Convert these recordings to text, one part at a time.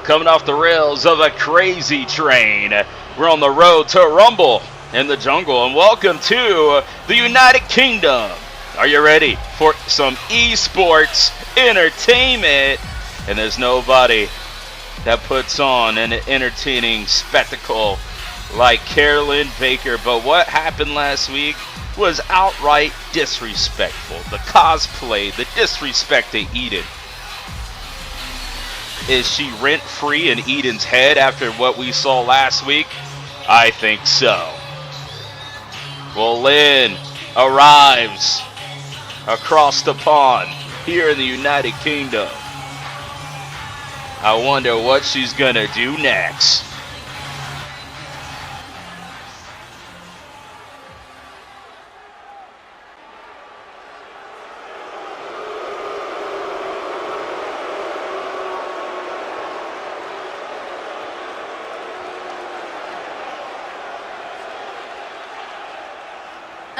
coming off the rails of a crazy train. We're on the road to Rumble in the Jungle, and welcome to the United Kingdom. Are you ready for some esports entertainment? And there's nobody that puts on an entertaining spectacle like Carolyn Baker. But what happened last week was outright disrespectful. The cosplay, the disrespect to Eden. Is she rent-free in Eden's head after what we saw last week? I think so. Well, Lynn arrives across the pond here in the United Kingdom. I wonder what she's gonna do next.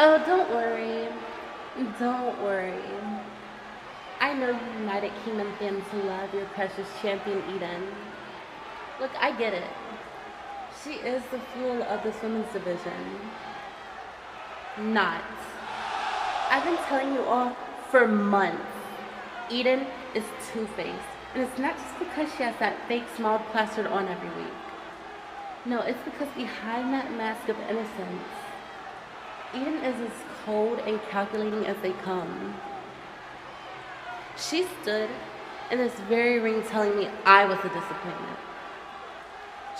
Oh, don't worry. Don't worry. I know you United Kingdom fans love your precious champion Eden. Look, I get it. She is the fuel of this women's division. Not. I've been telling you all for months. Eden is two-faced. And it's not just because she has that fake smile plastered on every week. No, it's because behind that mask of innocence, Eden is as cold and calculating as they come. She stood in this very ring telling me I was a disappointment.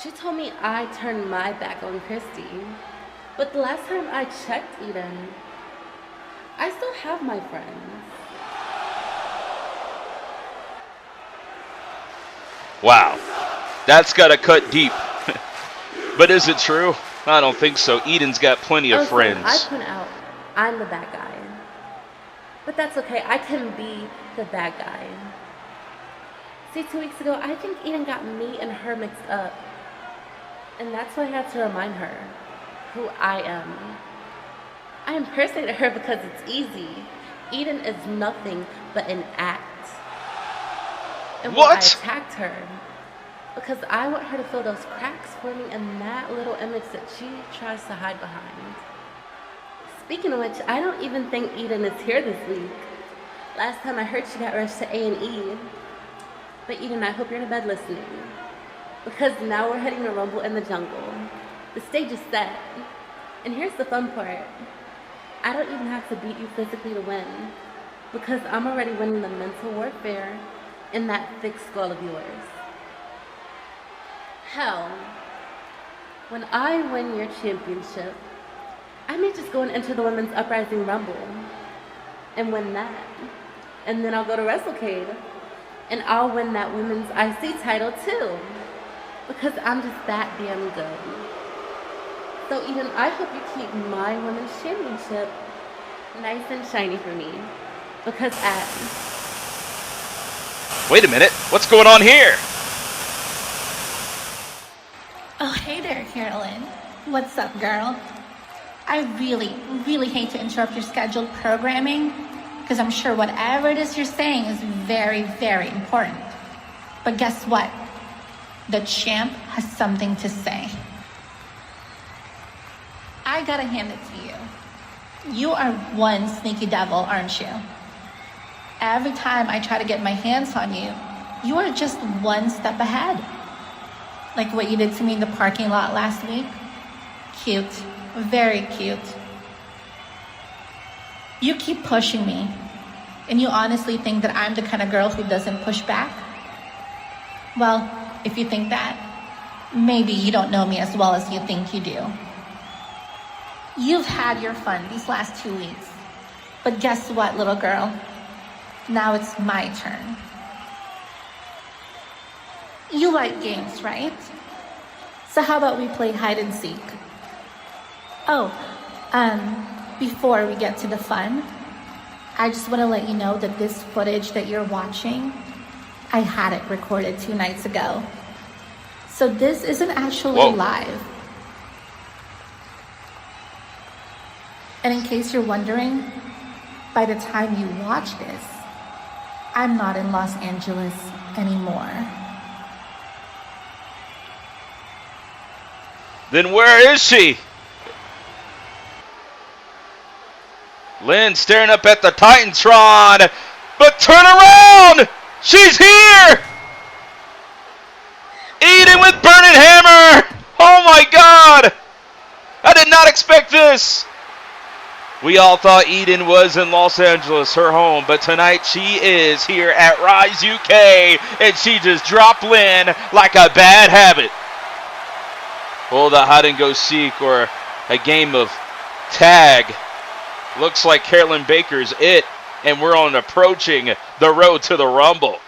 She told me I turned my back on Kristie. But the last time I checked Eden, I still have my friends. Wow, that's gotta cut deep. But is it true? I don't think so. Eden's got plenty of friends. I point out I'm the bad guy. But that's okay. I can be the bad guy. See, 2 weeks ago, I think Eden got me and her mixed up. And that's why I had to remind her who I am. I impersonated her because it's easy. Eden is nothing but an act. And what? I attacked her because I want her to feel those cracks forming in that little image that she tries to hide behind. Speaking of which, I don't even think Eden is here this week. Last time I heard she got rushed to A&E. But Eden, I hope you're in bed listening. Because now we're heading to Rumble in the Jungle. The stage is set. And here's the fun part. I don't even have to beat you physically to win. Because I'm already winning the mental warfare in that thick skull of yours. Hell, when I win your championship, I may just go and enter the Women's Uprising Rumble and win that. And then I'll go to WrestleCade and I'll win that Women's IC title too. Because I'm just that damn good. So Eden, I hope you keep my Women's Championship nice and shiny for me. Because Wait a minute, what's going on here? Oh, hey there, Carolyn. What's up, girl? I really hate to interrupt your scheduled programming, because I'm sure whatever it is you're saying is very, very important. But guess what? The champ has something to say. I gotta hand it to you. You are one sneaky devil, aren't you? Every time I try to get my hands on you, you are just one step ahead. Like what you did to me in the parking lot last week. Cute, very cute. You keep pushing me, and you honestly think that I'm the kind of girl who doesn't push back? Well, if you think that, maybe you don't know me as well as you think you do. You've had your fun these last 2 weeks, but guess what, little girl? Now it's my turn. You like games, right? So how about we play hide and seek? Oh, before we get to the fun, I just want to let you know that this footage that you're watching, I had it recorded 2 nights ago. So this isn't actually live. And in case you're wondering, by the time you watch this, I'm not in Los Angeles anymore. Then where is she? Lynn staring up at the Titantron, but turn around! She's here! Eden with Burning Hammer! Oh my god! I did not expect this! We all thought Eden was in Los Angeles, her home, but tonight she is here at Rise UK, and she just dropped Lynn like a bad habit. Oh, the hide and go seek or a game of tag. Looks like Carolyn Baker's it, and we're on approaching the road to the Rumble.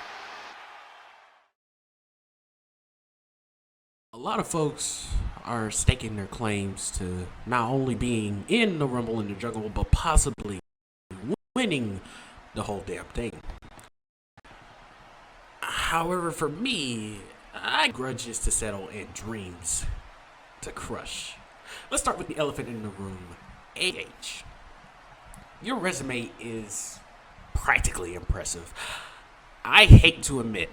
A lot of folks are staking their claims to not only being in the Rumble in the Jungle, but possibly winning the whole damn thing. However, for me, I grudges to settle and dreams to crush. Let's start with the elephant in the room. AH. Your resume is practically impressive. I hate to admit,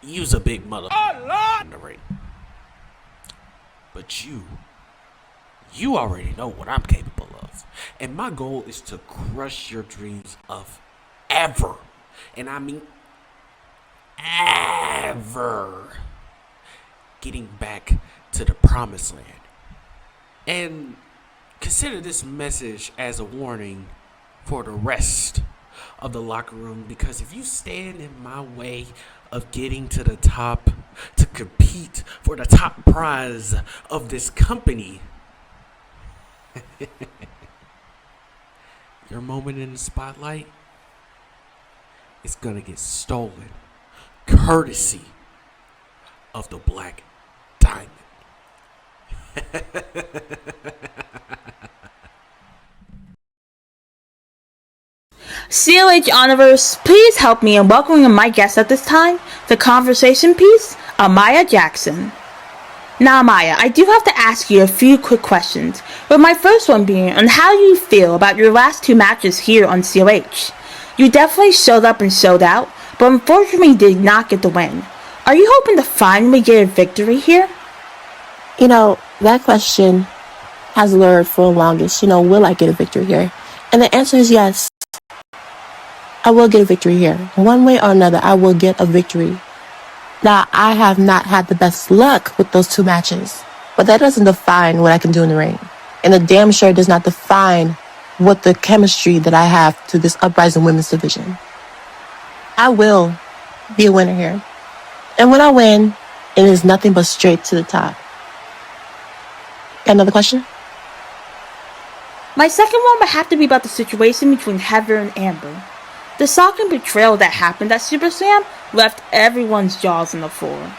you's a big mother in the ring. But you already know what I'm capable of. And my goal is to crush your dreams of ever, and I mean ever, getting back to the promised land. And consider this message as a warning for the rest of the locker room, because if you stand in my way of getting to the top to compete for the top prize of this company, your moment in the spotlight is gonna get stolen, courtesy of the Black Diamond. COH Universe, please help me in welcoming my guest at this time, the conversation piece, Amaya Jackson. Now, Amaya, I do have to ask you a few quick questions, with my first one being on how you feel about your last two matches here on COH. You definitely showed up and showed out, but unfortunately did not get the win. Are you hoping to finally get a victory here? You know, that question has lured for the longest. Will I get a victory here? And the answer is yes. I will get a victory here. One way or another, I will get a victory. Now, I have not had the best luck with those two matches, but that doesn't define what I can do in the ring. And it damn sure does not define what the chemistry that I have to this Uprising women's division. I will be a winner here. And when I win, it is nothing but straight to the top. Got another question? My second one would have to be about the situation between Heather and Amber. The shocking betrayal that happened at Super Slam left everyone's jaws on the floor.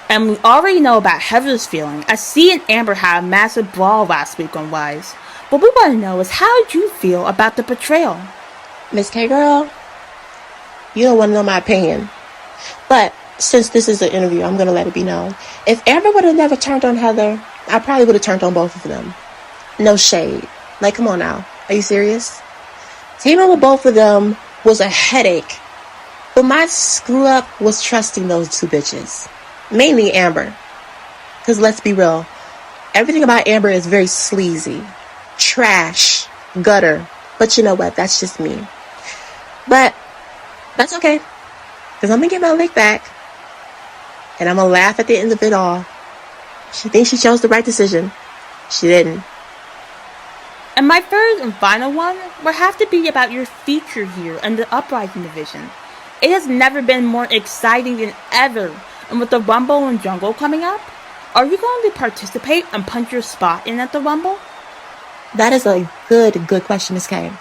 And we already know about Heather's feeling, as she and Amber had a massive brawl last week on Rise. What we want to know is, how did you feel about the betrayal? Miss K-Girl, you don't want to know my opinion. But since this is an interview, I'm going to let it be known. If Amber would have never turned on Heather, I probably would have turned on both of them. No shade. Like, come on now. Are you serious? Teaming with both of them was a headache. But my screw up was trusting those two bitches. Mainly Amber. Because let's be real, everything about Amber is very sleazy. Trash. Gutter. But you know what? That's just me. But that's okay. Because I'm going to get my lick back. And I'm going to laugh at the end of it all. She thinks she chose the right decision. She didn't. And my third and final one would have to be about your feature here in the Uprising division. It has never been more exciting than ever, and with the Rumble and Jungle coming up, are you going to participate and punch your spot in at the Rumble? That is a good question, Ms. K.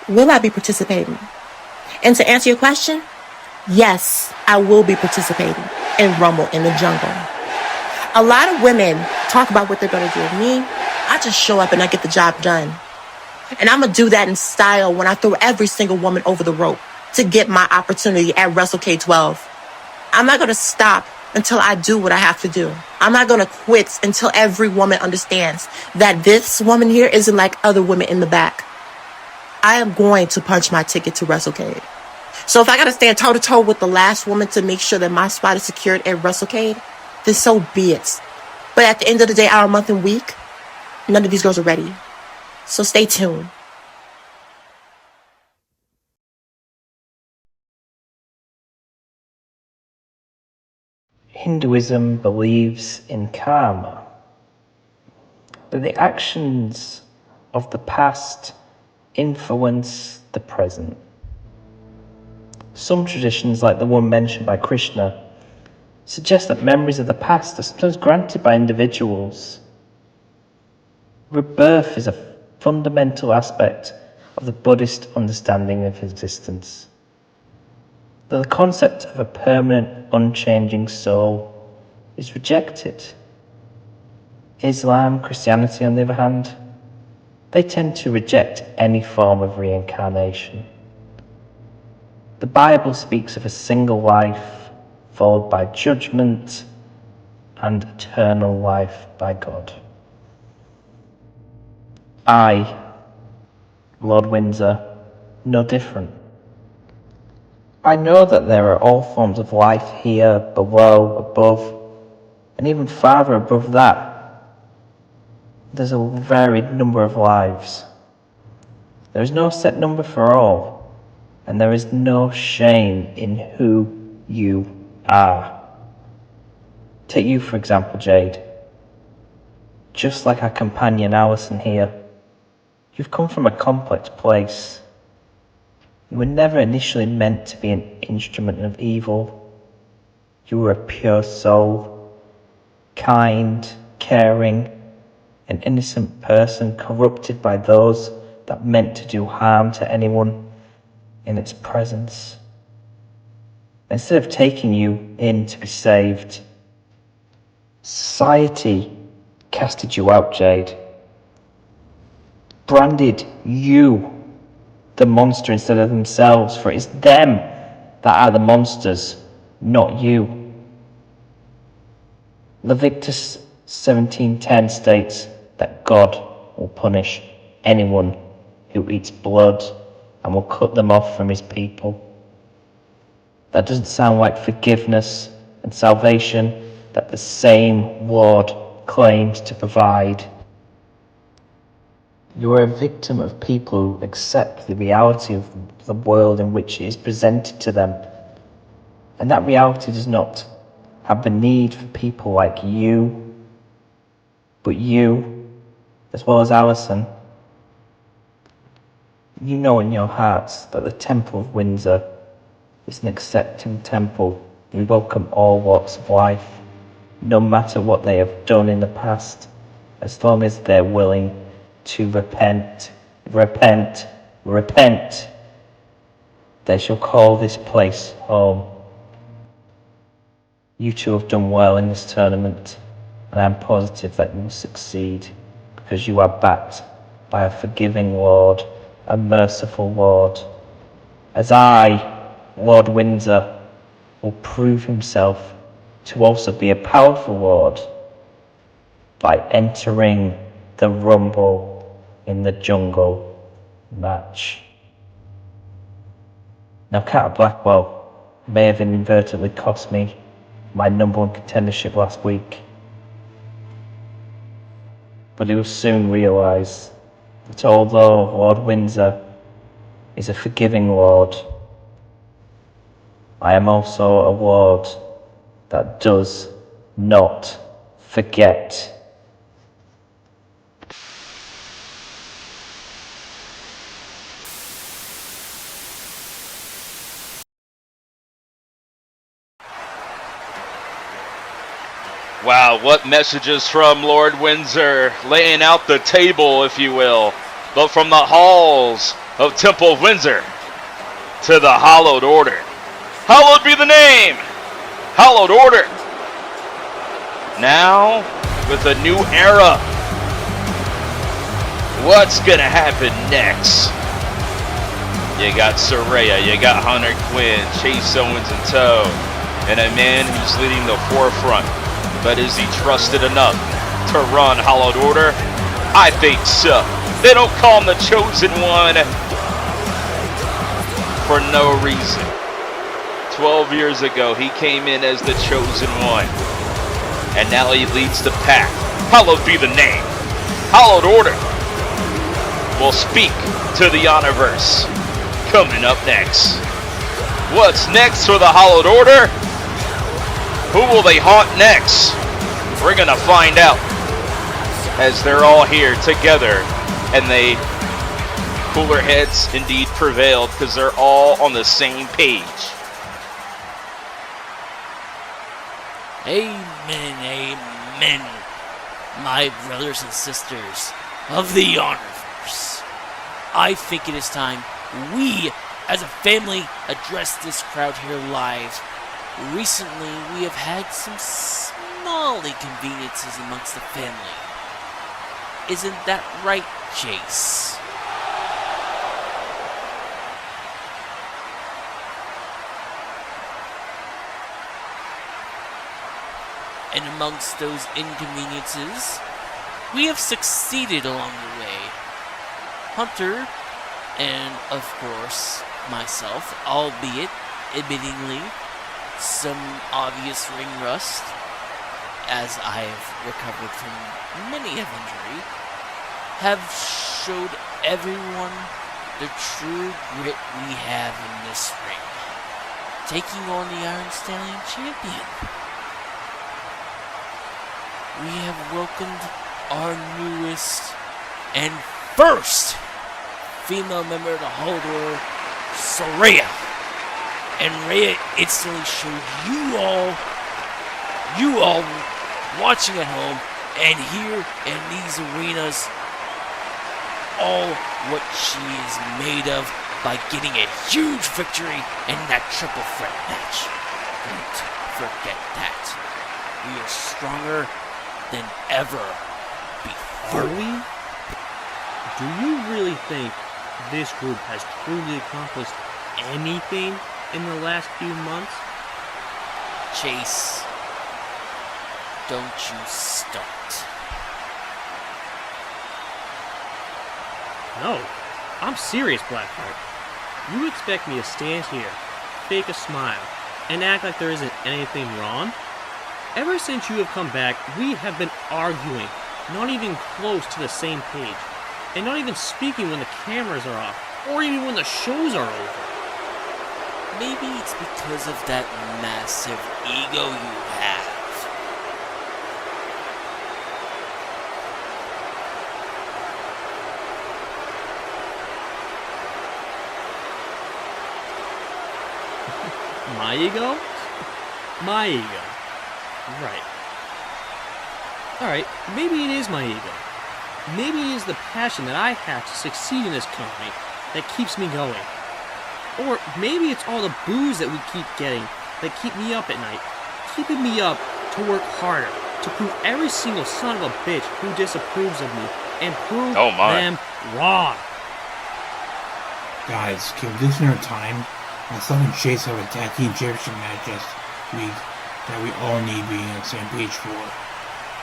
Will I be participating? And to answer your question, yes, I will be participating in Rumble in the Jungle. A lot of women talk about what they're going to do with me. I just show up and I get the job done. And I'm going to do that in style when I throw every single woman over the rope to get my opportunity at Wrestle K12. I'm not going to stop until I do what I have to do. I'm not going to quit until every woman understands that this woman here isn't like other women in the back. I am going to punch my ticket to Wrestle K. So if I got to stand toe-to-toe with the last woman to make sure that my spot is secured at Wrestle K, then so be it. But at the end of the day, our month and week, none of these girls are ready. So stay tuned. Hinduism believes in karma, but the actions of the past influence the present. Some traditions, like the one mentioned by Krishna, suggest that memories of the past are sometimes granted by individuals. Rebirth is a fundamental aspect of the Buddhist understanding of existence. Though the concept of a permanent, unchanging soul is rejected. Islam, Christianity, on the other hand, they tend to reject any form of reincarnation. The Bible speaks of a single life, followed by judgment and eternal life by God. I, Lord Windsor, no different. I know that there are all forms of life here, below, above, and even farther above that. There's a varied number of lives. There is no set number for all, and there is no shame in who you are. Take you, for example, Jade. Just like our companion Alison here, you've come from a complex place. You were never initially meant to be an instrument of evil. You were a pure soul, kind, caring, an innocent person corrupted by those that meant to do harm to anyone in its presence. Instead of taking you in to be saved, society casted you out, Jade. Branded you the monster instead of themselves, for it's them that are the monsters, not you. Leviticus 17:10 states that God will punish anyone who eats blood and will cut them off from his people. That doesn't sound like forgiveness and salvation that the same Lord claims to provide. You are a victim of people who accept the reality of the world in which it is presented to them. And that reality does not have the need for people like you, but you, as well as Alison, you know in your hearts that the Temple of Windsor is an accepting temple. We welcome all walks of life, no matter what they have done in the past, as long as they're willing to repent, repent, repent. They shall call this place home. You two have done well in this tournament, and I'm positive that you will succeed, because you are backed by a forgiving Lord, a merciful Lord, as I, Lord Windsor, will prove himself to also be a powerful Lord by entering the Rumble in the Jungle match. Now, Carter Blackwell may have inadvertently cost me my number one contendership last week, but he will soon realise that although Lord Windsor is a forgiving Lord, I am also a Lord that does not forget. Wow, what messages from Lord Windsor, laying out the table, if you will. But from the halls of Temple of Windsor to the Hallowed Order. Hallowed be the name! Hallowed Order. Now, with a new era. What's gonna happen next? You got Saraya, you got Hunter Quinn, Chase Owens in tow, and a man who's leading the forefront. But is he trusted enough to run Hallowed Order? I think so. They don't call him the Chosen One for no reason. 12 years ago, he came in as the Chosen One. And now he leads the pack. Hallowed be the name. Hallowed Order will speak to the Universe. Coming up next. What's next for the Hallowed Order? Who will they haunt next? We're gonna find out as they're all here together, and they cooler heads indeed prevailed because they're all on the same page. Amen, amen, my brothers and sisters of the Honorverse. I think it is time we, as a family, address this crowd here live. Recently, we have had some small inconveniences amongst the family. Isn't that right, Chase? And amongst those inconveniences, we have succeeded along the way. Hunter, and of course, myself, albeit admittingly some obvious ring rust, as I have recovered from many of injury, have showed everyone the true grit we have in this ring, taking on the Iron Stallion champion. We have welcomed our newest and first female member of the Hallowed Order, Soraya. And Rhea instantly showed you all watching at home and here in these arenas, all what she is made of by getting a huge victory in that triple threat match. Don't forget that. We are stronger than ever before. Are we? Do you really think this group has truly accomplished anything in the last few months? Chase, don't you start. No, I'm serious, Blackheart. You expect me to stand here, fake a smile, and act like there isn't anything wrong? Ever since you have come back, we have been arguing, not even close to the same page, and not even speaking when the cameras are off, or even when the shows are over. Maybe it's because of that massive ego you have. My ego? My ego. Right. Alright, maybe it is my ego. Maybe it is the passion that I have to succeed in this company that keeps me going. Or maybe it's all the boos that we keep getting that keep me up at night, keeping me up to work harder, to prove every single son of a bitch who disapproves of me, and prove them wrong. Guys, can we lose our time? Myself and Chase have a tag team championship match this week that we all need being on the same page for.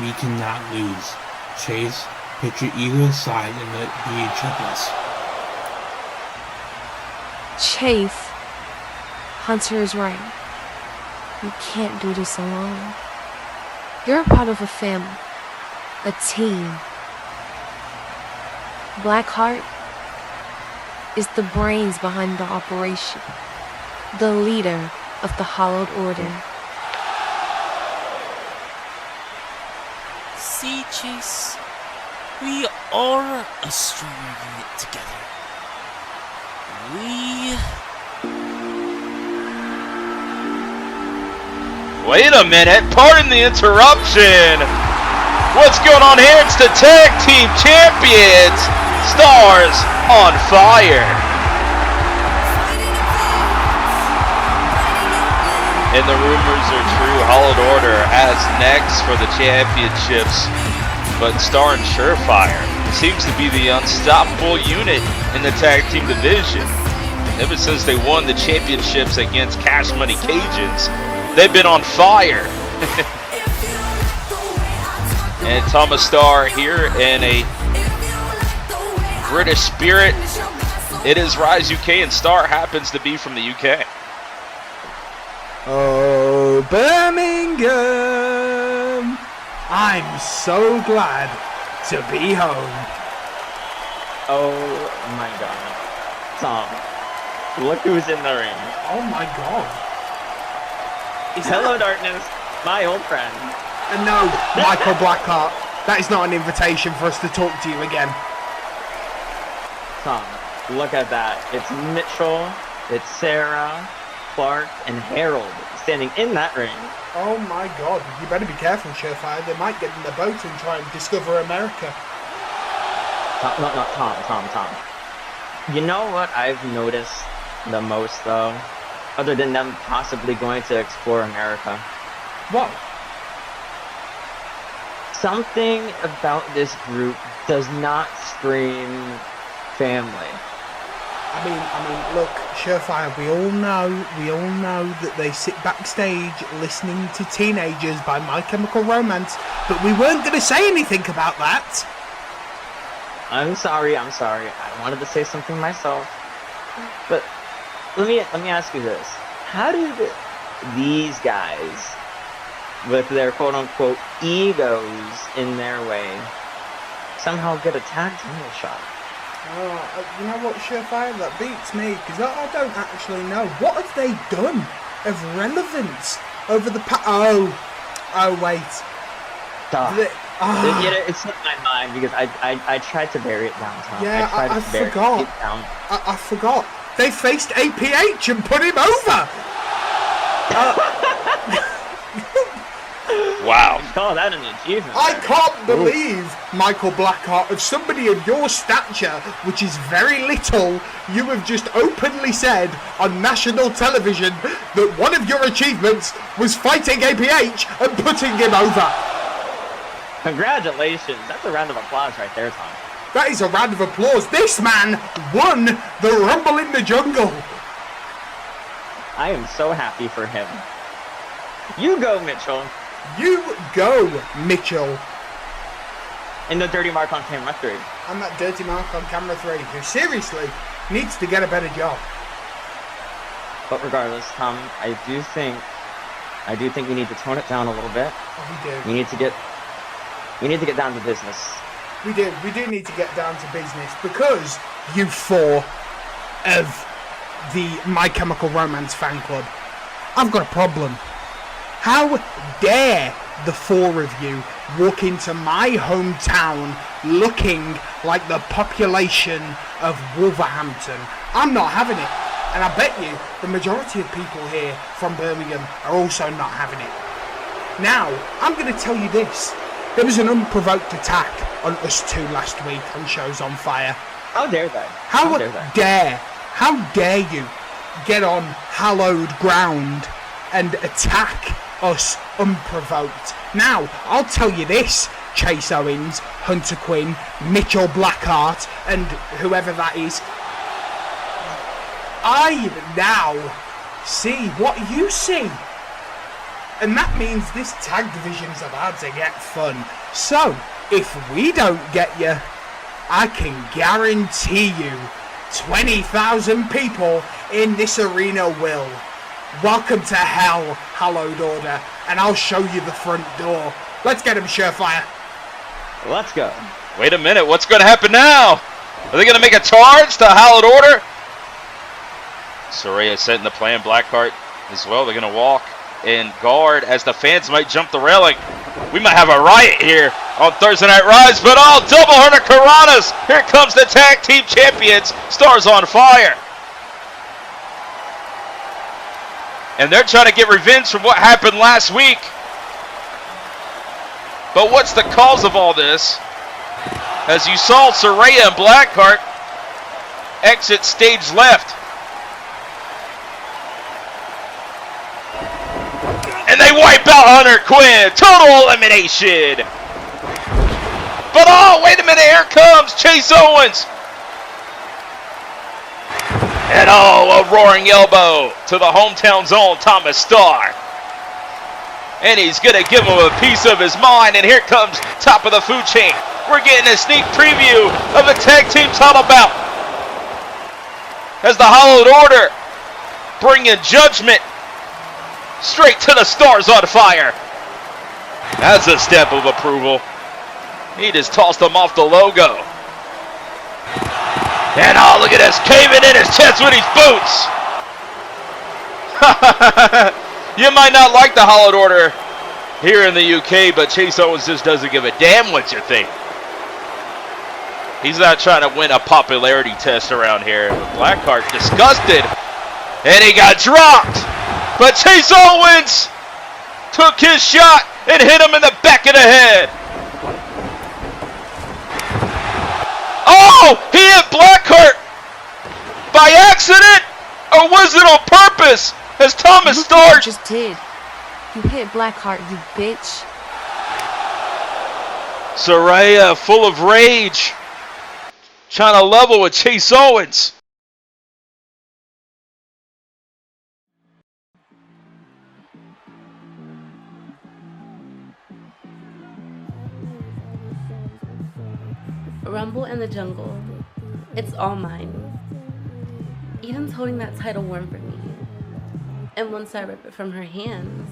We cannot lose. Chase, put your ego aside and let me check us. Chase, Hunter is right. You can't do this alone. You're a part of a family, a team. Blackheart is the brains behind the operation, the leader of the Hallowed Order. See, Chase, we are a stronger unit together. Wait a minute, pardon the interruption. What's going on here? It's the Tag Team Champions, Stars on Fire. And the rumors are true. Hallowed Order has next for the championships, but Star and Surefire seems to be the unstoppable unit in the tag team division. Ever since they won the championships against Cash Money Cajuns, they've been on fire. And Thomas Starr here in a British spirit. It is Rise UK, and Starr happens to be from the UK. Oh, Birmingham! I'm so glad to be home. Oh my god. Tom, look who's in the ring. Oh my god. Hello, Darkness, my old friend. No, Michael Blackheart, that is not an invitation for us to talk to you again. Tom, look at that. It's Mitchell, it's Sarah, Clark, and Harold standing in that ring. Oh my god, you better be careful, Surefire. They might get in the boat and try and discover America. Tom. You know what I've noticed the most, though? Other than them possibly going to explore America? What? Something about this group does not scream family. I mean, look, Surefire, we all know that they sit backstage listening to Teenagers by My Chemical Romance, but we weren't going to say anything about that. I'm sorry. I wanted to say something myself. But let me ask you this. How did these guys, with their quote-unquote egos in their way, somehow get a tag title shot? You know what, Surefire? That beats me, because I don't actually know. What have they done of relevance over the past... Oh, wait. It slipped my mind because I tried to bury it down, Tom. Yeah, I forgot. I forgot. They faced APH and put him over! Wow. Call that an achievement. I can't believe, Michael Blackheart, of somebody of your stature, which is very little, you have just openly said on national television that one of your achievements was fighting APH and putting him over. Congratulations. That's a round of applause right there, Tom. That is a round of applause. This man won the Rumble in the Jungle. I am so happy for him. You go, Mitchell. You go, Mitchell. And the dirty mark on camera 3. And that dirty mark on camera 3, who seriously needs to get a better job. But regardless, Tom, I do think we need to tone it down a little bit. Oh, we do. We need to get down to business. We do need to get down to business, because you four of the My Chemical Romance fan club, I've got a problem. How dare the four of you walk into my hometown looking like the population of Wolverhampton? I'm not having it. And I bet you the majority of people here from Birmingham are also not having it. Now, I'm going to tell you this. There was an unprovoked attack on us two last week on Shows on Fire. How dare they? How dare you get on hallowed ground and attack us unprovoked? Now, I'll tell you this, Chase Owens, Hunter Quinn, Mitchell Blackheart, and whoever that is. I now see what you see. And that means this tag division's about to get fun. So, if we don't get you, I can guarantee you 20,000 people in this arena will. Welcome to hell, Hallowed Order, and I'll show you the front door. Let's get him, Surefire. Let's go. Wait a minute, what's going to happen now? Are they going to make a charge to Hallowed Order? Saraya setting the plan, Blackheart as well. They're going to walk in guard as the fans might jump the railing. We might have a riot here on Thursday Night Rise, but double hurricanranas. Here comes the tag team champions, Stars on Fire. And they're trying to get revenge from what happened last week. But what's the cause of all this? As you saw Saraya and Blackheart exit stage left. And they wipe out Hunter Quinn. Total elimination. But wait a minute. Here comes Chase Owens. And a roaring elbow to the hometown's own Thomas Starr. And he's going to give him a piece of his mind. And here comes top of the food chain. We're getting a sneak preview of the tag team title bout. As the Hallowed Order bring in Judgment straight to the Stars on Fire. That's a step of approval. He just tossed him off the logo. And oh, look at this, caving in his chest with his boots. You might not like the Hallowed Order here in the UK, but Chase Owens just doesn't give a damn what you think. He's not trying to win a popularity test around here. Blackheart disgusted, and he got dropped. But Chase Owens took his shot and hit him in the back of the head. Oh, he hit Blackheart by accident, or was it on purpose? As Thomas Look Stark what you just did. You hit Blackheart, you bitch. Saraya, full of rage, trying to level with Chase Owens. Rumble in the jungle. It's all mine. Eden's holding that title warm for me. And once I rip it from her hands,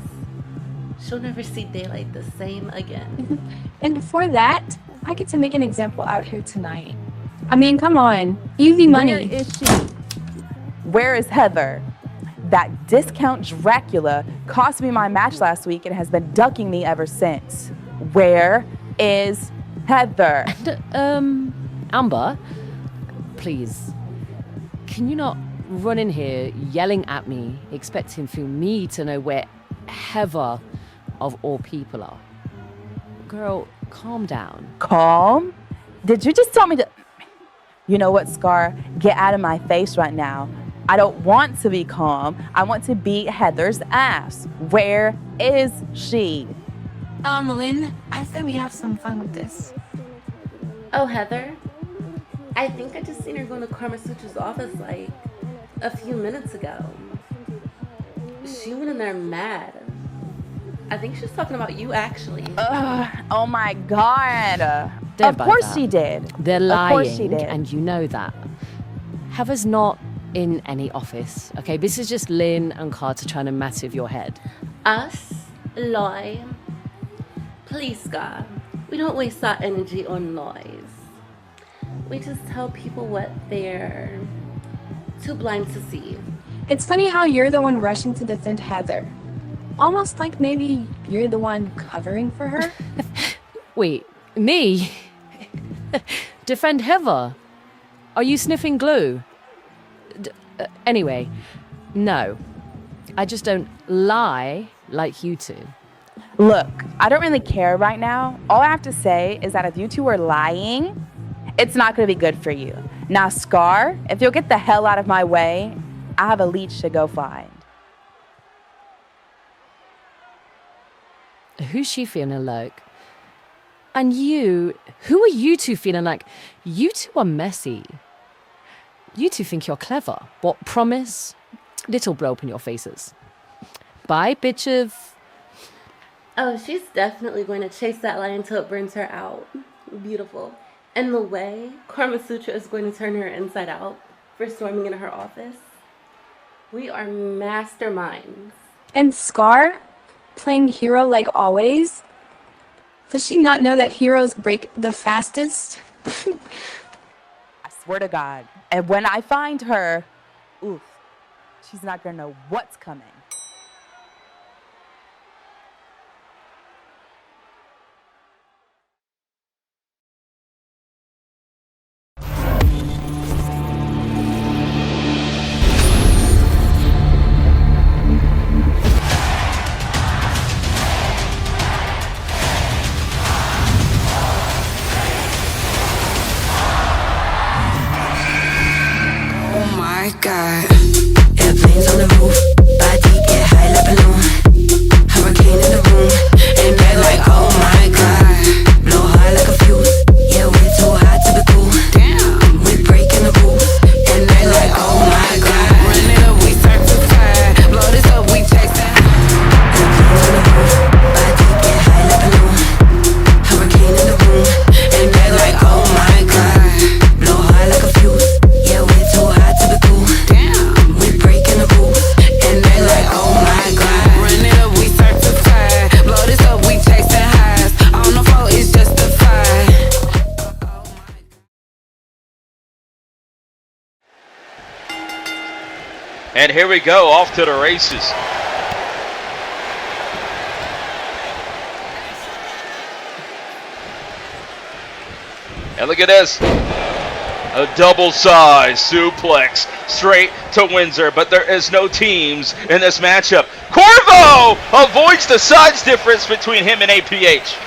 she'll never see daylight the same again. And for that, I get to make an example out here tonight. I mean, come on. Easy money. Where is she? Where is Heather? That discount Dracula cost me my match last week and has been ducking me ever since. Where is Heather? Amber, please, can you not run in here yelling at me, expecting for me to know where Heather of all people are? Girl, calm down. Calm? Did you just tell me to... You know what, Scar? Get out of my face right now. I don't want to be calm. I want to beat Heather's ass. Where is she? Lynn, I said we have some fun with this. Oh, Heather? I think I just seen her going to Carmasutra's office like a few minutes ago. She went in there mad. I think she's talking about you, actually. Oh my God. Don't Of buy course that. she did. They're Of course she lying, did. and you know that. Heather's not in any office, okay? This is just Lynn and Carter trying to mess with your head. Us? Lie? Please, God. We don't waste our energy on lies. We just tell people what they're too blind to see. It's funny how you're the one rushing to defend Heather. Almost like maybe you're the one covering for her. Wait, me? Defend Heather? Are you sniffing glue? Anyway, no. I just don't lie like you two. Look, I don't really care right now. All I have to say is that if you two are lying, it's not going to be good for you. Now, Scar, if you'll get the hell out of my way, I have a leech to go find. Who's she feeling like? And you, who are you two feeling like? You two are messy. You two think you're clever. What, promise? Little blow up in your faces. Bye, bitches. Oh, she's definitely going to chase that lie until it burns her out. Beautiful. And the way Carmasutra is going to turn her inside out for storming into her office. We are masterminds. And Scar, playing hero like always. Does she not know that heroes break the fastest? I swear to God. And when I find her, oof, she's not going to know what's coming. God, airplanes on the roof, body get high like balloon, hurricane in the room, and they like, oh my God, blow high like a fuse, yeah we're too hot to be cool, damn, we breaking the rules, and they like, oh my God, run it up, we certified, blow this up, we chasing, airplanes on the roof, body get high like balloon, hurricane in the room, and they like, oh my God, blow high like a fuse, yeah we're too hot to be cool. And And here we go, off to the races. And look at this. A double-size suplex straight to Windsor, but there is no teams in this matchup. Corvo avoids the size difference between him and APH.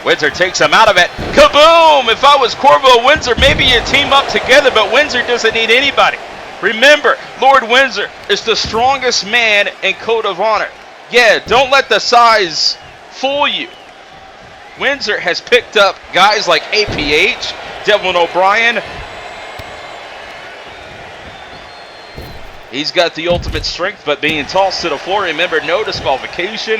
Windsor takes him out of it. Kaboom! If I was Corvo Windsor, maybe you team up together, but Windsor doesn't need anybody. Remember, Lord Windsor is the strongest man in Code of Honor. Yeah, don't let the size fool you. Windsor has picked up guys like APH, Devlin O'Brien. He's got the ultimate strength, but being tossed to the floor, remember, no disqualification,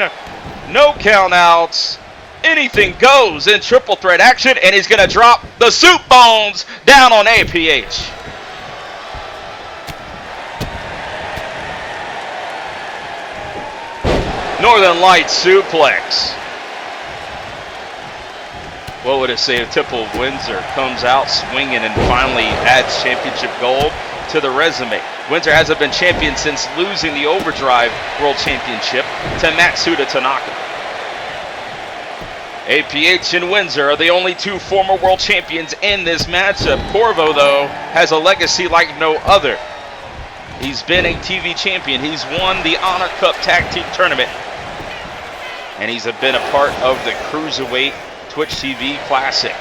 no countouts, anything goes in triple threat action, and he's going to drop the soup bones down on APH. Northern Lights suplex. What would it say if typical Windsor comes out swinging and finally adds championship gold to the resume? Windsor hasn't been champion since losing the Overdrive World Championship to Matsuda Tanaka. APH and Windsor are the only two former world champions in this matchup. Corvo, though, has a legacy like no other. He's been a TV champion. He's won the Honor Cup Tag Team Tournament. And he's been a part of the Cruiserweight Twitch TV Classic.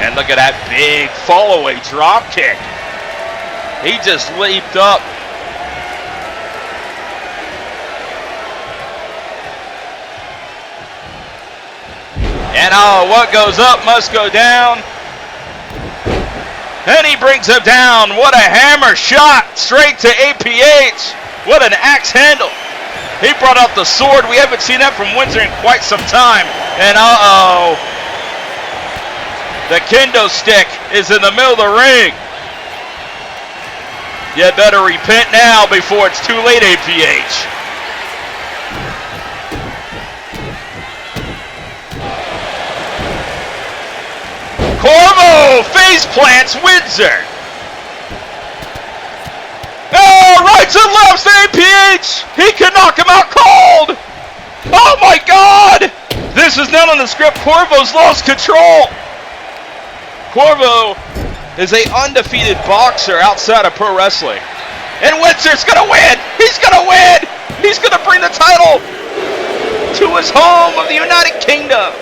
And look at that big fall-away drop kick. He just leaped up. And oh, what goes up must go down. And he brings him down. What a hammer shot straight to APH. What an axe handle. He brought out the sword. We haven't seen that from Windsor in quite some time. And uh-oh. The kendo stick is in the middle of the ring. You better repent now before it's too late, APH. Corvo face plants Windsor. Oh, rights and lefts to APH. He can knock him out cold. Oh my God. This is not on the script. Corvo's lost control. Corvo is an undefeated boxer outside of pro wrestling. And Windsor's gonna win. He's gonna win. He's gonna bring the title to his home of the United Kingdom.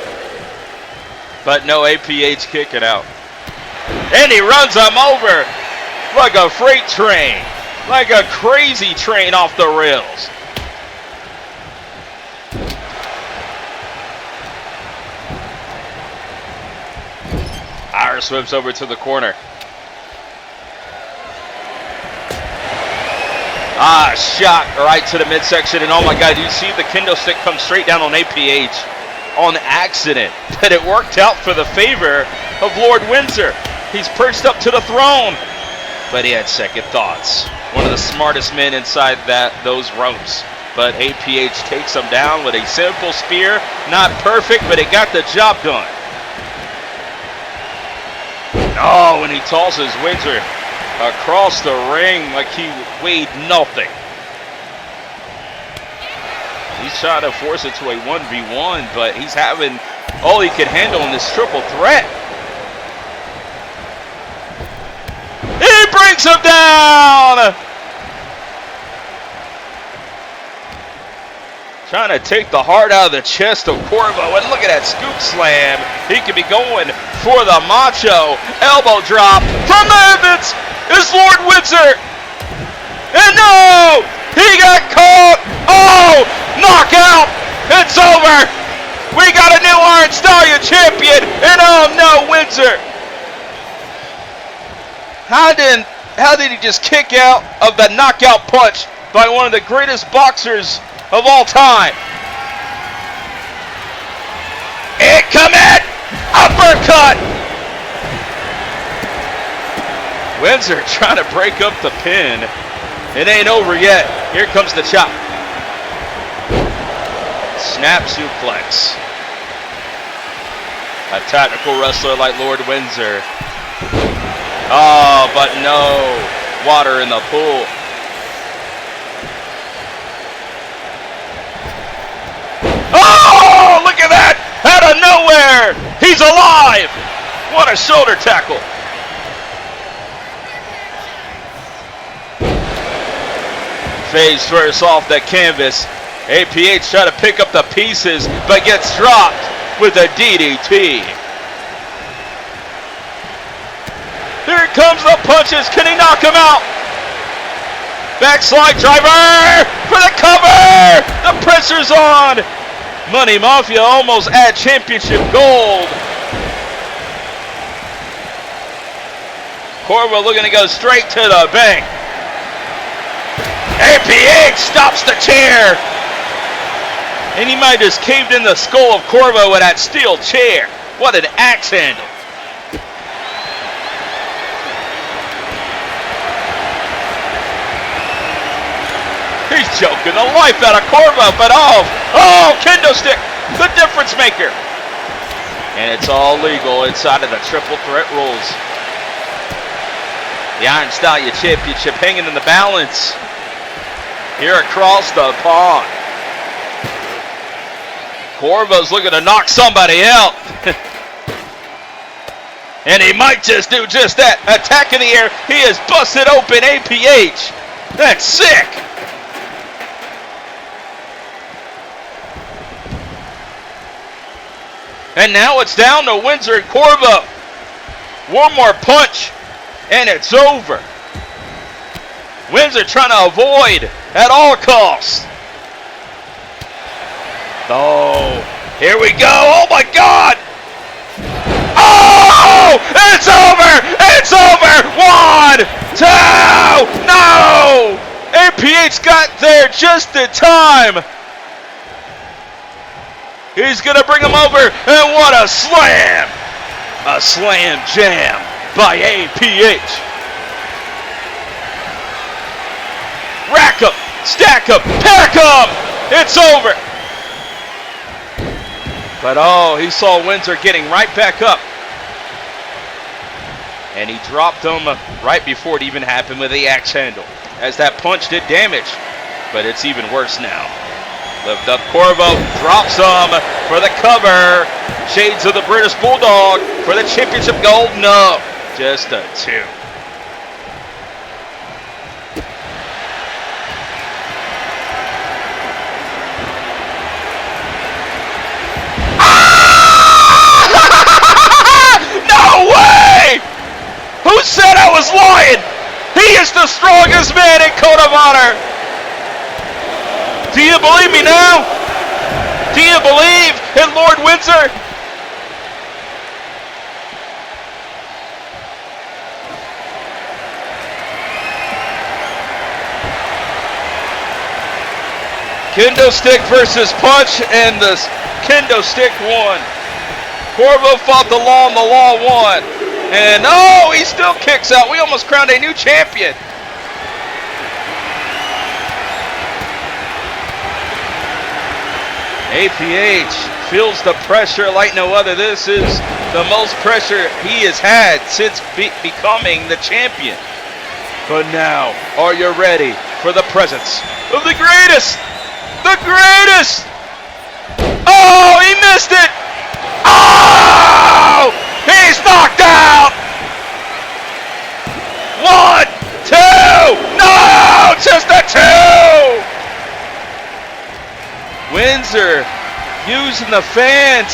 But no, APH kicking out. And he runs him over like a freight train. Like a crazy train off the rails. Irish swims over to the corner. Shot right to the midsection. And oh my God, you see the kendo stick come straight down on APH on accident. But it worked out for the favor of Lord Windsor. He's perched up to the throne. But he had second thoughts. One of the smartest men inside those ropes. But APH takes him down with a simple spear. Not perfect, but it got the job done. Oh, and he tosses Windsor across the ring like he weighed nothing. He's trying to force it to a 1v1, but he's having all he can handle in this triple threat. He brings him down! Trying to take the heart out of the chest of Corvo. And look at that scoop slam. He could be going for the macho. Elbow drop from Evans is Lord Windsor. And no! He got caught! Oh! Knockout! It's over! We got a new Iron Stallion champion! And oh no, Windsor! How did he just kick out of the knockout punch by one of the greatest boxers of all time? And come in! Uppercut! Windsor trying to break up the pin. It ain't over yet. Here comes the chop. Snap suplex. A tactical wrestler like Lord Windsor Oh, but no water in the pool. Oh, look at that! Out of nowhere! He's alive! What a shoulder tackle. Fades first off the canvas. APH try to pick up the pieces, but gets dropped with a DDT. Here comes the punches. Can he knock him out? Backslide driver for the cover. The pressure's on. Money Mafia almost at championship gold. Corvo looking to go straight to the bank. APH stops the chair. And he might have just caved in the skull of Corvo with that steel chair. What an axe handle. He's choking the life out of Corvo, but kendo stick, the difference maker. And it's all legal inside of the triple threat rules. The Iron Stallion Championship hanging in the balance here across the pond. Corvo's looking to knock somebody out. And he might just do just that. Attack in the air. He has busted open APH. That's sick. And now it's down to Windsor and Corvo. One more punch, and it's over. Windsor trying to avoid at all costs. Oh, here we go. Oh, my God. Oh, it's over. It's over. 1, 2, no. APH got there just in time. He's going to bring him over, and what a slam! A slam jam by APH. Rack him, stack him, pack him! It's over! But he saw Windsor getting right back up. And he dropped him right before it even happened with the axe handle. As that punch did damage, but it's even worse now. Lift up Corvo, drops him for the cover. Shades of the British Bulldog for the championship gold. No, just a 2. No way! Who said I was lying? He is the strongest man in Code of Honor. Do you believe me now? Do you believe in Lord Windsor? Kendo stick versus punch, and the kendo stick won. Corvo fought the law, and the law won. And he still kicks out. We almost crowned a new champion. APH feels the pressure like no other. This is the most pressure he has had since becoming the champion. But now, are you ready for the presence of the greatest? The greatest! Oh, he missed it! Oh! He's knocked out! 1, 2! No! Just a 2! Windsor using the fans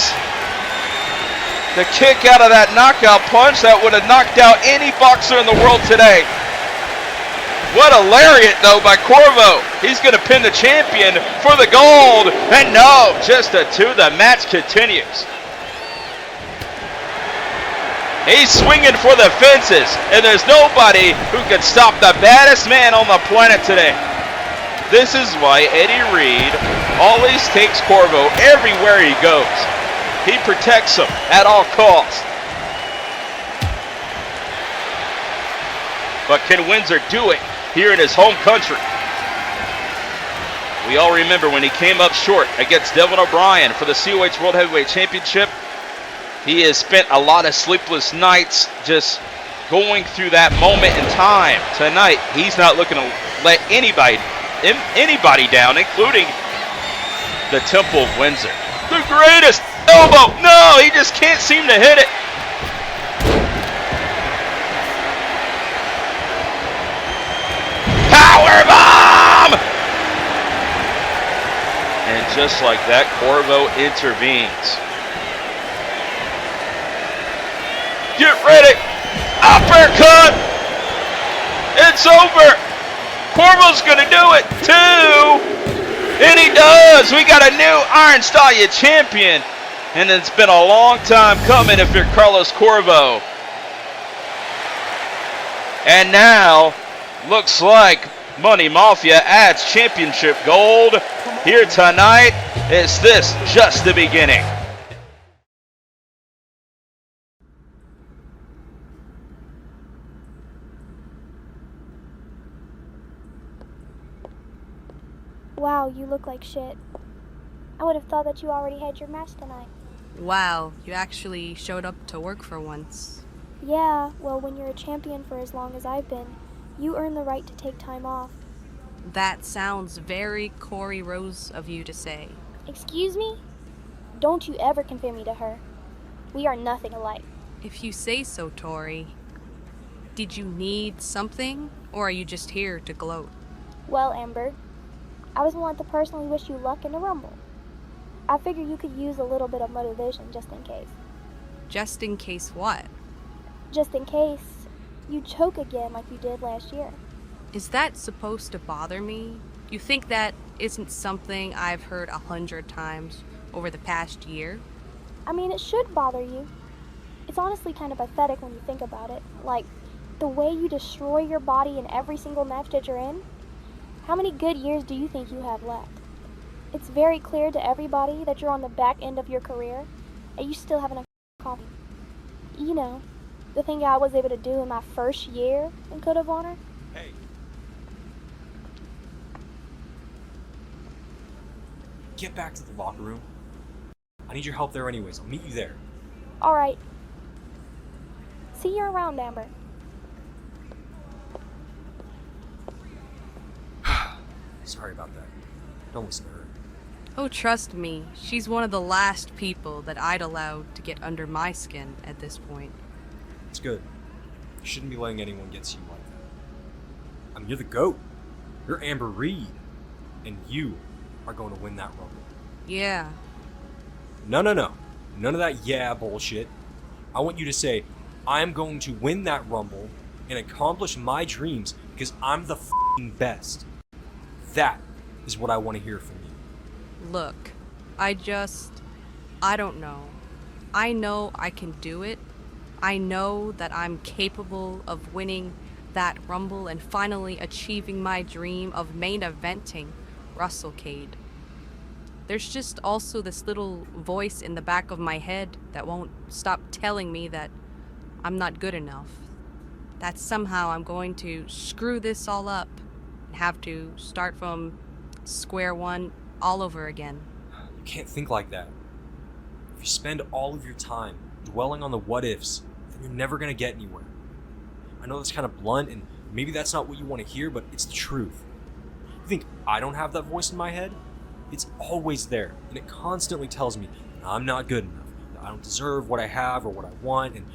to kick out of that knockout punch that would have knocked out any boxer in the world today. What a lariat, though, by Corvo. He's going to pin the champion for the gold. And no, just a 2. The match continues. He's swinging for the fences, and there's nobody who can stop the baddest man on the planet today. This is why Eddie Reed always takes Corvo everywhere he goes. He protects him at all costs. But can Windsor do it here in his home country? We all remember when he came up short against Devin O'Brien for the COH World Heavyweight Championship. He has spent a lot of sleepless nights just going through that moment in time. Tonight, he's not looking to let anybody down, including the Temple of Windsor. The greatest elbow. No, he just can't seem to hit it. Powerbomb! And just like that, Corvo intervenes. Get ready! Uppercut! It's over! Corvo's gonna do it too! And he does! We got a new Iron Stallion champion! And it's been a long time coming if you're Carlos Corvo. And now, looks like Money Mafia adds championship gold here tonight. Is this just the beginning? Wow, you look like shit. I would have thought that you already had your match tonight. Wow, you actually showed up to work for once. Yeah, well, when you're a champion for as long as I've been, you earn the right to take time off. That sounds very Corey Rose of you to say. Excuse me? Don't you ever compare me to her. We are nothing alike. If you say so, Tori. Did you need something, or are you just here to gloat? Well, Amber, I was wanting to personally wish you luck in the Rumble. I figure you could use a little bit of motivation just in case. Just in case what? Just in case you choke again like you did last year. Is that supposed to bother me? You think that isn't something I've heard 100 times over the past year? I mean, it should bother you. It's honestly kind of pathetic when you think about it. Like, the way you destroy your body in every single match that you're in. How many good years do you think you have left? It's very clear to everybody that you're on the back end of your career, and you still haven't accomplished. You know, the thing I was able to do in my first year in Code of Honor. Hey. Get back to the locker room. I need your help there anyways. I'll meet you there. Alright. See you around, Amber. Sorry about that. Don't listen to her. Oh, trust me, she's one of the last people that I'd allow to get under my skin at this point. It's good. You shouldn't be letting anyone get to you like that. I mean, you're the GOAT. You're Amber Reed. And you are going to win that Rumble. Yeah. No. None of that yeah bullshit. I want you to say, I'm going to win that Rumble and accomplish my dreams because I'm the f***ing best. That is what I want to hear from you. Look, I don't know. I know I can do it. I know that I'm capable of winning that Rumble and finally achieving my dream of main eventing WrestleCade. There's just also this little voice in the back of my head that won't stop telling me that I'm not good enough. That somehow I'm going to screw this all up and have to start from square one all over again. You can't think like that. If you spend all of your time dwelling on the what ifs, then you're never gonna get anywhere. I know that's kind of blunt and maybe that's not what you want to hear, but it's the truth. You think I don't have that voice in my head? It's always there, and it constantly tells me that I'm not good enough, that I don't deserve what I have or what I want, and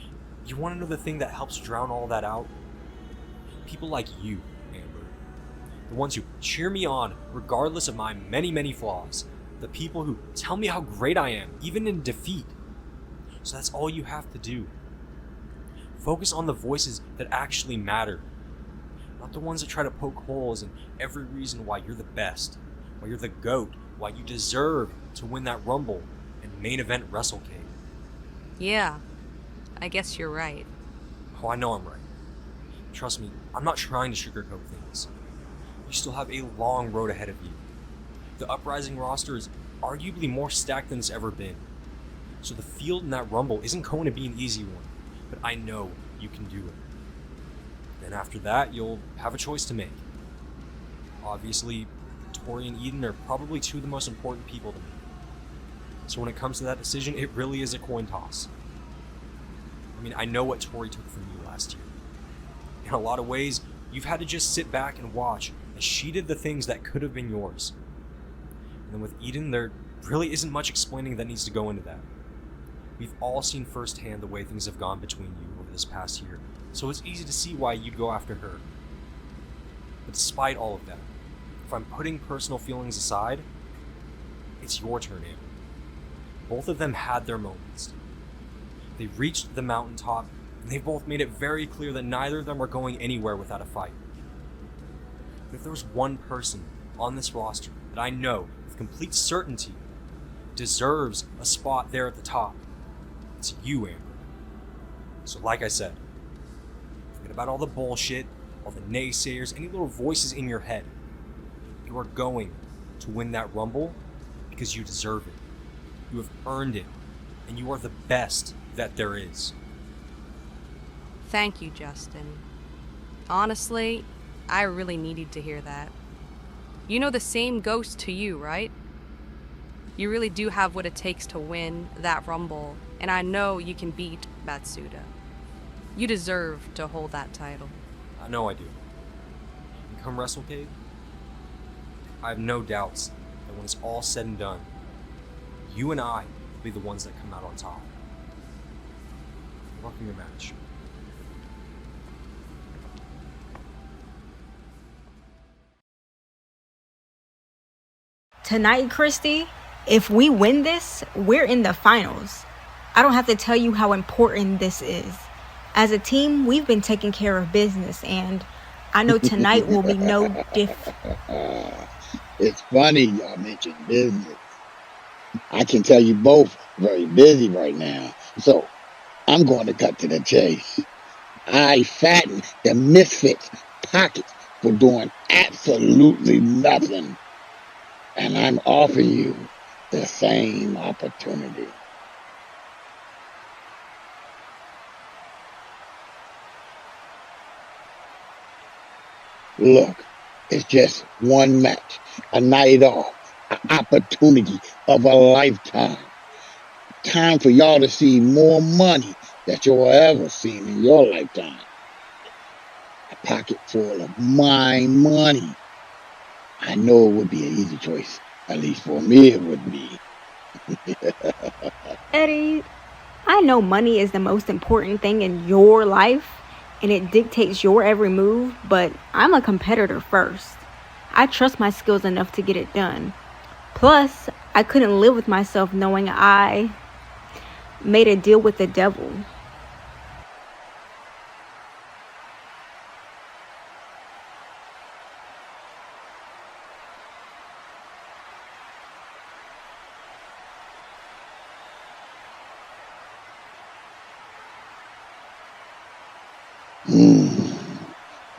you want to know the thing that helps drown all that out? People like you, Amber. The ones who cheer me on regardless of my many, many flaws. The people who tell me how great I am, even in defeat. So that's all you have to do. Focus on the voices that actually matter. Not the ones that try to poke holes in every reason why you're the best, why you're the GOAT, why you deserve to win that Rumble and main event WrestleCade. Yeah, I guess you're right. Oh, I know I'm right. Trust me, I'm not trying to sugarcoat things. You still have a long road ahead of you. The Uprising roster is arguably more stacked than it's ever been. So the field in that Rumble isn't going to be an easy one, but I know you can do it. Then after that, you'll have a choice to make. Obviously, Tori and Eden are probably two of the most important people to me. So when it comes to that decision, it really is a coin toss. I mean, I know what Tori took from you last year. In a lot of ways, you've had to just sit back and watch as she did the things that could have been yours. And then with Eden, there really isn't much explaining that needs to go into that. We've all seen firsthand the way things have gone between you over this past year, so it's easy to see why you'd go after her. But despite all of that, if I'm putting personal feelings aside, it's your turn, Amber. Both of them had their moments. They reached the mountaintop, and they've both made it very clear that neither of them are going anywhere without a fight. But if there was one person on this roster that I know with complete certainty deserves a spot there at the top, it's you, Amber. So like I said, forget about all the bullshit, all the naysayers, any little voices in your head. You are going to win that Rumble because you deserve it. You have earned it, and you are the best that there is. Thank you, Justin. Honestly, I really needed to hear that. You know the same goes to you, right? You really do have what it takes to win that Rumble, and I know you can beat Matsuda. You deserve to hold that title. I know I do. And come WrestleCade, I have no doubts that when it's all said and done, you and I will be the ones that come out on top. Good luck in your match. Tonight, Kristie, if we win this, we're in the finals. I don't have to tell you how important this is. As a team, we've been taking care of business, and I know tonight will be no different. It's funny y'all mentioned business. I can tell you both very busy right now, so I'm going to cut to the chase. I fattened the misfits' pockets for doing absolutely nothing, and I'm offering you the same opportunity. Look, it's just one match, a night off, an opportunity of a lifetime. Time for y'all to see more money that you'll ever seen in your lifetime. A pocket full of my money. I know it would be an easy choice. At least for me it would be. Eddie, I know money is the most important thing in your life, and it dictates your every move, but I'm a competitor first. I trust my skills enough to get it done. Plus, I couldn't live with myself knowing I made a deal with the devil.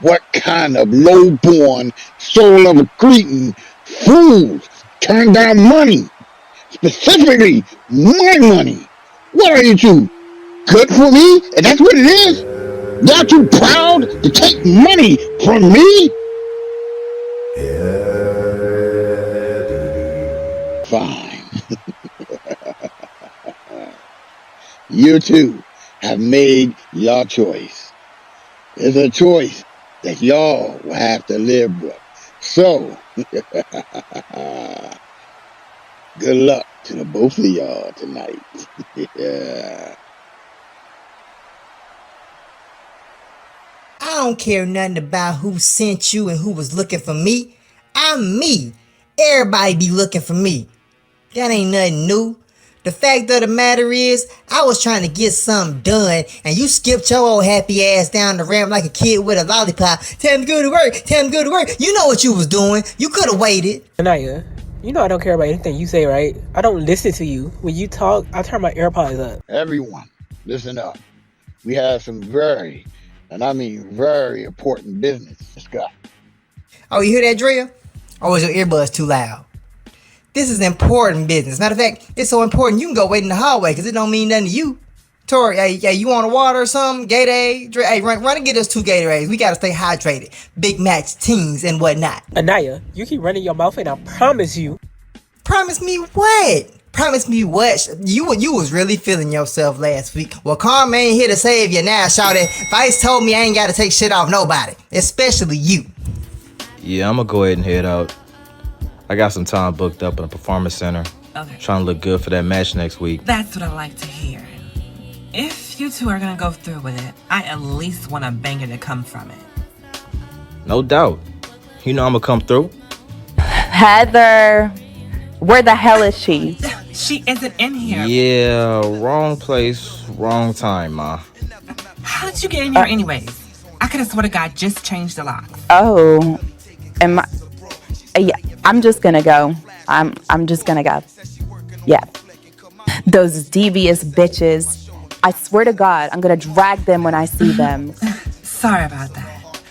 What kind of low-born, soul of a cretin fools turn down money? Specifically, my money. What are you two? Good for me? And that's what it is? Y'all too proud to take money from me? Fine. You two have made your choice. It's a choice that y'all will have to live with. So, good luck to the both of y'all tonight. Yeah. I don't care nothing about who sent you and who was looking for me. I'm me. Everybody be looking for me. That ain't nothing new. The fact of the matter is, I was trying to get something done, and you skipped your old happy ass down the ramp like a kid with a lollipop. Tell him to go to work, tell him to go to work. You know what you was doing. You could have waited. Anaya, you know I don't care about anything you say, right? I don't listen to you. When you talk, I turn my AirPods up. Everyone, listen up. We have some very, and I mean very important business to discuss. Oh, you hear that, Drea? Or was your earbuds too loud? This is important business. Matter of fact, it's so important you can go wait in the hallway because it don't mean nothing to you. Tori, hey, you want a water or something? Gatorade? Hey, run and get us 2 Gatorades. We gotta stay hydrated. Big match teams and whatnot. Anaya, you keep running your mouth and I promise you. Promise me what? Promise me what? You was really feeling yourself last week. Well, Karma ain't here to save you now, shawty. Vice told me I ain't gotta take shit off nobody, especially you. Yeah, I'm gonna go ahead and head out. I got some time booked up in a performance center. Okay. Trying to look good for that match next week. That's what I like to hear. If you two are gonna go through with it, I at least want a banger to come from it. No doubt. You know I'm gonna come through. Heather, where the hell is she? She isn't in here. Yeah, wrong place, wrong time, Ma. How did you get in here anyways? I could have sworn to God just changed the locks. Oh, yeah, I'm just gonna go. I'm just gonna go. Yeah. Those devious bitches. I swear to God, I'm gonna drag them when I see them. Sorry about that.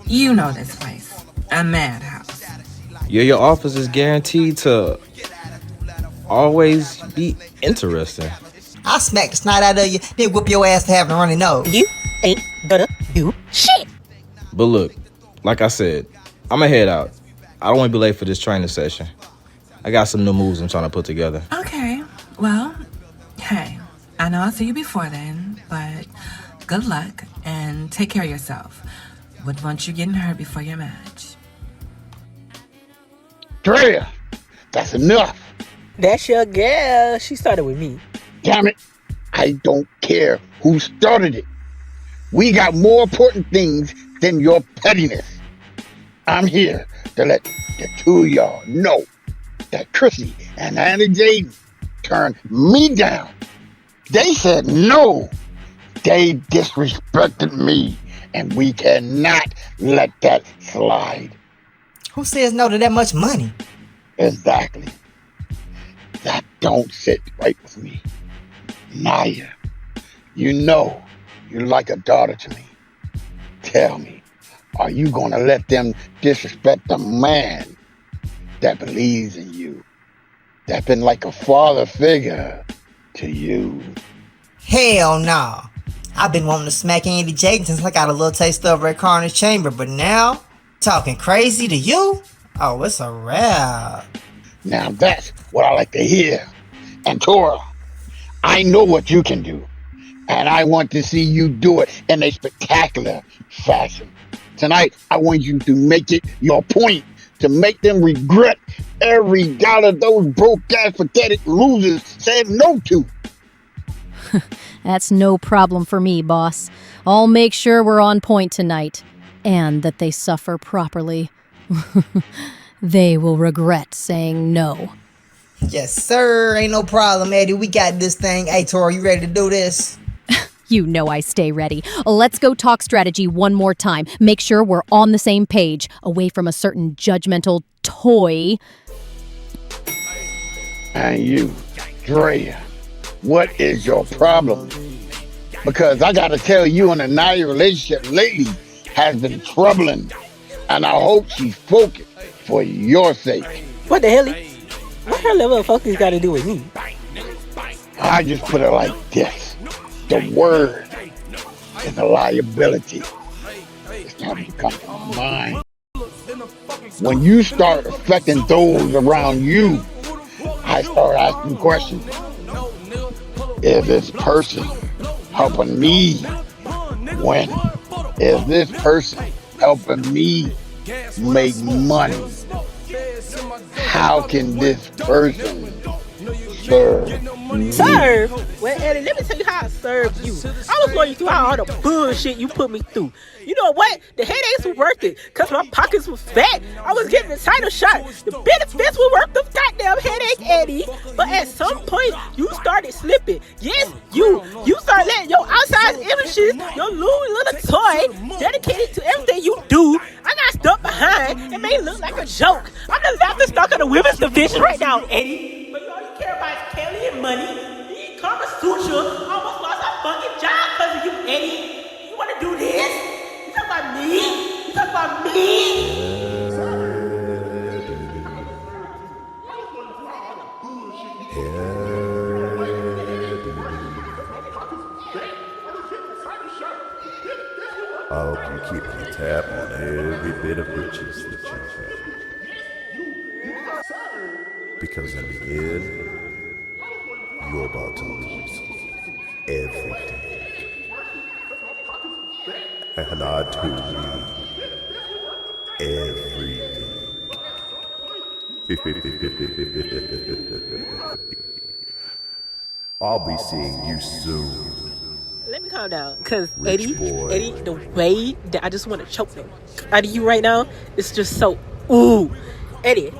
You know this place. A madhouse. Yeah, your office is guaranteed to always be interesting. I'll smack the snot out of you, then whip your ass for having a runny nose. You ain't gonna do shit. But look, like I said, I'ma head out. I don't want to be late for this training session. I got some new moves I'm trying to put together. Okay, well, hey, I know I'll see you before then, but good luck and take care of yourself. Wouldn't want you getting hurt before your match. Drea, that's enough. That's your girl. She started with me. Damn it, I don't care who started it. We got more important things than your pettiness. I'm here to let the two of y'all know that Kristie and Anna Jaiden turned me down. They said no. They disrespected me, and we cannot let that slide. Who says no to that much money? Exactly. That don't sit right with me. Naya, you know you're like a daughter to me. Tell me, are you gonna let them disrespect the man that believes in you, that been like a father figure to you? Hell no. I've been wanting to smack Andy Jaiden since I got a little taste of Red Carnage Chamber, but now, talking crazy to you? Oh, it's a wrap. Now that's what I like to hear. And Tora, I know what you can do, and I want to see you do it in a spectacular fashion. Tonight, I want you to make it your point to make them regret every dollar those broke-ass, pathetic losers said no to. That's no problem for me, boss. I'll make sure we're on point tonight, and that they suffer properly. They will regret saying no. Yes, sir. Ain't no problem, Eddie. We got this thing. Hey, Tora, you ready to do this? You know I stay ready. Let's go talk strategy one more time. Make sure we're on the same page, away from a certain judgmental toy. And you, Drea, what is your problem? Because I gotta tell you, an Anaya relationship lately has been troubling, and I hope she's focused for your sake. What the hell? What her level of focus got to do with me? I just put it like this. The word is a liability. It's not becoming mine. When you start affecting those around you, I start asking questions. Is this person helping me win? Is this person helping me make money? How can this person serve me? Serve? Well, Eddie, let me tell you how I served you. I was going through all the bullshit you put me through. You know what? The headaches were worth it, because my pockets were fat. I was getting the title shot. The benefits were worth the goddamn headache, Eddie. But at some point, you started slipping. Yes, you started letting your outside images, your little toy, dedicated to everything you do. I got stuck behind and made it look like a joke. I'm the laughing stock of the women's division right now, Eddie. But all you care about is Kelly and money. You Carmasutra almost lost our fucking job because of you, Eddie. You want to do this? You talk about me? You talk about me? I hope you're keeping a tab on every bit of riches that you have. Because in the end, You're about to lose everything. And I too need everything. I'll be seeing you soon. Let me calm down, cause Rich Eddie, boy. the way that I just want to choke them out of you right now, it's just so ooh, Eddie.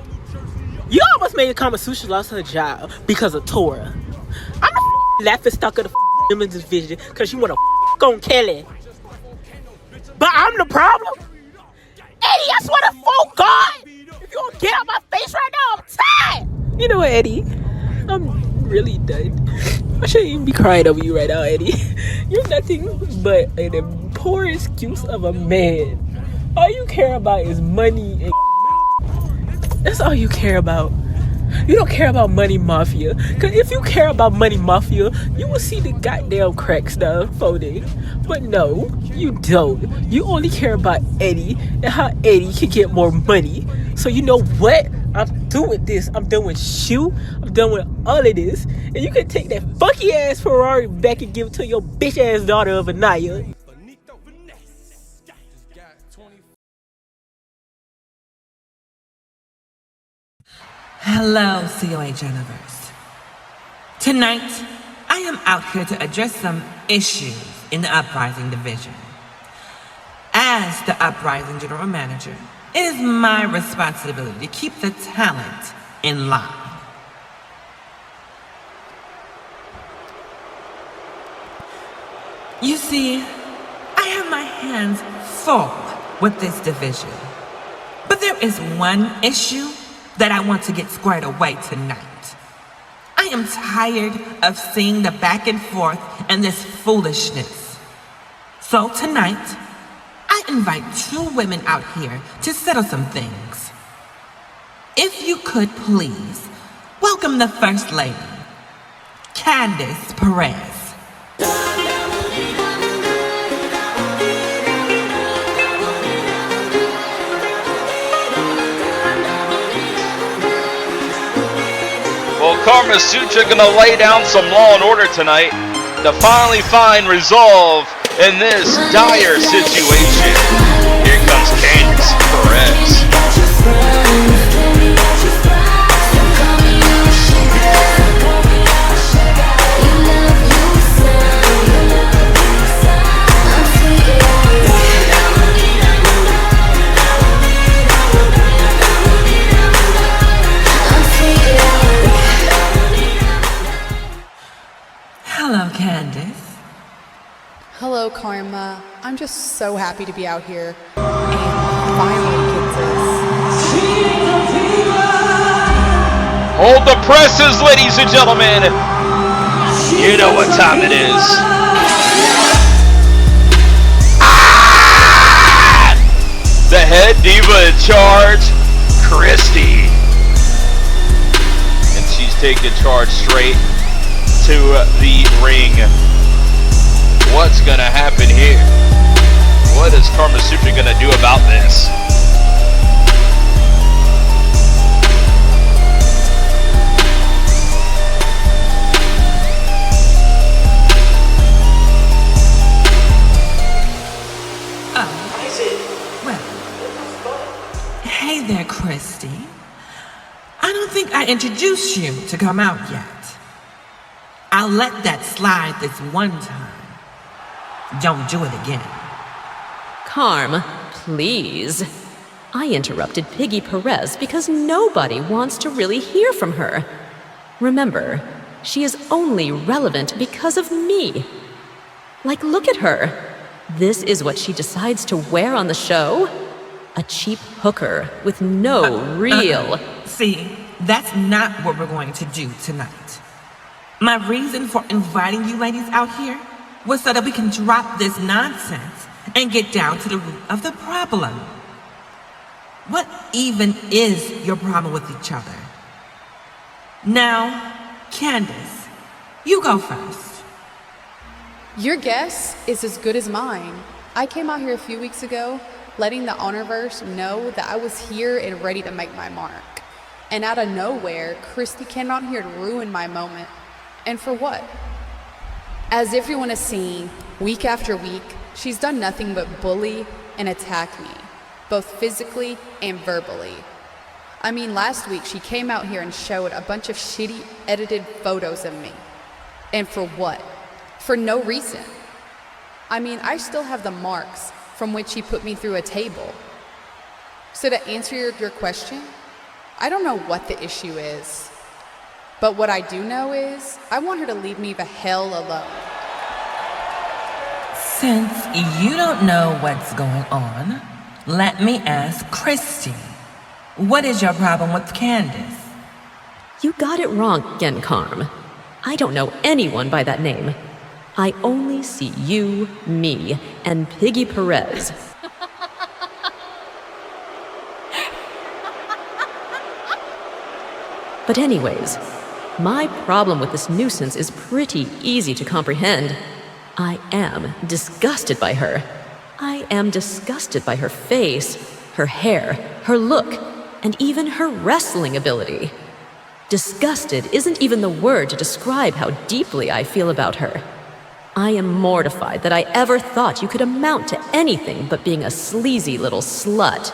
You almost made Carmasutra lost her job because of Tora. I'm the laughing stock of the women's division because you want to on Kelly. But I'm the problem? Eddie, I swear to full God! If you don't get out my face right now, I'm tired! You know what, Eddie? I'm really done. I shouldn't even be crying over you right now, Eddie. You're nothing but an poor excuse of a man. All you care about is money and that's all you care about. You don't care about Money Mafia. Because if you care about Money Mafia, you will see the goddamn crack stuff folding. But no, you don't. You only care about Eddie and how Eddie can get more money. So you know what? I'm done with this. I'm done with you. I'm done with all of this. And you can take that funky ass Ferrari back and give it to your bitch ass daughter of Anaya. Hello, COH Universe. Tonight, I am out here to address some issues in the Uprising division. As the Uprising General Manager, it is my responsibility to keep the talent in line. You see, I have my hands full with this division. But there is one issue that I want to get squared away tonight. I am tired of seeing the back and forth and this foolishness. So tonight, I invite two women out here to settle some things. If you could please, welcome the First Lady, Candice Perez. Well, Carmasutra gonna lay down some law and order tonight to finally find resolve in this dire situation. Here comes Candice Perez. Hello, Candice. Hello, Karma. I'm just so happy to be out here and finally get this. Hold the presses, ladies and gentlemen. You know what time it is. Ah! The head diva in charge, Kristie. And she's taking charge straight to the ring. What's gonna happen here? What is Carmasutra gonna do about this? Hey there, Kristie. I don't think I introduced you to come out yet. I'll let that slide this one time. Don't do it again. Carm, please. I interrupted Piggy Perez because nobody wants to really hear from her. Remember, she is only relevant because of me. Like, look at her. This is what she decides to wear on the show? A cheap hooker with no real... See, that's not what we're going to do tonight. My reason for inviting you ladies out here was so that we can drop this nonsense and get down to the root of the problem. What even is your problem with each other? Now, Candice, you go first. Your guess is as good as mine. I came out here a few weeks ago, letting the Honorverse know that I was here and ready to make my mark. And out of nowhere, Kristie came out here to ruin my moment. And for what? As everyone has seen, week after week, she's done nothing but bully and attack me, both physically and verbally. I mean, last week she came out here and showed a bunch of shitty edited photos of me. And for what? For no reason. I mean, I still have the marks from which she put me through a table. So to answer your question, I don't know what the issue is. But what I do know is, I want her to leave me the hell alone. Since you don't know what's going on, let me ask Kristie. What is your problem with Candice? You got it wrong again, Carm. I don't know anyone by that name. I only see you, me, and Piggy Perez. But anyways, my problem with this nuisance is pretty easy to comprehend. I am disgusted by her. I am disgusted by her face, her hair, her look, and even her wrestling ability. Disgusted isn't even the word to describe how deeply I feel about her. I am mortified that I ever thought you could amount to anything but being a sleazy little slut,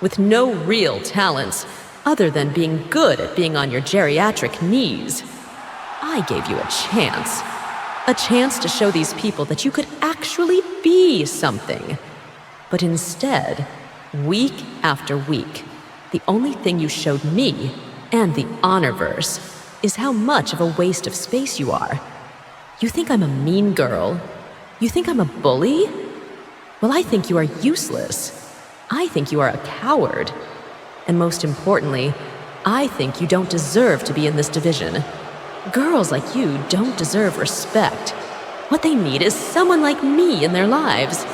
with no real talents, other than being good at being on your geriatric knees. I gave you a chance to show these people that you could actually be something. But instead, week after week, the only thing you showed me, and the Honorverse, is how much of a waste of space you are. You think I'm a mean girl? You think I'm a bully? Well, I think you are useless. I think you are a coward. And most importantly, I think you don't deserve to be in this division. Girls like you don't deserve respect. What they need is someone like me in their lives.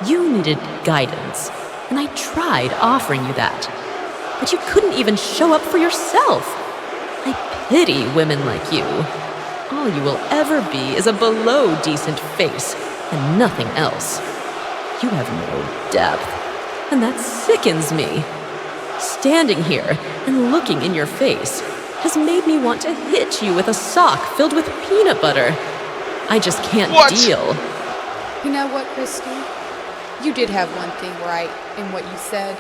You needed guidance, and I tried offering you that. But you couldn't even show up for yourself. I pity women like you. All you will ever be is a below-decent face and nothing else. You have no depth, and that sickens me. Standing here and looking in your face has made me want to hit you with a sock filled with peanut butter. I just can't deal. You know what, Kristie? You did have one thing right in what you said.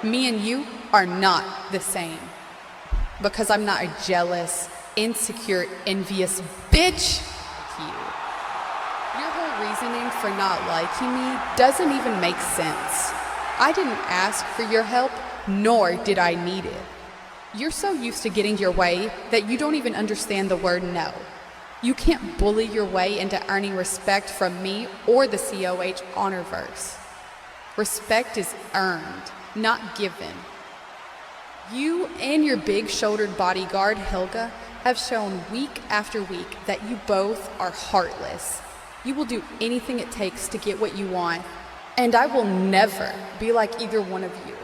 Me and you are not the same. Because I'm not a jealous, insecure, envious bitch like you. Your whole reasoning for not liking me doesn't even make sense. I didn't ask for your help, nor did I need it. You're so used to getting your way that you don't even understand the word no. You can't bully your way into earning respect from me or the COH Honorverse. Respect is earned, not given. You and your big-shouldered bodyguard, Helga, have shown week after week that you both are heartless. You will do anything it takes to get what you want, and I will never be like either one of you.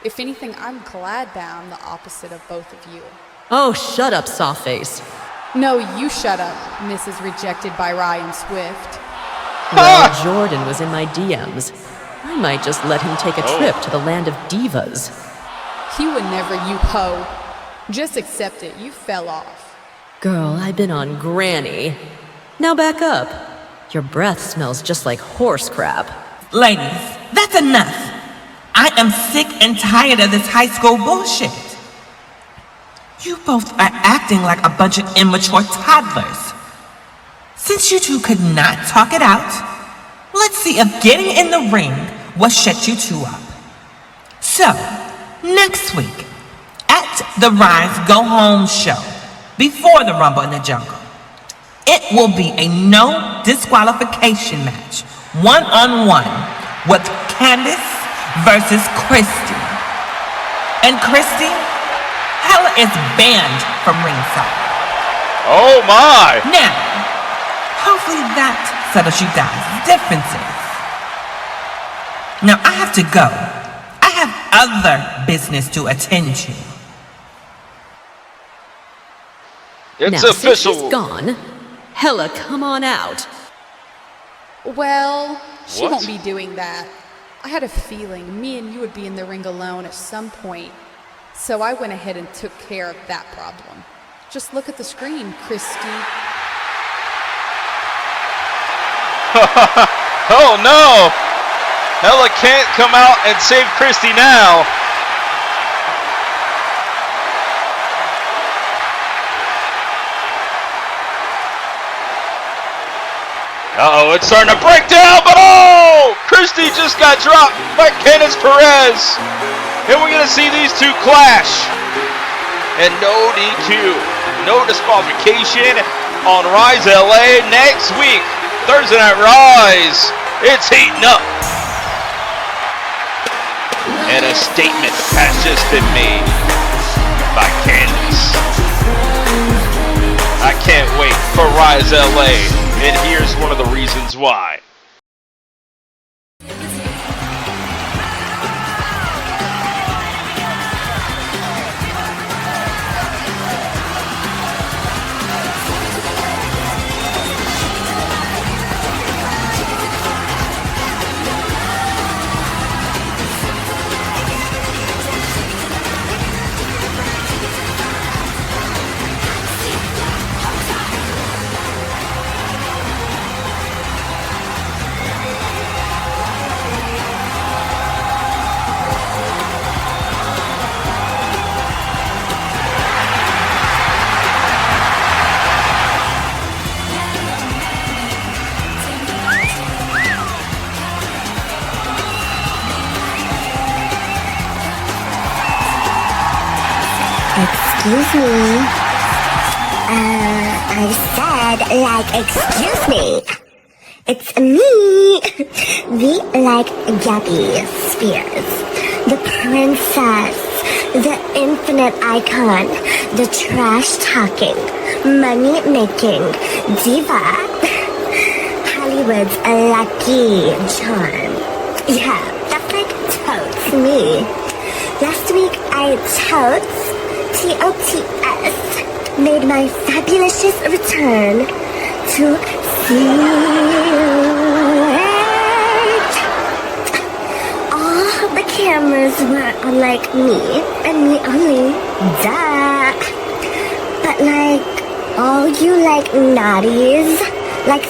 If anything, I'm glad that I'm the opposite of both of you. Oh, shut up, softface. No, you shut up, Mrs. Rejected by Ryan Swift. Well, Jordan was in my DMs. I might just let him take a trip to the land of divas. He would never, you hoe. Just accept it, you fell off. Girl, I've been on granny. Now back up. Your breath smells just like horse crap. Ladies, that's enough. I am sick and tired of this high school bullshit. You both are acting like a bunch of immature toddlers. Since you two could not talk it out, let's see if getting in the ring will shut you two up. So, next week, at the Rise Go Home show, before the Rumble in the Jungle, it will be a no disqualification match, one-on-one, with Candice versus Kristie. And Kristie, Hella is banned from ringside. Oh my! Now, hopefully that settles you guys' differences. Now I have to go. I have other business to attend to. It's now, official. Since she's gone, Hella, come on out. Well, she What? won't be doing that. I had a feeling me and you would be in the ring alone at some point, so I went ahead and took care of that problem. Just look at the screen, Kristie. Oh no! Ella can't come out and save Kristie now. Uh-oh, it's starting to break down, but oh! Kristie just got dropped by Candice Perez. And we're going to see these two clash. And no DQ, no disqualification on Rise LA next week. Thursday Night Rise. It's heating up. And a statement has just been made by Candice. I can't wait for Rise LA. And here's one of the reasons why. Excuse me. I said, excuse me. It's me. The, Gabbie Spears. The princess. The infinite icon. The trash-talking, money-making diva. Hollywood's lucky charm. Yeah, that's totes me. Last week I totes TOTS made my fabulous return to COH. All the cameras were on me and me only. Duh. But all you naughties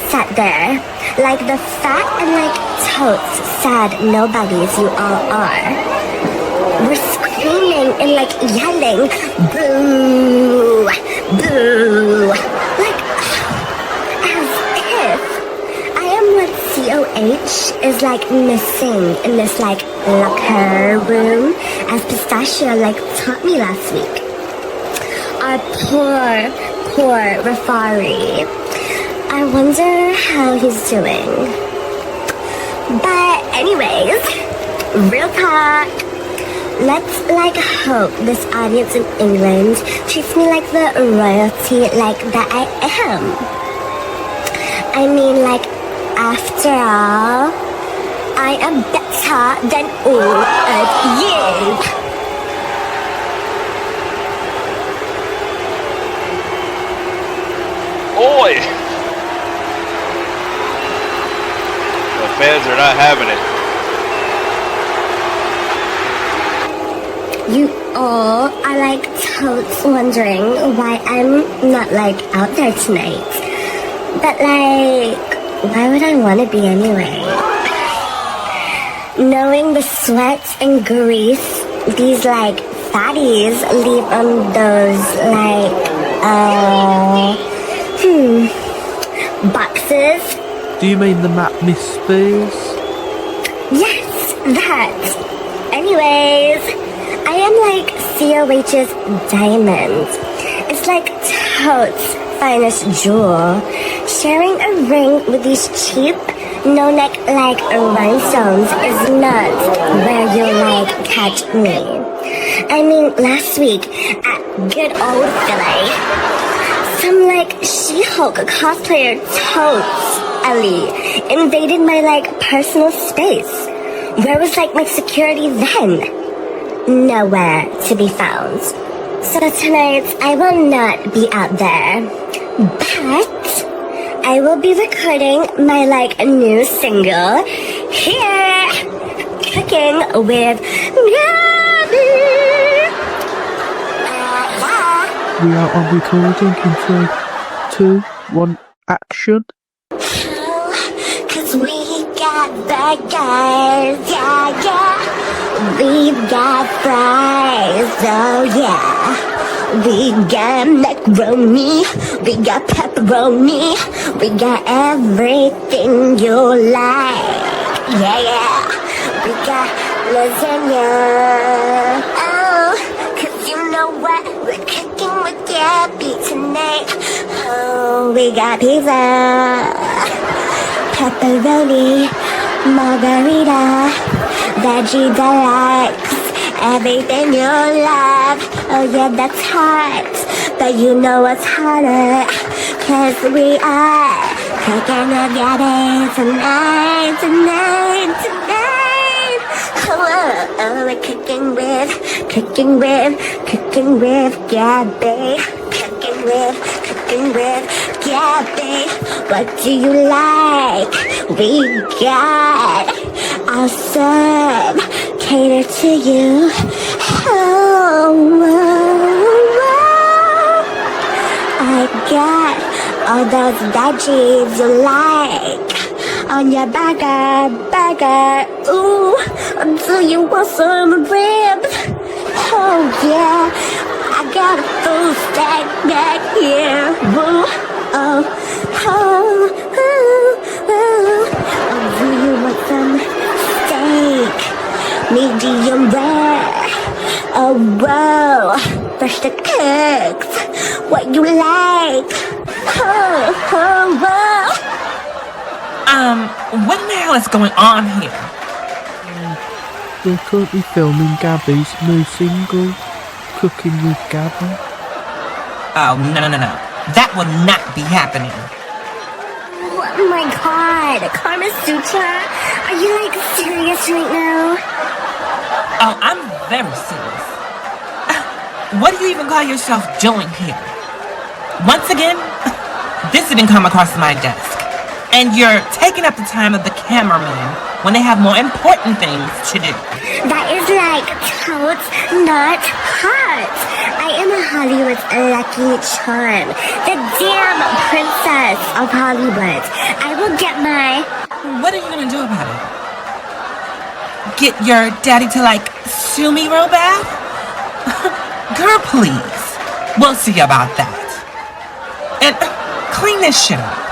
sat there the fat and totes sad nobodies you all are. We're screaming and yelling, boo, boo, as if I am what COH is missing in this locker room, as Pistachio taught me last week. Our poor referee. I wonder how he's doing. But anyways, real talk. Let's hope this audience in England treats me like the royalty that I am. I mean after all, I am better than all of you. Oi! The fans are not having it. You all are totes wondering why I'm not out there tonight. But why would I want to be anyway? Knowing the sweat and grease these fatties leave on those boxes. Do you mean the map, Miss Spears? Yes, that. Anyways, I am COH's diamond. It's totes finest jewel. Sharing a ring with these cheap, no-neck rhinestones is not where you'll catch me. I mean, last week at good old Philly, some She-Hulk cosplayer totes Ellie invaded my personal space. Where was my security then? Nowhere to be found. So tonight I will not be out there, but I will be recording my new single here, cooking with Gabbie. We are on recording in 3, 2, 1, action. Cause we got burgers, yeah, yeah. We've got fries, oh yeah. We got macaroni, we got pepperoni, we got everything you like, yeah, yeah. We got lasagna, oh, cause you know what, we're cooking with Gabbie tonight. Oh, we got pizza, pepperoni, margarita, veggie deluxe, everything you love. Oh yeah, that's hot, but you know what's hotter, cause we are cooking with Gabbie tonight, tonight, tonight. Oh, we're cooking with Gabbie, cooking with Gabbie. What do you like? We got awesome, cater to you. I got all those veggies you like on your burger. Ooh, do you want some ribs? Oh yeah, I got a full stack back here. Ooh, oh. Do you want some steak? Medium rare. Oh, whoa, fresh to cooked. What you like? What the hell is going on here? We're currently filming Gabbie's new single, Cooking with Gabbie. Oh, no. That will not be happening. Oh my god, Carmasutra, are you like serious right now? Oh, I'm very serious. What do you even call yourself doing here? Once again, this didn't come across my desk. And you're taking up the time of the cameraman when they have more important things to do. That is like totes not hot. I am a Hollywood's lucky charm. The damn princess of Hollywood. I will get my... What are you gonna do about it? Get your daddy to like sue me real bad? Girl, please. We'll see about that. And clean this shit up.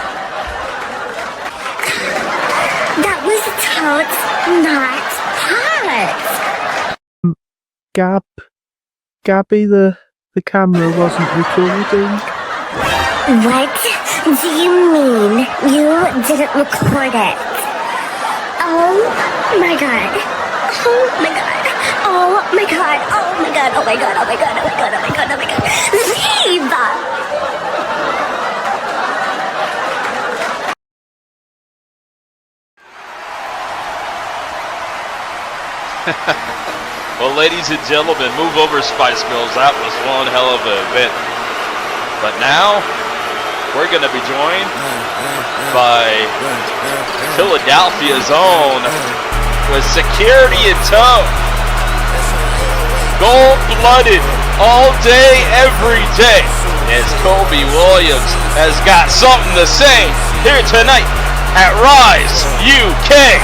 That was totes not hot. Gabbie, the camera wasn't recording. What do you mean you didn't record it? Oh my god. Oh my god. Oh my god. Oh my god. Oh my god. Oh my god. Oh my god. Oh my god. Oh my god. Leave! Well, ladies and gentlemen, move over, Spice Girls. That was one hell of an event. But now, we're going to be joined by Philadelphia's own, with security in tow. Gold-blooded, all day, every day, as Colby Williams has got something to say here tonight at Rise UK.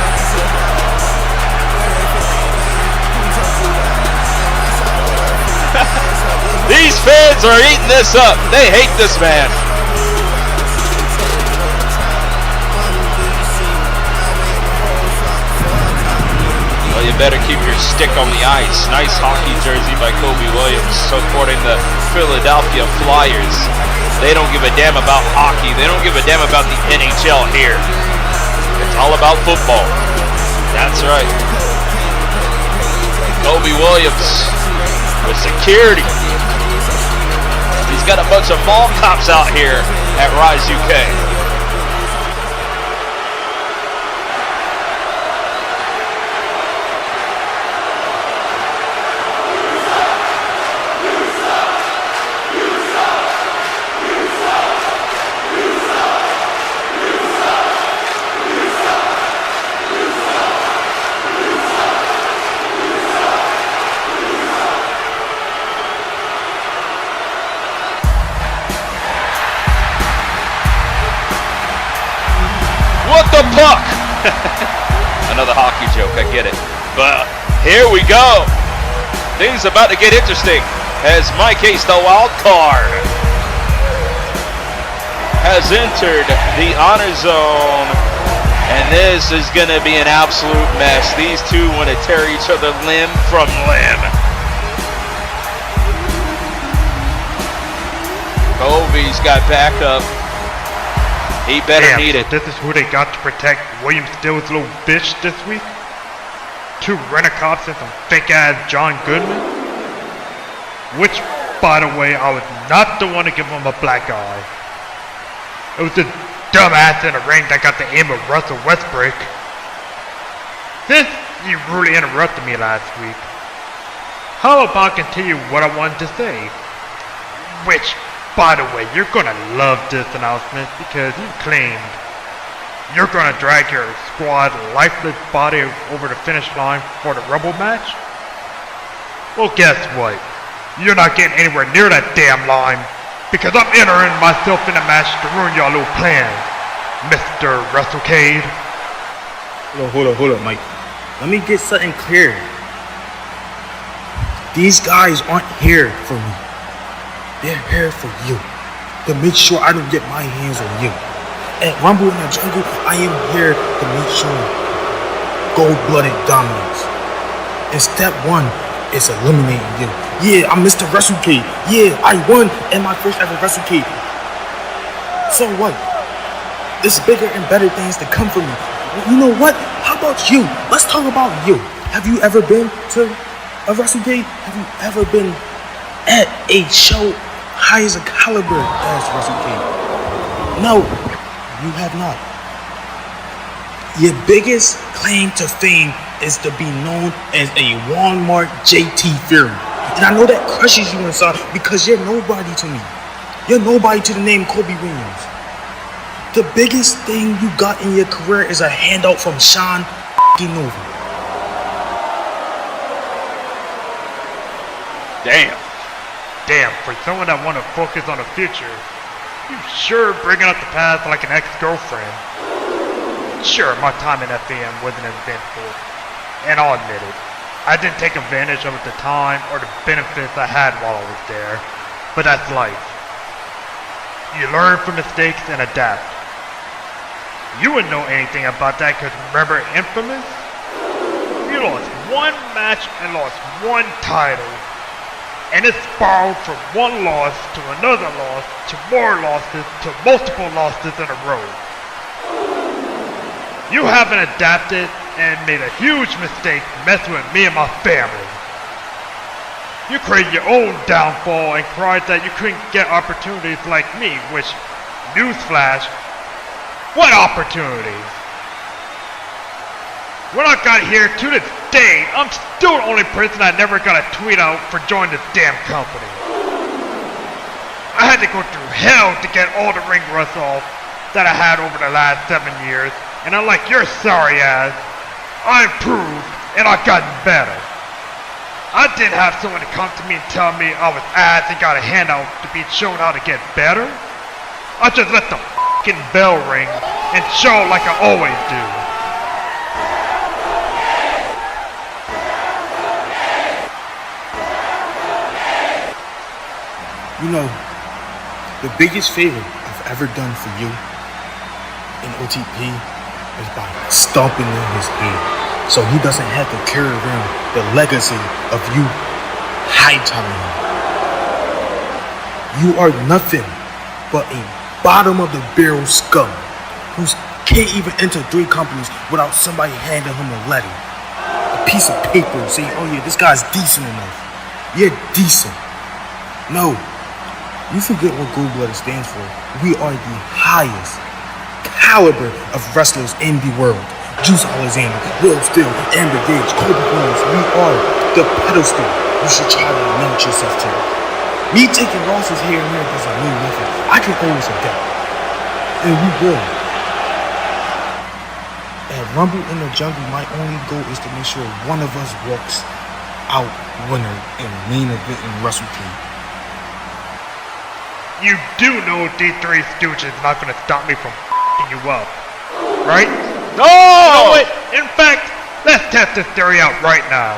These fans are eating this up. They hate this man. Well, you better keep your stick on the ice. Nice hockey jersey by Colby Williams, supporting the Philadelphia Flyers. They don't give a damn about hockey. They don't give a damn about the NHL here. It's all about football. That's right. Colby Williams with security. He's got a bunch of mall cops out here at Rise UK. What the puck? Another hockey joke, I get it. But here we go. Things about to get interesting as Mike Ace, the wild card, has entered the honor zone. And this is going to be an absolute mess. These two want to tear each other limb from limb. Colby's got backup. He better need it. This is who they got to protect William Still's little bitch this week? 2 rent-a-cops and some fake-ass John Goodman? Which, by the way, I was not the one to give him a black eye. It was the dumbass in the ring that got the aim of Russell Westbrook. Since you really interrupted me last week, how about continue what I wanted to say? Which, by the way, you're gonna love this announcement because you claimed you're gonna drag your squad lifeless body over the finish line for the Rumble match? Well, guess what? You're not getting anywhere near that damn line because I'm entering myself in the match to ruin your little plans, Mr. WrestleCade. Hold up, Mike. Let me get something clear. These guys aren't here for me. They're here for you, to make sure I don't get my hands on you. At Rumble in the Jungle, I am here to make sure gold-blooded dominance. And step 1 is eliminating you. Yeah, I'm Mr. WrestleCade. Yeah, I won in my first ever WrestleCade. So what? There's bigger and better things to come for me. You know what? How about you? Let's talk about you. Have you ever been to a WrestleCade? Have you ever been at a show high as a caliber as WrestleCade? No, you have not. Your biggest claim to fame is to be known as a Walmart JT Fury. And I know that crushes you inside because you're nobody to me. You're nobody to the name Colby Williams. The biggest thing you got in your career is a handout from Sean Nova. Damn, for someone that want to focus on the future, you sure bringing up the past like an ex-girlfriend. Sure, my time in FAM wasn't as eventful, and I'll admit it. I didn't take advantage of the time or the benefits I had while I was there, but that's life. You learn from mistakes and adapt. You wouldn't know anything about that because remember Infamous? You lost 1 match and lost 1 title. And it's borrowed from 1 loss to another loss to more losses to multiple losses in a row. You haven't adapted and made a huge mistake messing with me and my family. You created your own downfall and cried that you couldn't get opportunities like me, which, newsflash, what opportunities? When I got here to this day, I'm still the only person that never got a tweet out for joining this damn company. I had to go through hell to get all the ring rust off that I had over the last 7 years, and unlike your sorry ass, I improved and I've gotten better. I didn't have someone to come to me and tell me I was ass and got a handout to be shown how to get better. I just let the fucking bell ring and show like I always do. You know, the biggest favor I've ever done for you in OTP is by stomping in his head so he doesn't have to carry around the legacy of you hightailing him. You are nothing but a bottom of the barrel scum who can't even enter 3 companies without somebody handing him a letter, a piece of paper saying, oh yeah, this guy's decent enough. You're decent. No. You forget what Gold Blood stands for. We are the highest caliber of wrestlers in the world. Juice Alexander, Will Steele, Amber Gage, Colby Williams. We are the pedestal you should try to mount yourself to. Me taking losses here and there doesn't mean nothing. I can always adapt. And we will. At Rumble in the Jungle, my only goal is to make sure one of us walks out winner in main event in WrestleCade. You do know D3 Stooge is not gonna stop me from f***ing you up. right? No! You know what? In fact, let's test this theory out right now.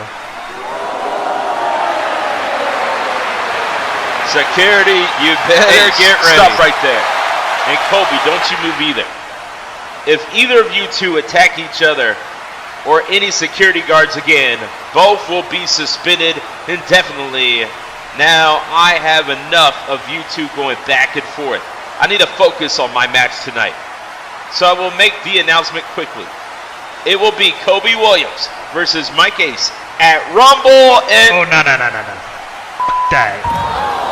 Security, you better get ready. Stop right there. And Colby, don't you move either. If either of you two attack each other or any security guards again, both will be suspended indefinitely. Now I have enough of you two going back and forth. I need to focus on my match tonight. So I will make the announcement quickly. It will be Colby Williams versus Mike Ace at Rumble and... Oh, no. Dang.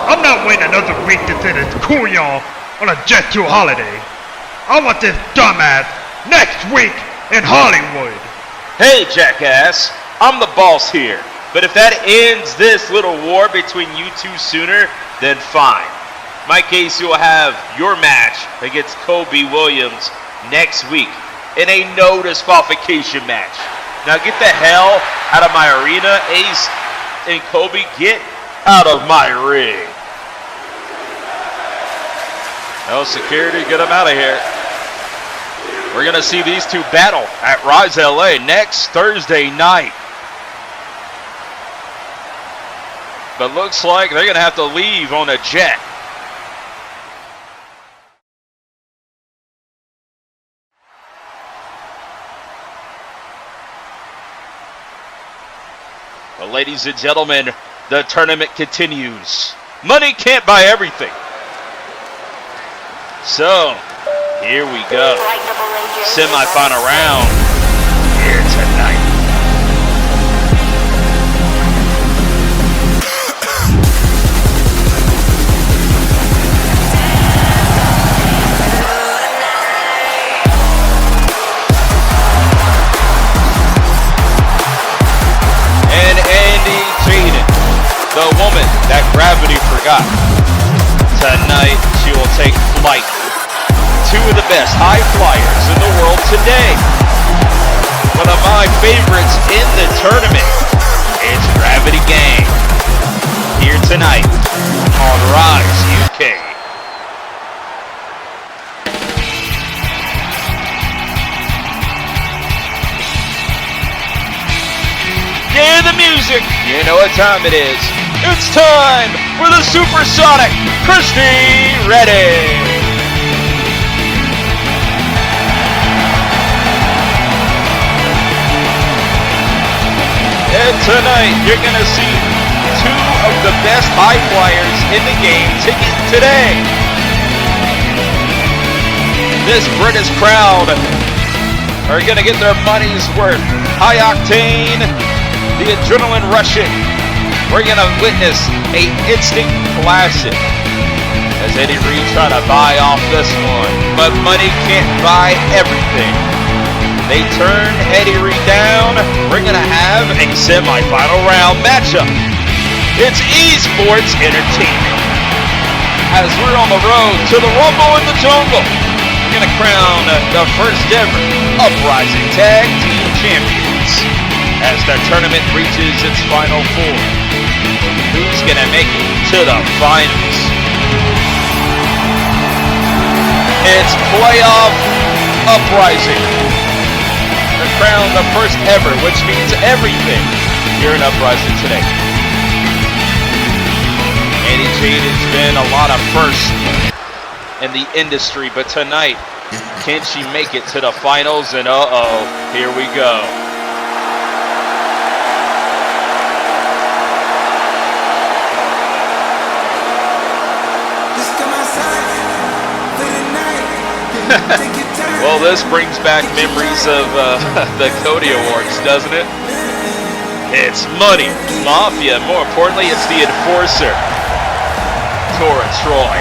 I'm not waiting another week to send this couillon on a jet to a holiday. I want this dumbass next week in Hollywood. Hey, jackass. I'm the boss here. But if that ends this little war between you two sooner, then fine. Mike Ace, you will have your match against Colby Williams next week in a no disqualification match. Now get the hell out of my arena, Ace and Colby. Get out of my ring. No security, get them out of here. We're going to see these two battle at Rise LA next Thursday night. But looks like they're going to have to leave on a jet. Well, ladies and gentlemen, the tournament continues. Money can't buy everything. So, here we go. Semi-final round here tonight. And Andy Jaiden, the woman that gravity forgot. Tonight, she will take flight. Two of the best high flyers in the world today. One of my favorites in the tournament. It's Gravity Gang. Here tonight on Rise UK. Yeah, the music. You know what time it is. It's time for the Supersonic Kristie Ready. And tonight, you're going to see two of the best high flyers in the game ticket today. This British crowd are going to get their money's worth. High octane, the adrenaline rushing. We're going to witness an instant classic as Eddie Reed try to buy off this one. But money can't buy everything. They turn Eddie Reed down. We're going to have a semi-final round matchup. It's esports entertainment. As we're on the road to the Rumble in the Jungle, we're going to crown the first ever Uprising Tag Team Champions as the tournament reaches its final four. Who's going to make it to the finals? It's playoff Uprising. To crown the first ever, which means everything here in Uprising today. Andy Jaiden's been a lot of firsts in the industry, but tonight, can she make it to the finals? And here we go. Well, this brings back memories of the Cody Awards, doesn't it? It's Money Mafia. More importantly, it's the Enforcer, Tora Troy.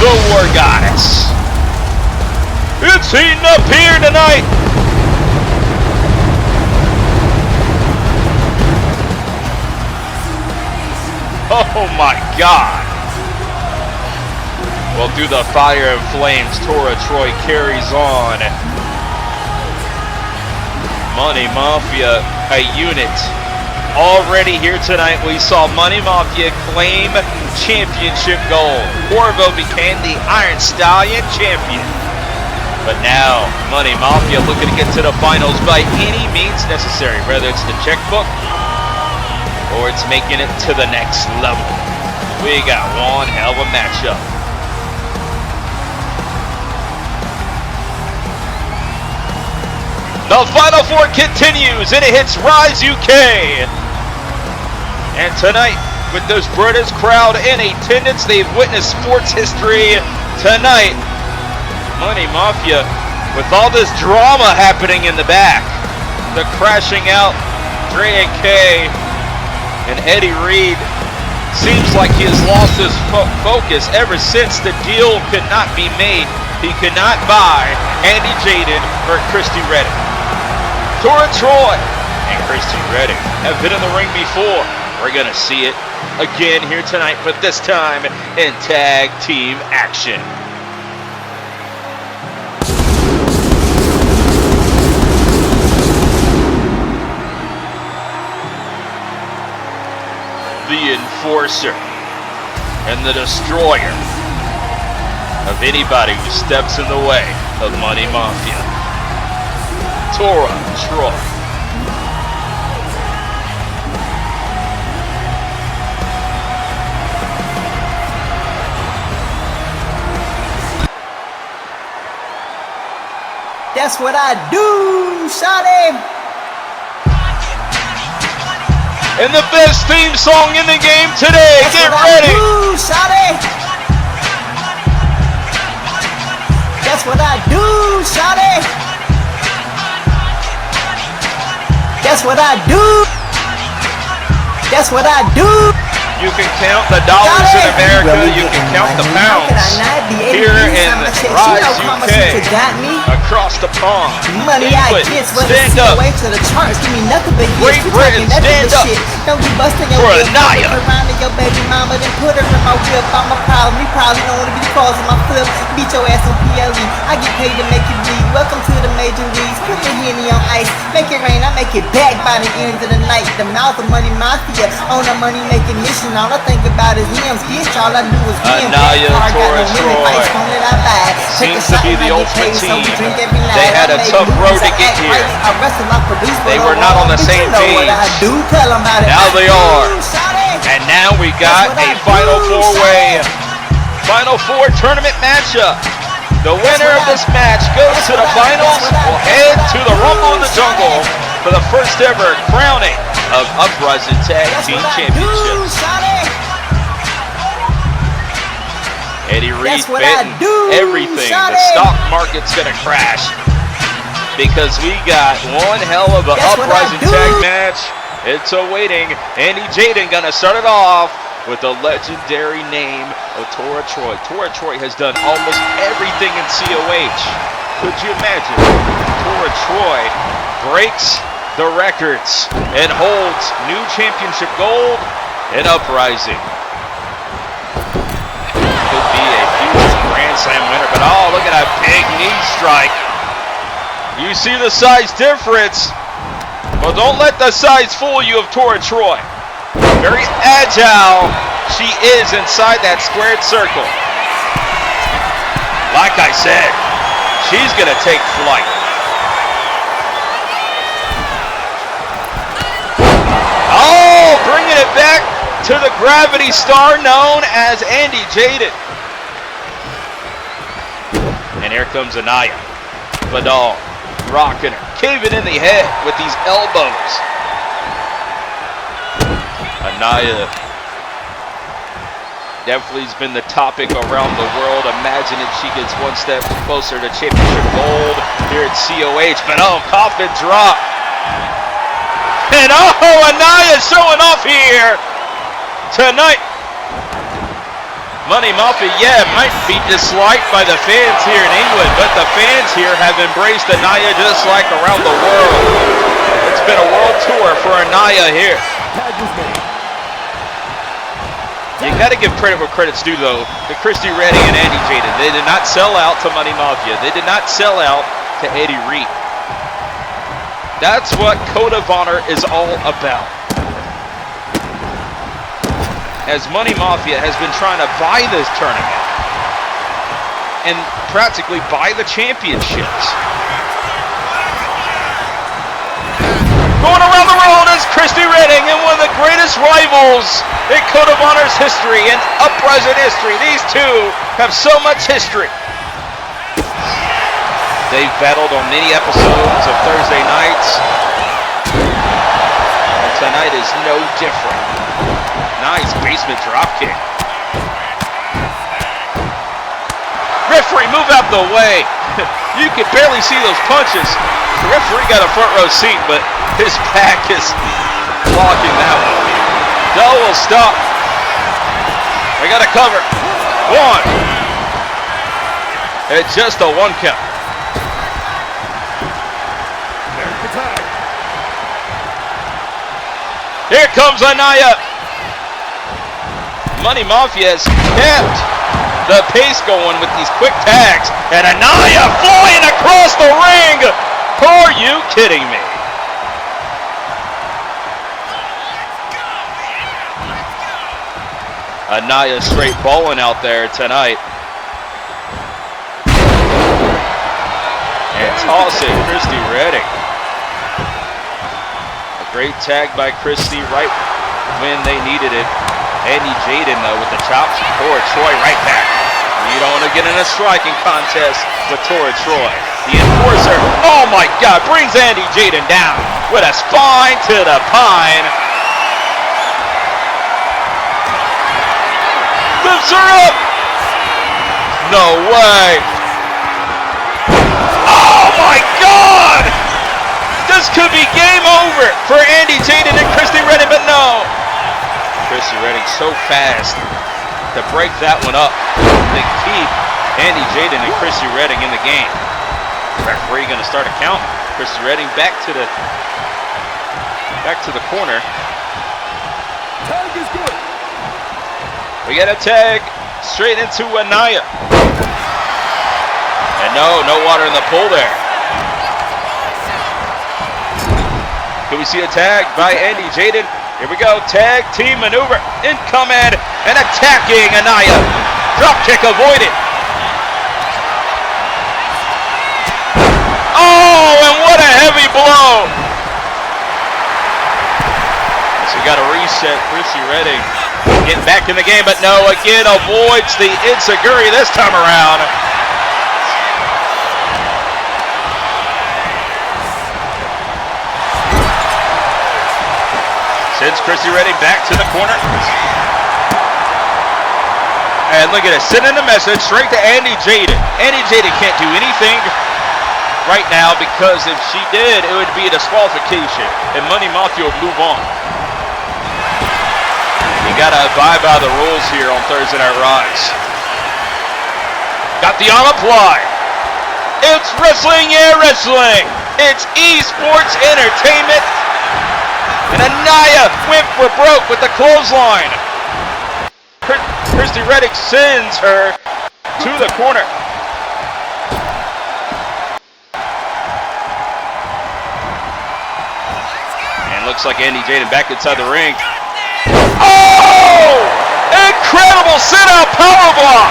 The War Goddess. It's heating up here tonight. Oh my God! Well, through the fire and flames, Tora Troy carries on. Money Mafia, a unit already here tonight. We saw Money Mafia claim championship gold. Corvo became the Iron Stallion champion. But now, Money Mafia looking to get to the finals by any means necessary, whether it's the checkbook or it's making it to the next level. We got one hell of a matchup. The Final Four continues, and it hits Rise UK. And tonight, with those British crowd in attendance, they've witnessed sports history tonight. Money Mafia, with all this drama happening in the back, the crashing out, Dre and Kay, and Eddie Reed, seems like he has lost his focus ever since the deal could not be made. He could not buy Andy Jaiden or Kristie Redding. Tora Troy and Kristie Redding have been in the ring before. We're going to see it again here tonight, but this time in tag team action. The enforcer and the destroyer of anybody who steps in the way of Money Mafia, Tora Troy. That's what I do, shawty. And the best theme song in the game today. That's get what ready. I do, shawty. That's what I do, shawty. That's what I do. That's what I do. You can count the dollars in America. You can count the pounds here in Rise UK. Across the pond. Money I England, get, stand up. away to the charts. Give me nothing but Great Britain, stand up. Don't be busting your For whip, Anaya. around to your baby mama, then put her in my whip. I'm a problem. You probably don't want to be the cause of my flip. Beat your ass on PLE. I get paid to make you bleed. Welcome to the major leagues. Put the Henny on ice. Make it rain. I make it back by the end of the night. The mouth of Money Mafia on a money making mission. All I think about is him. Bitch, all I do is win. Anaya, Tora Troy seems to be the ultimate team. They had a tough road to get here. They were not on the same page. Now they are. And now we got a Final Four tournament matchup. The winner of this match goes to the finals. Will head to the Rumble in the Jungle for the first ever crowning of Uprising Tag Team Championship. Eddie Reed betting everything. The stock market's gonna crash because we got one hell of an Uprising Tag match. It's awaiting. Andy Jaiden gonna start it off with the legendary name of Tora Troy. Tora Troy has done almost everything in COH. Could you imagine? Tora Troy breaks the records and holds new championship gold in Uprising. Could be a future Grand Slam winner, but oh, look at that big knee strike. You see the size difference. Well, don't let the size fool you of Tora Troy. Very agile she is inside that squared circle. Like I said, she's going to take flight. Oh, bringing it back to the gravity star known as Andy Jaiden. And here comes Anaya. Vidal rocking her, caving in the head with these elbows. Anaya definitely has been the topic around the world. Imagine if she gets one step closer to championship gold here at COH. But oh, coffin drop. And oh, Anaya showing off here tonight. Money Mafia, yeah, might be disliked by the fans here in England, but the fans here have embraced Anaya just like around the world. It's been a world tour for Anaya here. You got to give credit where credit's due, though, to Kristie Redding and Andy Jaiden. They did not sell out to Money Mafia. They did not sell out to Eddie Reed. That's what Code of Honor is all about. as Money Mafia has been trying to buy this tournament and practically buy the championships. Going around the world is Kristie Redding and one of the greatest rivals in Code of Honor's history and Uprising history. These two have so much history. They've battled on many episodes of Thursday nights. And tonight is no different. Nice basement dropkick. Referee, move out the way. You can barely see those punches. The referee got a front row seat, but his back is blocking that one. Dell will stop. They got to cover. One. It's just a one count. Here comes Amaya. Money Mafia has kept the pace going with these quick tags. And Amaya flying across the ring. Are you kidding me? Amaya straight balling out there tonight. And tossing Kristie Redding. A great tag by Kristie right when they needed it. Jaiden though with the chops. Tora Troy right back. You don't want to get in a striking contest with Tora Troy. The enforcer, oh my God, brings Jaiden down with a spine to the pine. Lifts her up. No way. Oh my God. This could be game over for Jaiden and Kristie Redding, but no. Kristie Redding so fast to break that one up. They keep Jaiden and Kristie Redding in the game. Referee going to start a count. Kristie Redding back to the corner. Tag is good. We got a tag straight into Amaya. And no water in the pool there. Can we see a tag by Jaiden? Here we go, tag team maneuver, incoming and attacking Amaya. Drop kick avoided. Oh, and what a heavy blow. So we got to reset Kristie Redding. Getting back in the game, but no, again avoids the enziguri this time around. Sends Kristie Redding back to the corner. And look at it, sending a message straight to Jaiden. Jaiden can't do anything right now because if she did, it would be a disqualification and Money Mafia would move on. You gotta abide by the rules here on Thursday Night Rise. Got the arm applied. It's wrestling, yeah, wrestling. It's esports entertainment. And Amaya went for broke with the clothesline. Kristie Redding sends her to the corner. And looks like Jaiden back inside the ring. Oh! Incredible sit-out powerbomb!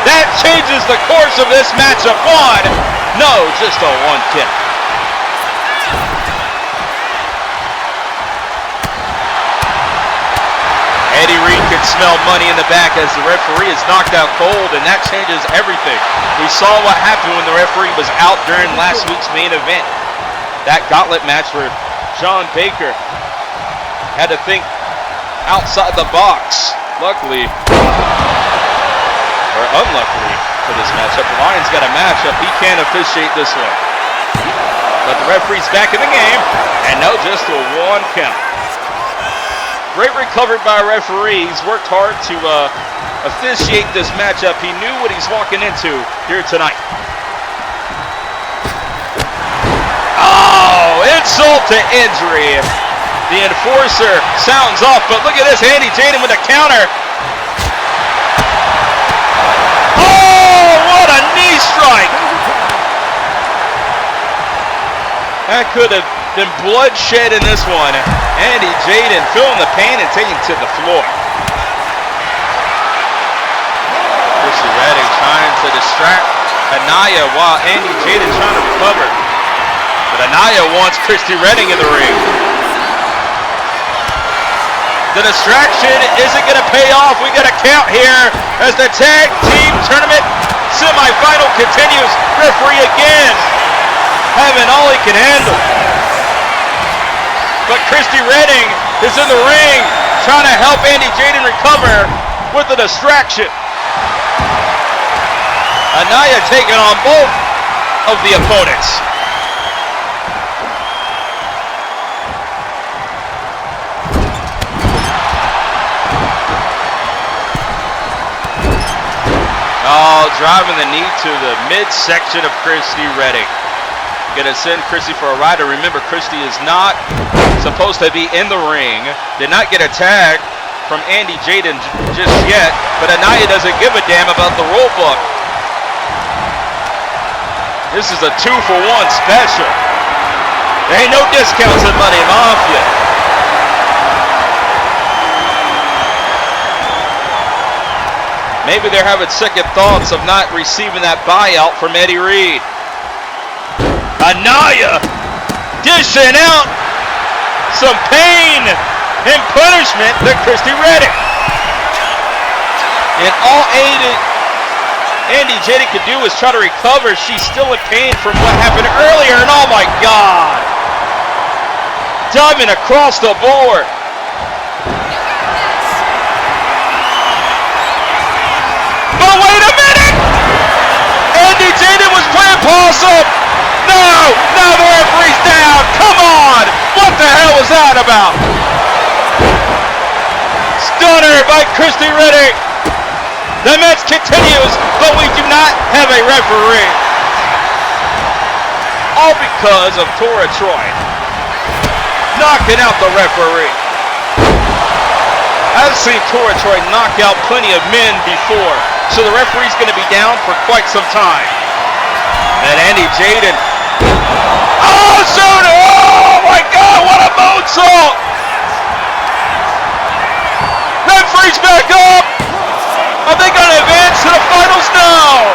That changes the course of this matchup. One. No, just a one kick. Eddie Reed can smell money in the back as the referee is knocked out cold, and that changes everything. We saw what happened when the referee was out during last week's main event. That gauntlet match where John Baker had to think outside the box. Luckily, or unluckily for this matchup, the Lions got a matchup. He can't officiate this one. But the referee's back in the game, and no, just a one count. Great recovery by a referee. He's worked hard to officiate this matchup. He knew what he's walking into here tonight. Oh, insult to injury. The enforcer sounds off, but look at this, Jaiden with a counter. Oh, what a knee strike. That could have been bloodshed in this one. Jaiden feeling the pain and taking to the floor. to distract Anaya while Andy Jaiden trying to recover. But Anaya wants Kristie Redding in the ring. The distraction isn't going to pay off. We got a count here as the tag team tournament semifinal continues. Referee again having all he can handle. But Kristie Redding is in the ring trying to help Andy Jaiden recover with the distraction. Anaya taking on both of the opponents. Oh, driving the knee to the midsection of Kristie Redding. Gonna send Kristie for a ride. And remember, Kristie is not supposed to be in the ring. Did not get a tag from Andy Jaiden just yet. But Anaya doesn't give a damn about the rule book. This is a 2-for-1 special. There ain't no discounts in Money Mafia. Maybe they're having second thoughts of not receiving that buyout from Eddie Reed. Anaya dishing out some pain and punishment to Kristie Redding. And all Andy Jaiden could do is try to recover. She's still in pain from what happened earlier. And oh my God. Diving across the board. But wait a minute! Andy Jaiden was playing possum! No! Now the referee's down! Come on! What the hell was that about? Stunner by Kristie Redding! The match continues, but we do not have a referee. All because of Tora Troy knocking out the referee. I've seen Tora Troy knock out plenty of men before, so the referee's going to be down for quite some time. And Andy Jaiden. Oh, Soda! Oh my God, what a moonsault! Referee's back up! Are they going to advance to the finals now?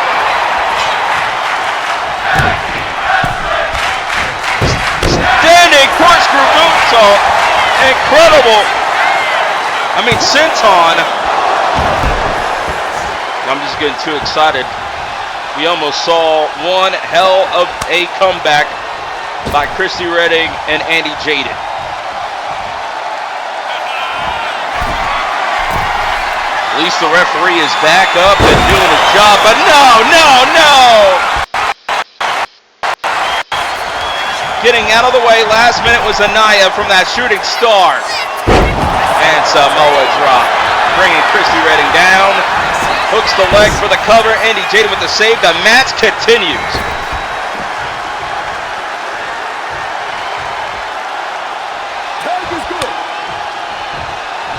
Standing corkscrew moonsault. Incredible. I mean, senton. I'm just getting too excited. We almost saw one hell of a comeback by Kristie Redding and Andy Jaiden. At least the referee is back up and doing his job, but no! Getting out of the way last minute was Anaya from that shooting star. And Samoa drop, bringing Kristie Redding down. Hooks the leg for the cover. Andy Jaiden with the save. The match continues.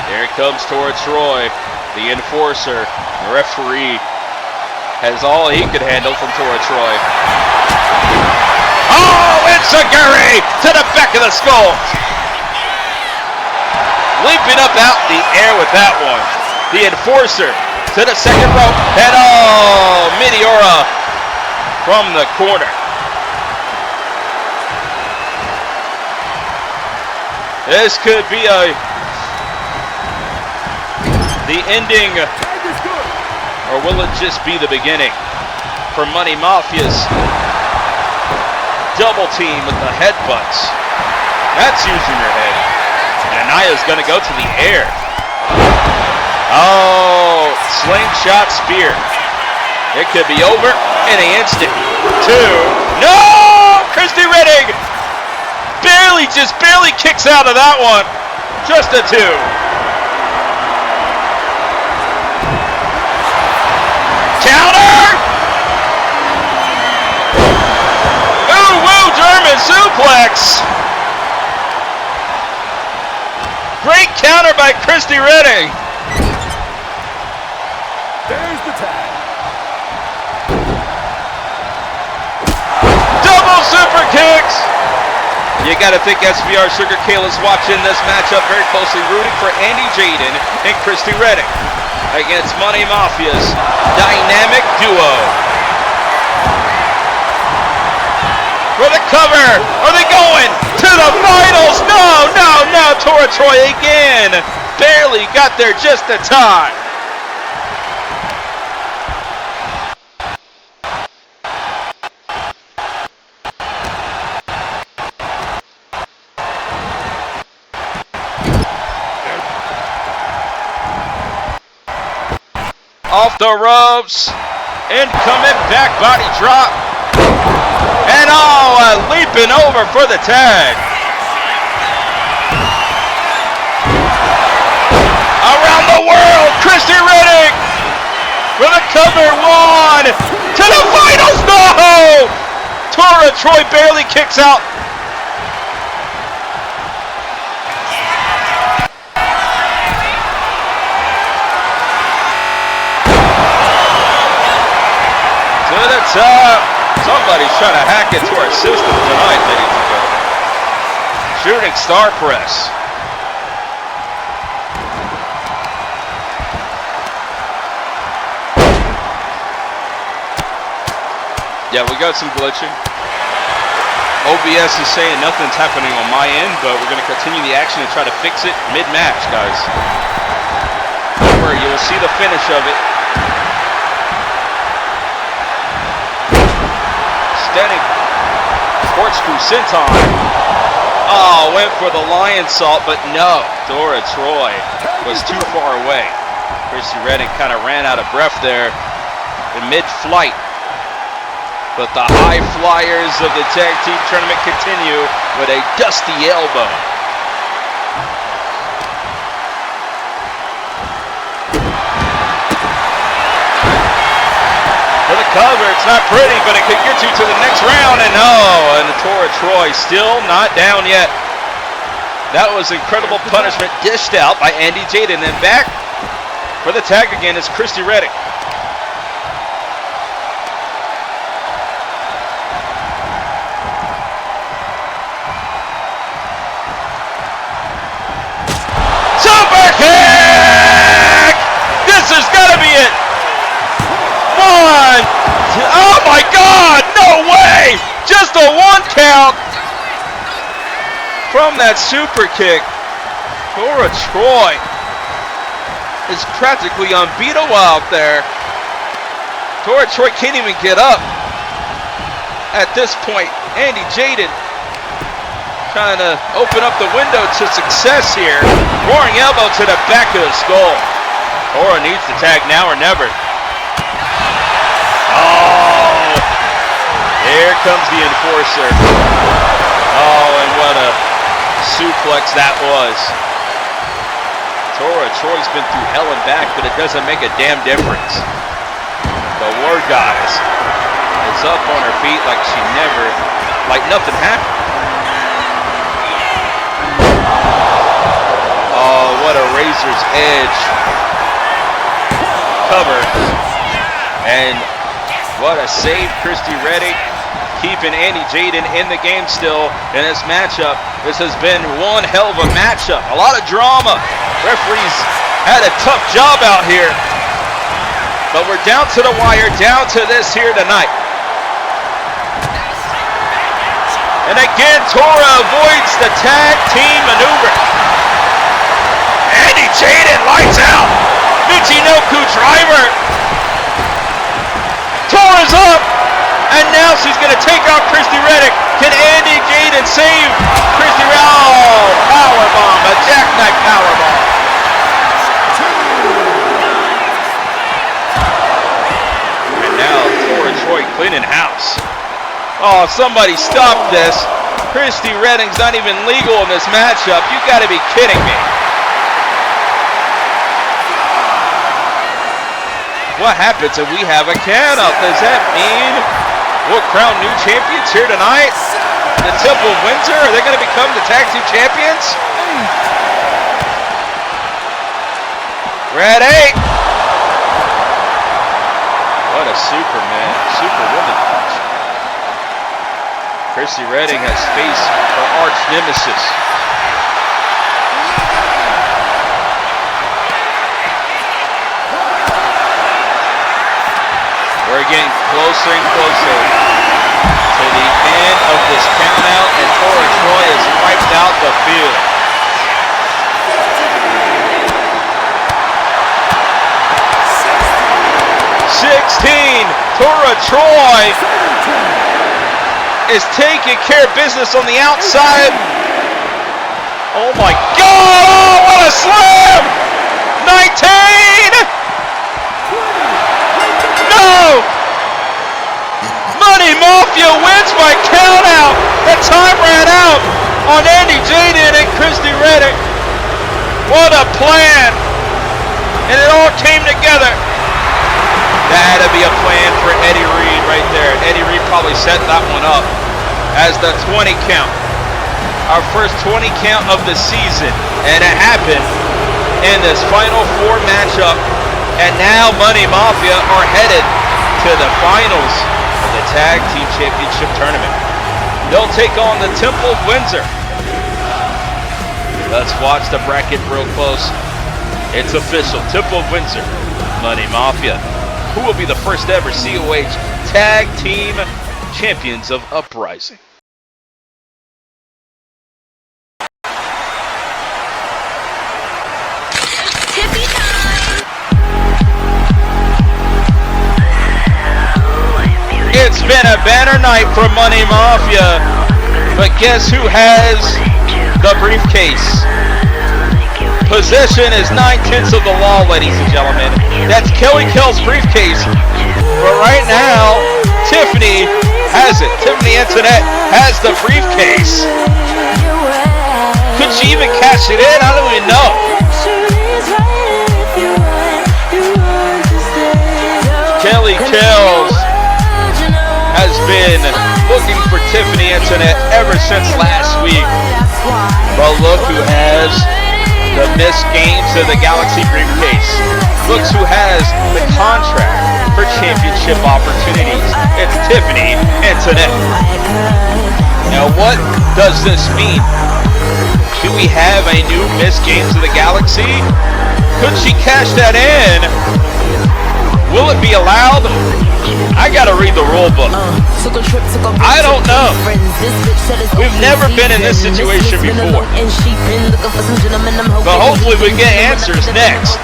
There he comes towards Troy, the enforcer. The referee has all he could handle from Tora Troy. Oh, it's a Gary to the back of the skull. Leaping up out the air with that one. The enforcer to the second rope. And oh, Meteora from the corner. This could be the ending, or will it just be the beginning for Money Mafia's double team with the headbutts? That's using your head. And Anaya's going to go to the air. Oh, slingshot spear. It could be over in an instant. 2. No! Kristie Redding barely kicks out of that one. Just a 2. Counter! Ooh, woo, German suplex. Great counter by Kristie Redding. There's the tag. Double super kicks. You got to think SBR Sugar Kayla's watching this matchup very closely, rooting for Andy Jaiden and Kristie Redding. against Money Mafia's dynamic duo. For the cover, are they going to the finals? No, no, no, Tora Troy again. Barely got there just in time. Off the ropes, incoming back body drop, and leaping over for the tag. Around the world, Kristie Reddick for the cover, 1 to the finals. No! Tora Troy barely kicks out. To the top. Somebody's trying to hack into our system tonight, ladies and gentlemen. Shooting star press. Yeah, we got some glitching. OBS is saying nothing's happening on my end, but we're going to continue the action and try to fix it mid-match, guys. Don't worry, you will see the finish of it. Standing corkscrew senton. Oh, went for the lion salt, but no. Tora Troy was too far away. Kristie Reddick kind of ran out of breath there in mid-flight. But the high flyers of the tag team tournament continue with a dusty elbow. For the cover, it's not pretty, but it could get you to the next round, and and Tora Troy still not down yet. That was incredible punishment dished out by Jaiden, and back for the tag again is Kristie Reddick. Super kick! This has got to be it. 1, 2, oh my God! No way! Just a 1 count from that super kick. Tora Troy is practically unbeatable out there. Tora Troy can't even get up at this point. Jaiden trying to open up the window to success here. Roaring elbow to the back of the skull. Tora needs to tag now or never. Oh, here comes the enforcer. Oh, and what a suplex that was. Tora Troy's been through hell and back, but it doesn't make a damn difference. The War Goddess is up on her feet like nothing happened. Oh, what a razor's edge cover. And what a save, Kristie Reddick, keeping Jaiden in the game still in this matchup. This has been one hell of a matchup. A lot of drama. Referees had a tough job out here. But we're down to the wire, down to this here tonight. And again, Tora avoids the tag team maneuver. Jaiden lights out. Michinoku driver. Tora's up. And now she's going to take out Kristie Reddick. Can Jaiden save Kristie Reddick? Oh, powerbomb. A jackknife powerbomb. And now Tora Troy cleaning house. Oh, somebody stop this. Kristie Redding's not even legal in this matchup. You got to be kidding me. What happens if we have a count out? Does that mean we'll crown new champions here tonight? The Temple of Windsor, are they going to become the tag team champions? Ready? What a superwoman punch. Kristie Redding has faced her arch nemesis. We're getting closer and closer to the end of this count-out, and Tora Troy has wiped out the field. Tora Troy is taking care of business on the outside. Oh my God! Oh, what a slam! 19! No! Money Mafia wins by countout. The time ran out on Andy Jaiden and Kristie Reddick. What a plan! And it all came together. That had to be a plan for Eddie Reed right there. Eddie Reed probably set that one up as the 20 count. Our first 20 count of the season. And it happened in this final 4 matchup. And now Money Mafia are headed to the finals of the Tag Team Championship Tournament. They'll take on the Temple of Windsor. Let's watch the bracket real close. It's official. Temple of Windsor, Money Mafia. Who will be the first ever COH Tag Team Champions of Uprising? It's been a banner night for Money Mafia, but guess who has the briefcase? Possession is 9/10 of the law, ladies and gentlemen. That's Kelly Kell's briefcase. But right now, Tiffany has it. Tiffany Antoinette has the briefcase. Could she even cash it in? I don't even know. Kelly Kells has been looking for Tiffany Antoinette ever since last week. But look who has the missed games of the Galaxy briefcase. Looks who has the contract for championship opportunities. It's Tiffany Antoinette. Now what does this mean? Do we have a new missed games of the Galaxy? Could she cash that in? Will it be allowed? I gotta read the rule book. I don't know. We've never been in this situation before. But hopefully we get answers next.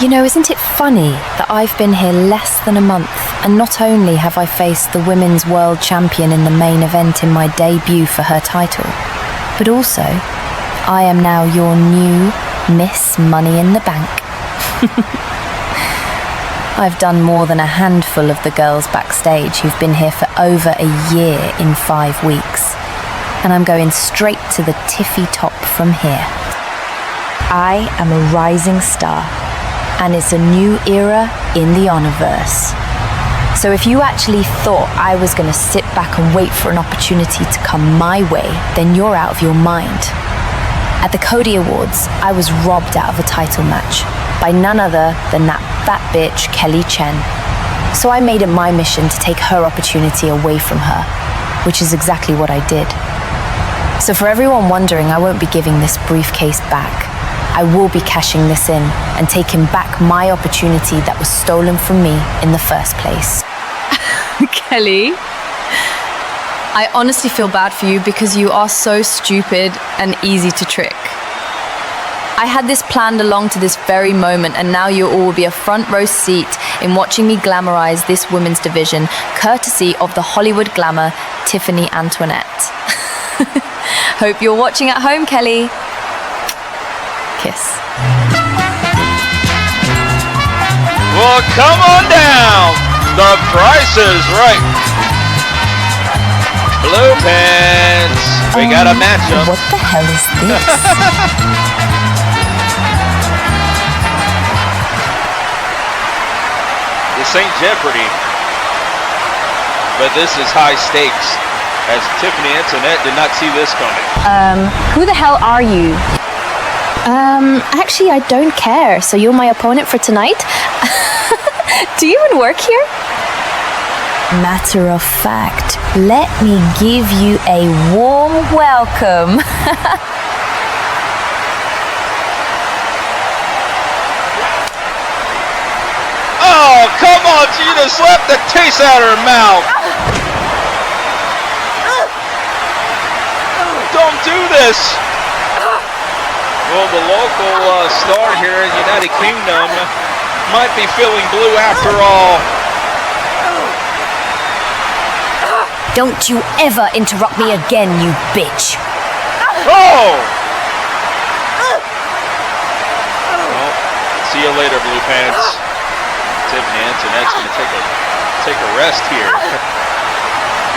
You know, isn't it funny that I've been here less than a month, and not only have I faced the Women's World Champion in the main event in my debut for her title, but also, I am now your new Miss Money in the Bank. I've done more than a handful of the girls backstage who've been here for over a year in 5 weeks. And I'm going straight to the tiffy top from here. I am a rising star, and it's a new era in the Honorverse. So if you actually thought I was going to sit back and wait for an opportunity to come my way, then you're out of your mind. At the Cody Awards, I was robbed out of a title match by none other than that fat bitch Kelly Chen. So I made it my mission to take her opportunity away from her, which is exactly what I did. So for everyone wondering, I won't be giving this briefcase back. I will be cashing this in and taking back my opportunity that was stolen from me in the first place. Kelly, I honestly feel bad for you because you are so stupid and easy to trick. I had this planned along to this very moment, and now you all will be a front row seat in watching me glamorize this women's division, courtesy of the Hollywood glamour, Tiffany Antoinette. Hope you're watching at home, Kelly. Kiss. Well, come on down. The price is right. Blue pants. We got a matchup. What the hell is this? This ain't Jeopardy, but this is high stakes, as Tiffany Antoinette did not see this coming. Who the hell are you? Actually, I don't care. So you're my opponent for tonight? Do you even work here? Matter of fact, let me give you a warm welcome. Oh, come on, she just slapped the taste out of her mouth. Don't do this. Well, the local star here in the United Kingdom might be feeling blue after all. Don't you ever interrupt me again, you bitch. Oh! Well, see you later, Blue Pants. Tiffany Antoinette's going to take a rest here.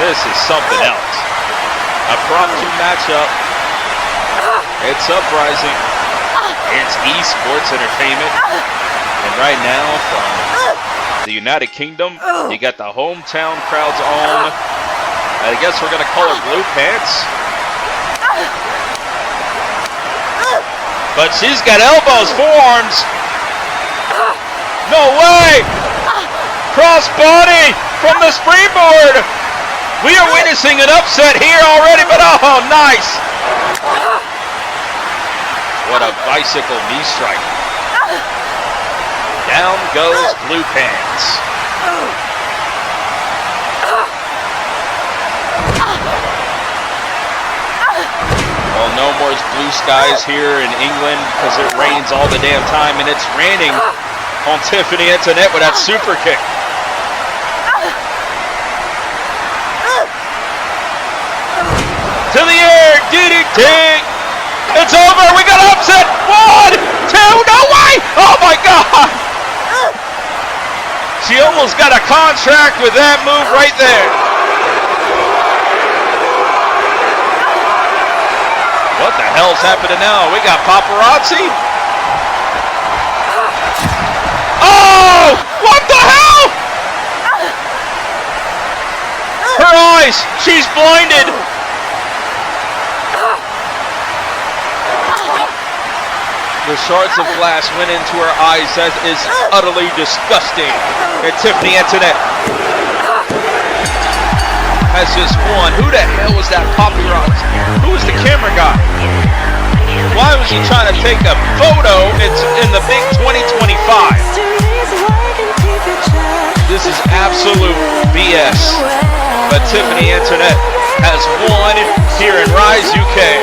This is something else. A Prop 2 matchup. It's Uprising. It's esports entertainment. And right now, from the United Kingdom, you got the hometown crowd's own. I guess we're going to call her Blue Pants. But she's got elbows, forearms. No way! Cross body from the springboard. We are witnessing an upset here already, but oh, nice. What a bicycle knee strike. Down goes Blue Pants. Well, no more blue skies here in England because it rains all the damn time, and it's raining on Tiffany Antoinette with that super kick. To the air, DDT. It's over. We got upset. 1, 2, no way. Oh my God. She almost got a contract with that move right there. What the hell's happening now? We got paparazzi. Oh, what the hell? Her eyes. She's blinded. The shards of glass went into her eyes. That is utterly disgusting. And Tiffany Antoinette has just won. Who the hell was that paparazzi? Who was the camera guy? Why was he trying to take a photo? It's in the big 2025. This is absolute BS. But Tiffany Antoinette has won here in Rise UK.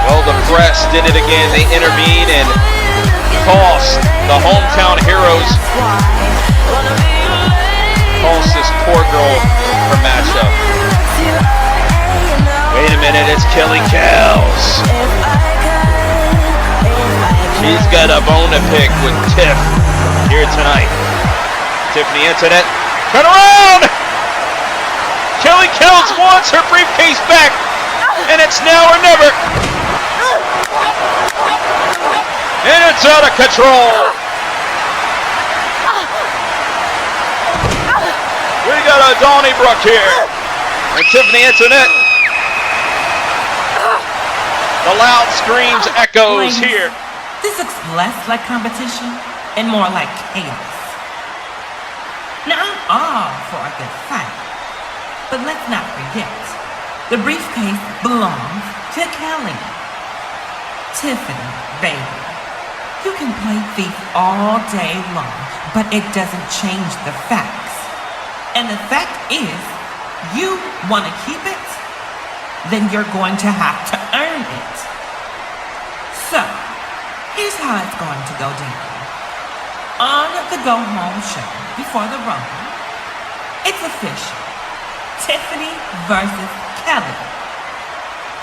Well, the press did it again. They intervened and cost the hometown heroes, cost this poor girl her matchup. Wait a minute, it's Kelly Kells. She's got a bone to pick with Tiff here tonight. Tiffany Antoinette, turn around! Kelly Kells wants her briefcase back, and it's now or never. And it's out of control. We got a Donnybrook here. And Tiffany Antoinette. The loud screams echoes here. This looks less like competition and more like chaos. Now I'm all for a good fight. But let's not forget, the briefcase belongs to Kelly. Tiffany, baby. You can play thief all day long, but it doesn't change the facts. And the fact is, you want to keep it, then you're going to have to earn it. So, here's how it's going to go down. On the go-home show before the Rumble, it's official. Tiffany versus Kelly.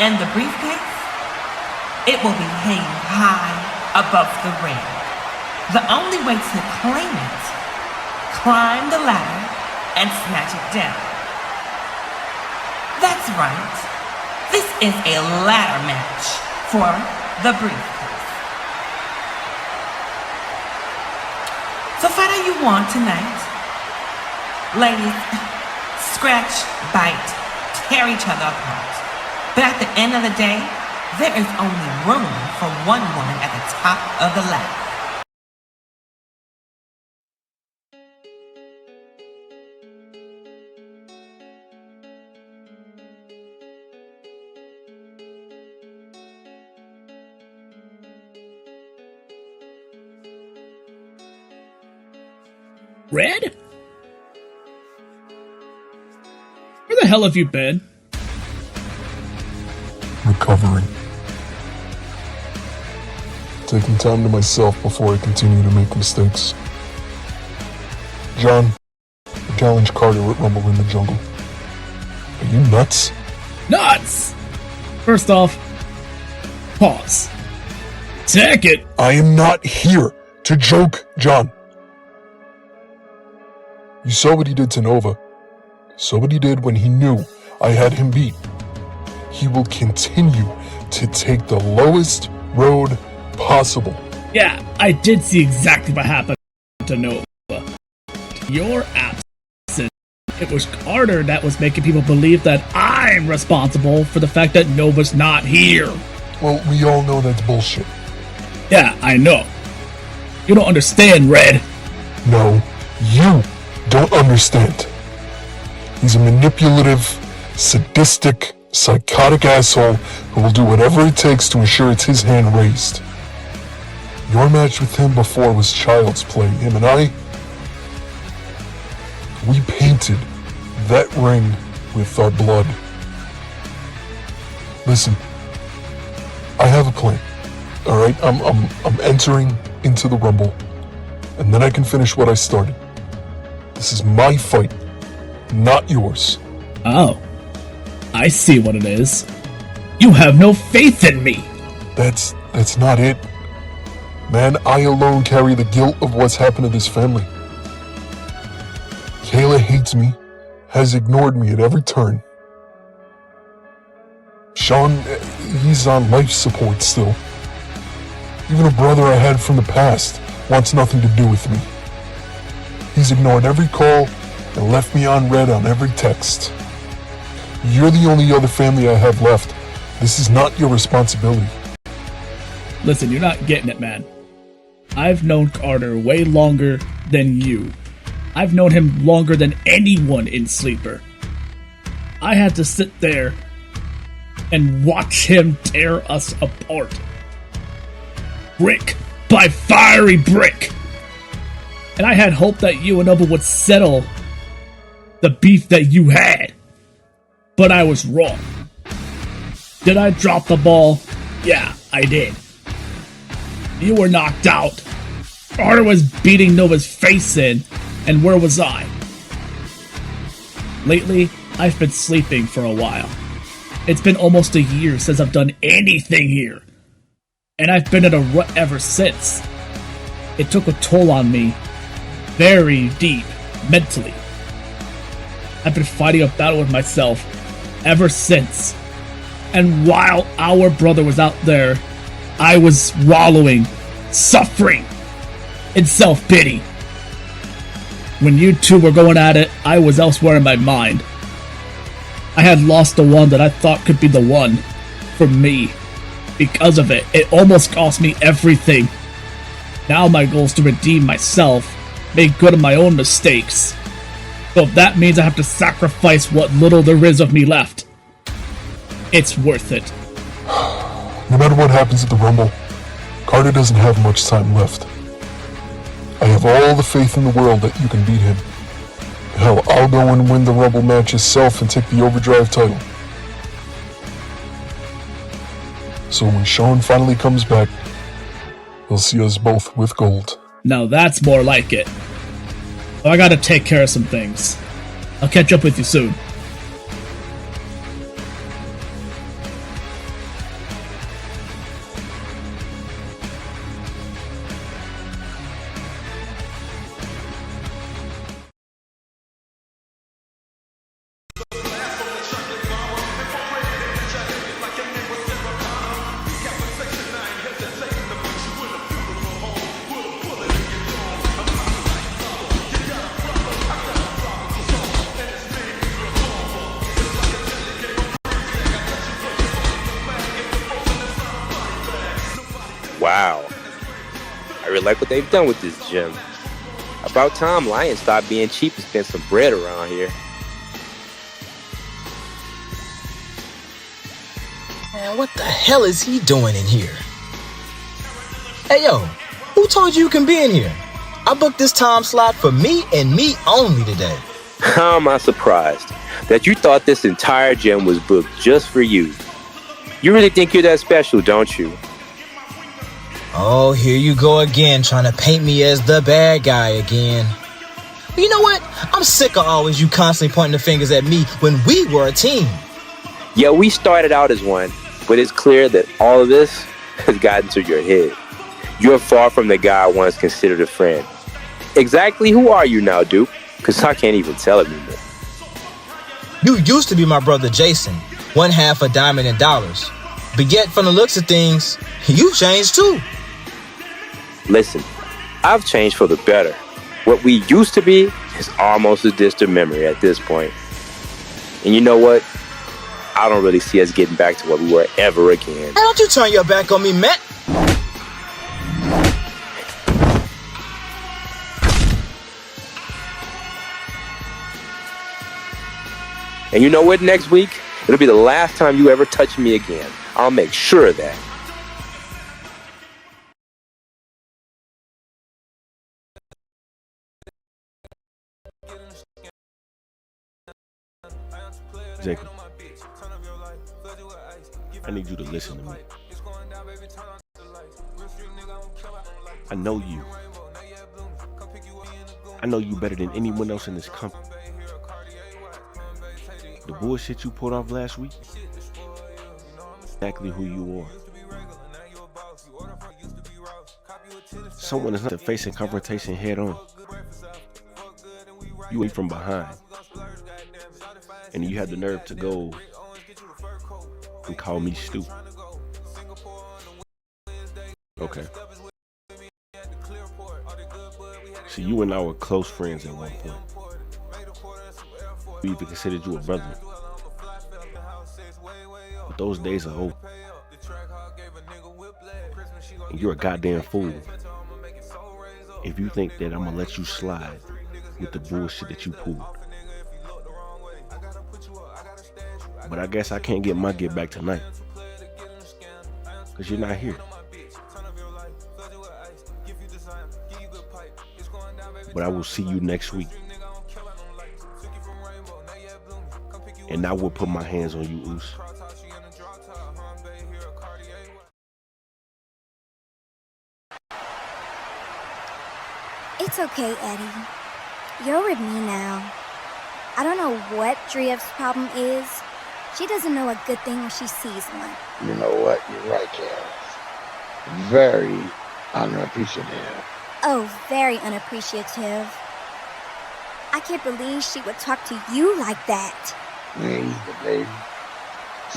And the briefcase, it will be hanging high above the ring. The only way to claim it, climb the ladder and snatch it down. That's right. This is a ladder match for the briefcase. So fight how you want tonight. Ladies, scratch, bite, tear each other apart. But at the end of the day, there is only room for one woman at the top of the ladder. Red? Where the hell have you been? Recovering. Taking time to myself before I continue to make mistakes. John, I challenged Carter at Rumble in the Jungle. Are you nuts? Nuts! First off, pause. Second, I am not here to joke, John. You saw what he did to Nova. Saw what he did when he knew I had him beat. He will continue to take the lowest road possible. yeah, I did see exactly what happened to Nova. Your absence, it was Carter that was making people believe that I'm responsible for the fact that Nova's not here. Well, we all know that's bullshit. Yeah, I know. You don't understand, Red. No, you don't understand. He's a manipulative, sadistic, psychotic asshole who will do whatever it takes to ensure it's his hand raised. Your match with him before was child's play. Him and I, we painted that ring with our blood. Listen, I have a plan. All right, I'm entering into the Rumble, and then I can finish what I started. This is my fight, not yours. Oh, I see what it is. You have no faith in me. That's not it. Man, I alone carry the guilt of what's happened to this family. Kayla hates me, has ignored me at every turn. Sean, he's on life support still. Even a brother I had from the past wants nothing to do with me. He's ignored every call and left me on red on every text. You're the only other family I have left. This is not your responsibility. Listen, you're not getting it, man. I've known Carter way longer than you. I've known him longer than anyone in Sleeper. I had to sit there and watch him tear us apart. Brick by fiery brick. And I had hope that you and Nova would settle the beef that you had. But I was wrong. Did I drop the ball? Yeah, I did. You were knocked out. Carter was beating Nova's face in, and where was I? Lately, I've been sleeping for a while. It's been almost a year since I've done anything here. And I've been in a rut ever since. It took a toll on me, very deep, mentally. I've been fighting a battle with myself ever since. And while our brother was out there, I was wallowing, suffering, in self-pity. When you two were going at it, I was elsewhere in my mind. I had lost the one that I thought could be the one for me. Because of it, it almost cost me everything. Now my goal is to redeem myself, make good on my own mistakes. So if that means I have to sacrifice what little there is of me left, it's worth it. No matter what happens at the Rumble, Carter doesn't have much time left. I have all the faith in the world that you can beat him. Hell, I'll go and win the Rumble match itself and take the Overdrive title. So when Sean finally comes back, he'll see us both with gold. Now that's more like it. I gotta take care of some things. I'll catch up with you soon. Wow. I really like what they've done with this gym. About time Lions stopped being cheap and spent some bread around here. Man, what the hell is he doing in here? Hey, yo, who told you you can be in here? I booked this time slot for me and me only today. How am I surprised that you thought this entire gym was booked just for you? You really think you're that special, don't you? Oh, here you go again, trying to paint me as the bad guy again. You know what? I'm sick of always you constantly pointing the fingers at me when we were a team. Yeah, we started out as one, but it's clear that all of this has gotten to your head. You're far from the guy I once considered a friend. Exactly who are you now, Duke? Because I can't even tell anymore. You used to be my brother Jason, one half a diamond in dollars. But yet, from the looks of things, you changed too. Listen, I've changed for the better. What we used to be is almost a distant memory at this point. And you know what? I don't really see us getting back to what we were ever again. Hey, don't you turn your back on me, Matt. And you know what? Next week, it'll be the last time you ever touch me again. I'll make sure of that. Jacob, I need you to listen to me. I know you. I know you better than anyone else in this company. The bullshit you pulled off last week, exactly who you are. Someone is not facing confrontation head on. You went from behind. And you had the nerve to go and call me stupid. Okay. See, you and I were close friends at one point. We even considered you a brother. But those days are over. And you're a goddamn fool if you think that I'm gonna let you slide with the bullshit that you pulled. But I guess I can't get my get back tonight, because you're not here. But I will see you next week. And I will put my hands on you, Oos. It's okay, Eddie. You're with me now. I don't know what Driev's problem is. She doesn't know a good thing when she sees one. You know what? You're right, Carol. Very unappreciative. Oh, very unappreciative. I can't believe she would talk to you like that. Me either, baby.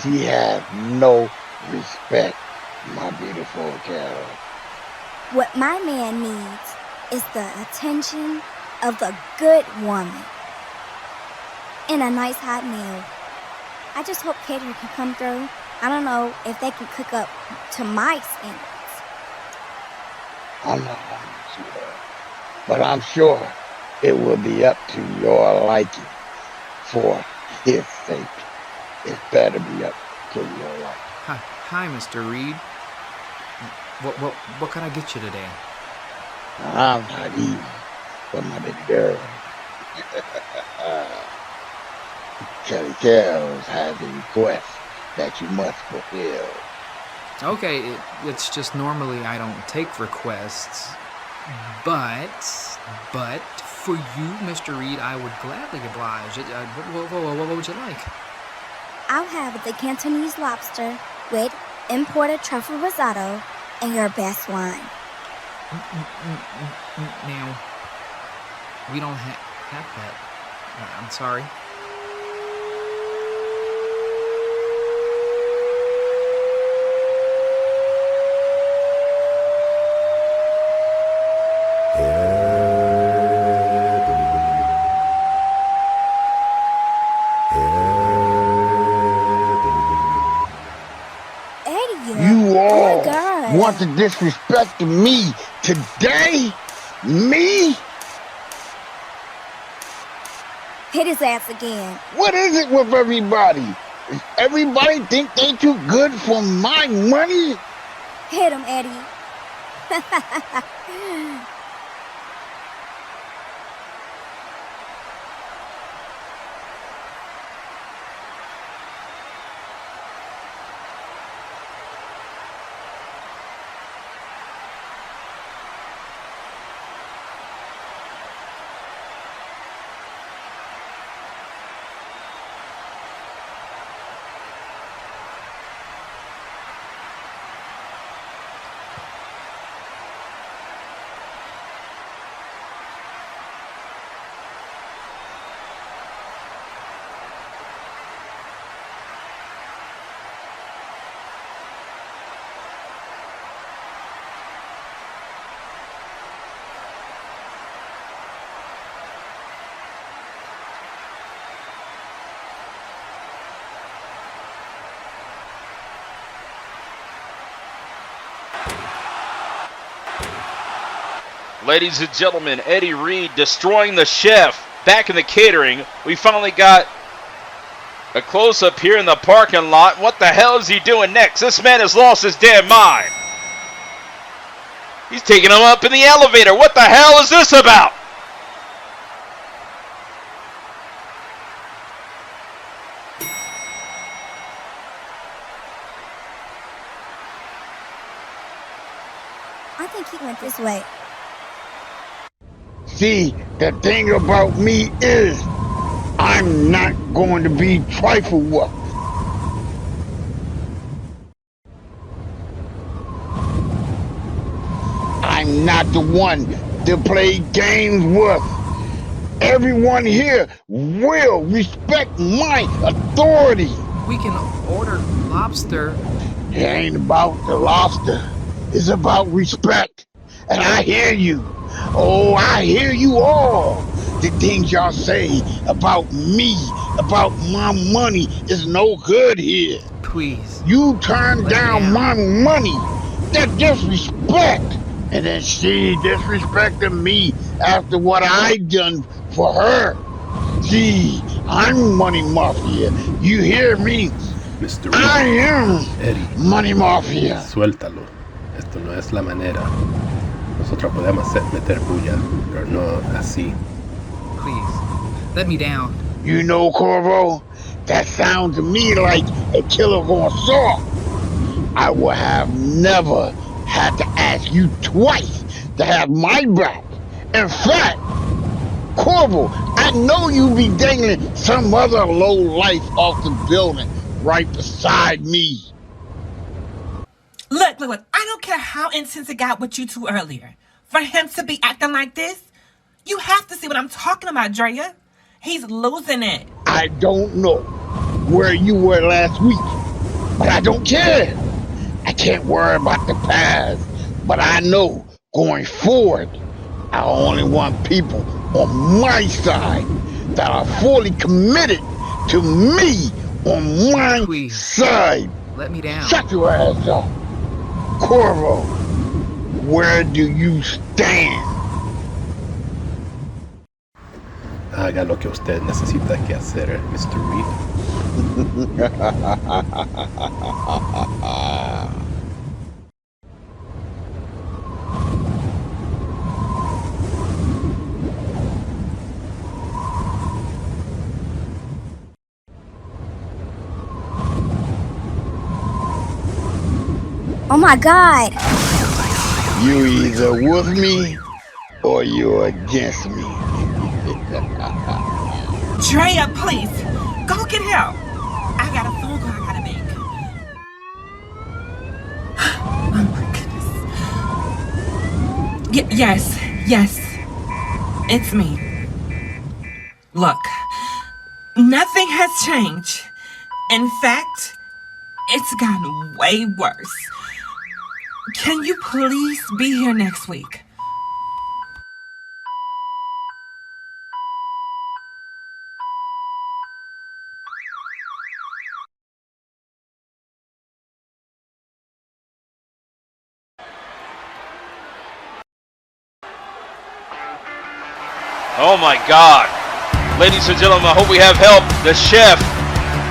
She has no respect, my beautiful Carol. What my man needs is the attention of a good woman. And a nice hot meal. I just hope catering can come through. I don't know if they can cook up to my standards. I'm not sure, but I'm sure it will be up to your liking. For his sake, it better be up to your liking. Hi, Mr. Reed. What can I get you today? I'm not eating, but my baby girl. Kelly Kells has a request that you must fulfill. Okay, it's just normally I don't take requests, but for you, Mr. Reed, I would gladly oblige. What would you like? I'll have the Cantonese lobster with imported truffle risotto and your best wine. Now, we don't have that. I'm sorry. You all want to disrespect me today? Me? Hit his ass again. What is it with everybody? Does everybody think they too good for my money? Hit him, Eddie. Ladies and gentlemen, Eddie Reed destroying the chef back in the catering. We finally got a close-up here in the parking lot. What the hell is he doing next? This man has lost his damn mind. He's taking him up in the elevator. What the hell is this about? I think he went this way. See, the thing about me is, I'm not going to be trifled with. I'm not the one to play games with. Everyone here will respect my authority. We can order lobster. It ain't about the lobster. It's about respect. And I hear you. Oh, I hear you all. The things y'all say about me, about my money, is no good here. Please. You turn down my money. That's disrespect. And then she disrespected me after what I done for her. See, I'm Money Mafia. You hear me? Mr. Reed. I am Eddie. Money Mafia. Suéltalo. Esto no es la manera. Nosotros podemos meter bulla, pero no así. Please, let me down. You know, Corvo, that sounds to me like a killer going soft. I would have never had to ask you twice to have my back. In fact, Corvo, I know you be dangling some other low life off the building right beside me. Look, I don't care how intense it got with you two earlier. For him to be acting like this, you have to see what I'm talking about, Drea. He's losing it. I don't know where you were last week, but I don't care. I can't worry about the past, but I know going forward, I only want people on my side that are fully committed to me on my side. Let me down. Shut your ass up. Corvo, where do you stand? Haga lo que usted necesita que hacer, Mr. Reed. Oh my God. You either with me or you're against me. Drea, please, go get help. I got a phone call I gotta make. Oh my goodness. Yes, it's me. Look, nothing has changed. In fact, it's gotten way worse. Can you please be here next week? Oh my God. Ladies and gentlemen, I hope we have help. The chef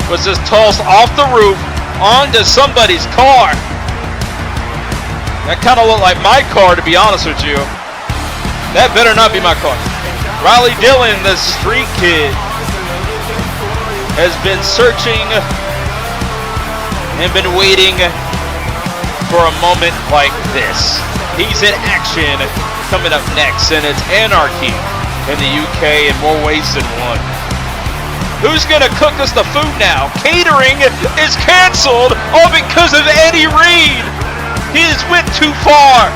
was just tossed off the roof onto somebody's car. That kind of looked like my car, to be honest with you. That better not be my car. Riley Dillon, the street kid, has been searching and been waiting for a moment like this. He's in action coming up next, and it's anarchy in the UK in more ways than one. Who's gonna cook us the food now? Catering is canceled all because of Eddie Reed. He has went too far.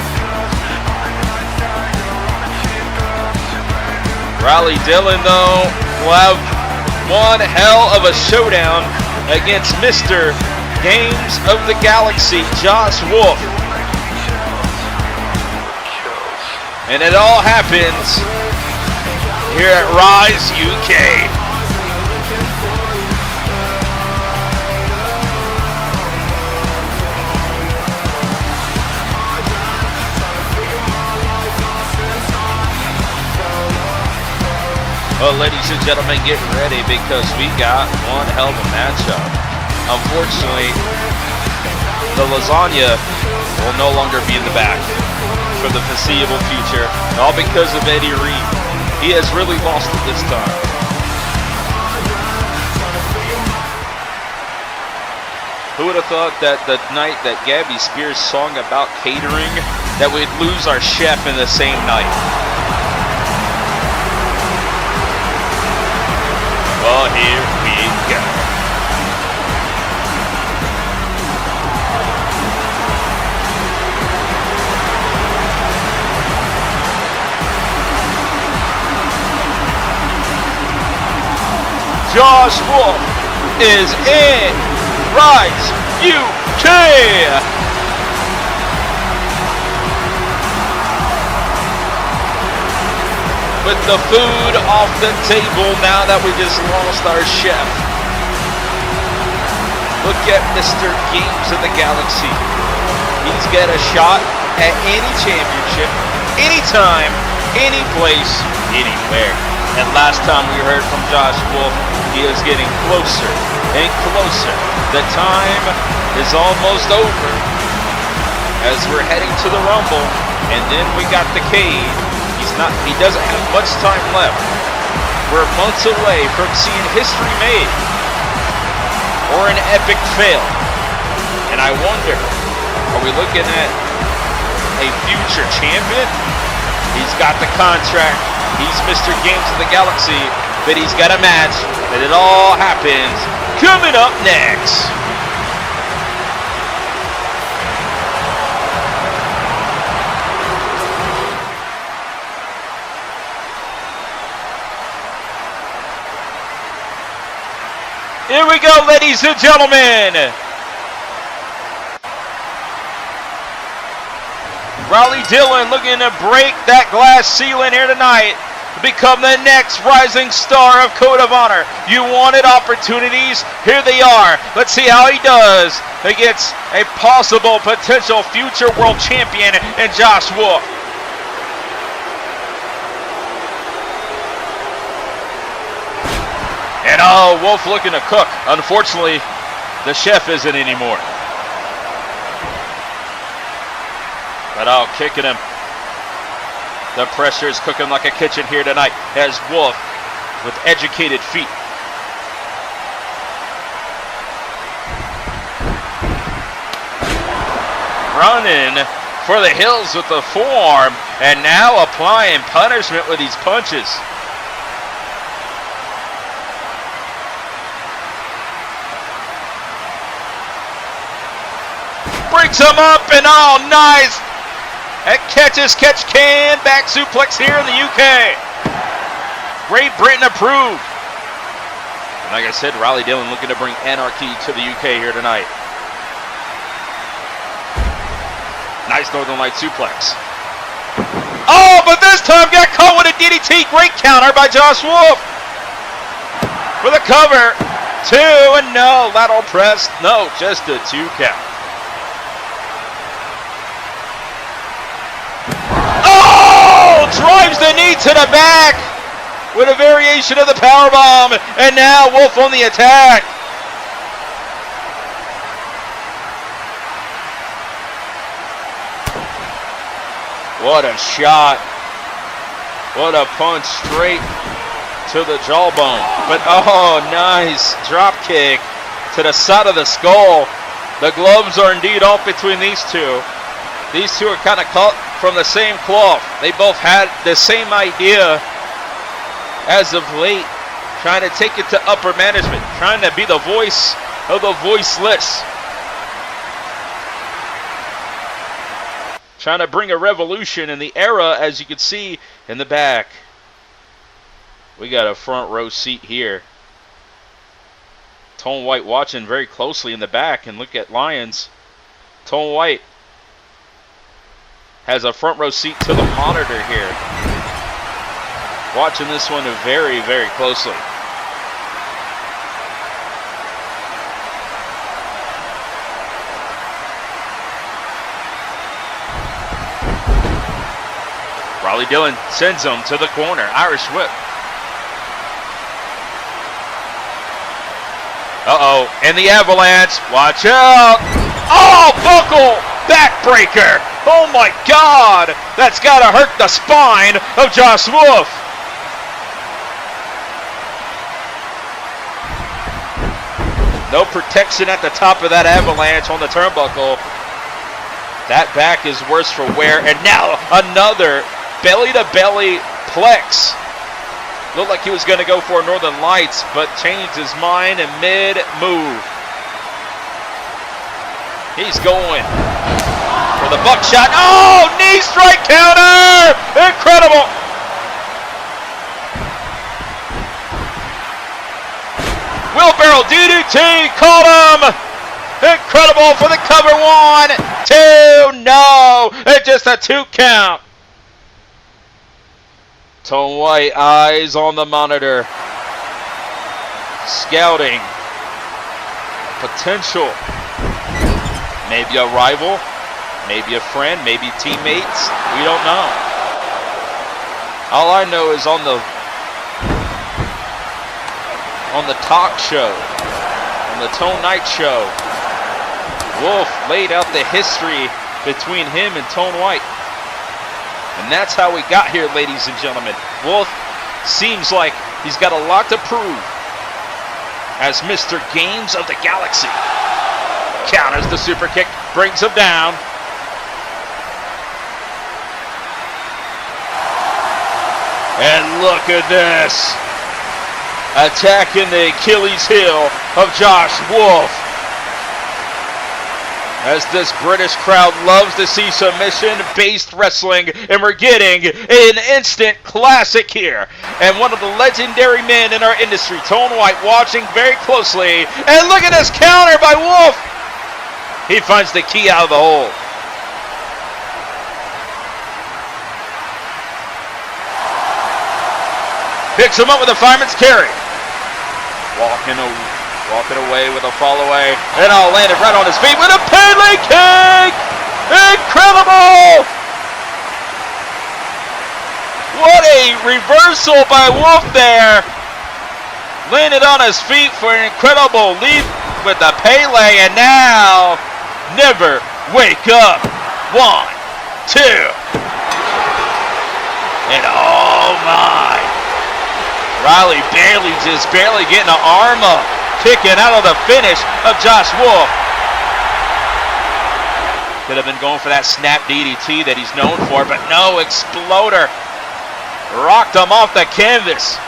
Riley Dillon, though, will have one hell of a showdown against Mr. Games of the Galaxy, Josh Wolf. And it all happens here at Rise UK. Well, ladies and gentlemen, get ready because we got one hell of a matchup. Unfortunately, the lasagna will no longer be in the back for the foreseeable future, all because of Eddie Reed. He has really lost it this time. Who would have thought that the night that Gabbie Spears sung about catering, that we'd lose our chef in the same night? Well, here we go. Josh Wolf is in Rise UK. With the food off the table now that we just lost our chef. Look at Mr. Games of the Galaxy. He's got a shot at any championship, anytime, any place, anywhere. And last time we heard from Josh Wolf, he is getting closer and closer. The time is almost over as we're heading to the Rumble, and then we got the Cade. He doesn't have much time left. We're months away from seeing history made or an epic fail. And I wonder, are we looking at a future champion? He's got the contract. He's Mr. Games of the Galaxy, but he's got a match, and it all happens coming up next. Here we go, ladies and gentlemen. Dillon looking to break that glass ceiling here tonight to become the next rising star of Code of Honor. You wanted opportunities, here they are. Let's see how he does against a possible potential future world champion in Josh Wolf. And oh, Wolf looking to cook. Unfortunately, the chef isn't anymore. But oh, kicking him. The pressure is cooking like a kitchen here tonight as Wolf with educated feet. Running for the hills with the forearm and now applying punishment with these punches. Brings him up and oh, nice. That catch can. Back suplex here in the UK. Great Britain approved. And like I said, Dillon looking to bring anarchy to the UK here tonight. Nice Northern Light suplex. Oh, but this time got caught with a DDT. Great counter by Josh Wolf. For the cover. 2 and no. Lateral press. No, just a 2 count. Drives the knee to the back with a variation of the powerbomb, and now Wolf on the attack. What a shot. What a punch straight to the jawbone. But oh, nice drop kick to the side of the skull. The gloves are indeed off between these two. These two are kind of cut from the same cloth. They both had the same idea as of late, trying to take it to upper management, trying to be the voice of the voiceless, trying to bring a revolution in the era, as you can see in the back. We got a front row seat here. Tone White watching very closely in the back, and look at Lions. Tone White has a front row seat to the monitor here. Watching this one very, very closely. Dillon sends him to the corner. Irish whip. Uh-oh, and the avalanche. Watch out. Oh, buckle backbreaker. Oh my God. That's got to hurt the spine of Josh Wolf. No protection at the top of that avalanche on the turnbuckle. That back is worse for wear. And now another belly-to-belly plex. Looked like he was going to go for Northern Lights, but changed his mind in mid-move. He's going for the buckshot. Oh, knee strike counter! Incredible! Wheelbarrow DDT, caught him! Incredible for the cover. 1, 2, no! It's just a 2 count. Tone White, eyes on the monitor. Scouting. Potential. Maybe a rival. Maybe a friend. Maybe teammates. We don't know. All I know is on the talk show, on the Tone Night show, Wolf laid out the history between him and Tone White. And that's how we got here, ladies and gentlemen. Wolf seems like he's got a lot to prove as Mr. Games of the Galaxy. Counters the super kick, brings him down. And look at this. Attacking the Achilles heel of Josh Wolf. As this British crowd loves to see submission-based wrestling, and we're getting an instant classic here. And one of the legendary men in our industry, Tone White, watching very closely. And look at this counter by Wolf. He finds the key out of the hole. Picks him up with a fireman's carry. Walking away with a fall away. And all landed right on his feet with a Pele kick! Incredible! What a reversal by Wolf there. Landed on his feet for an incredible leap with the Pele. And now, never wake up. 1, 2. And oh my. Riley Bailey just barely getting an arm up, kicking out of the finish of Josh Wolf. Could have been going for that snap DDT that he's known for, but no, exploder. Rocked him off the canvas.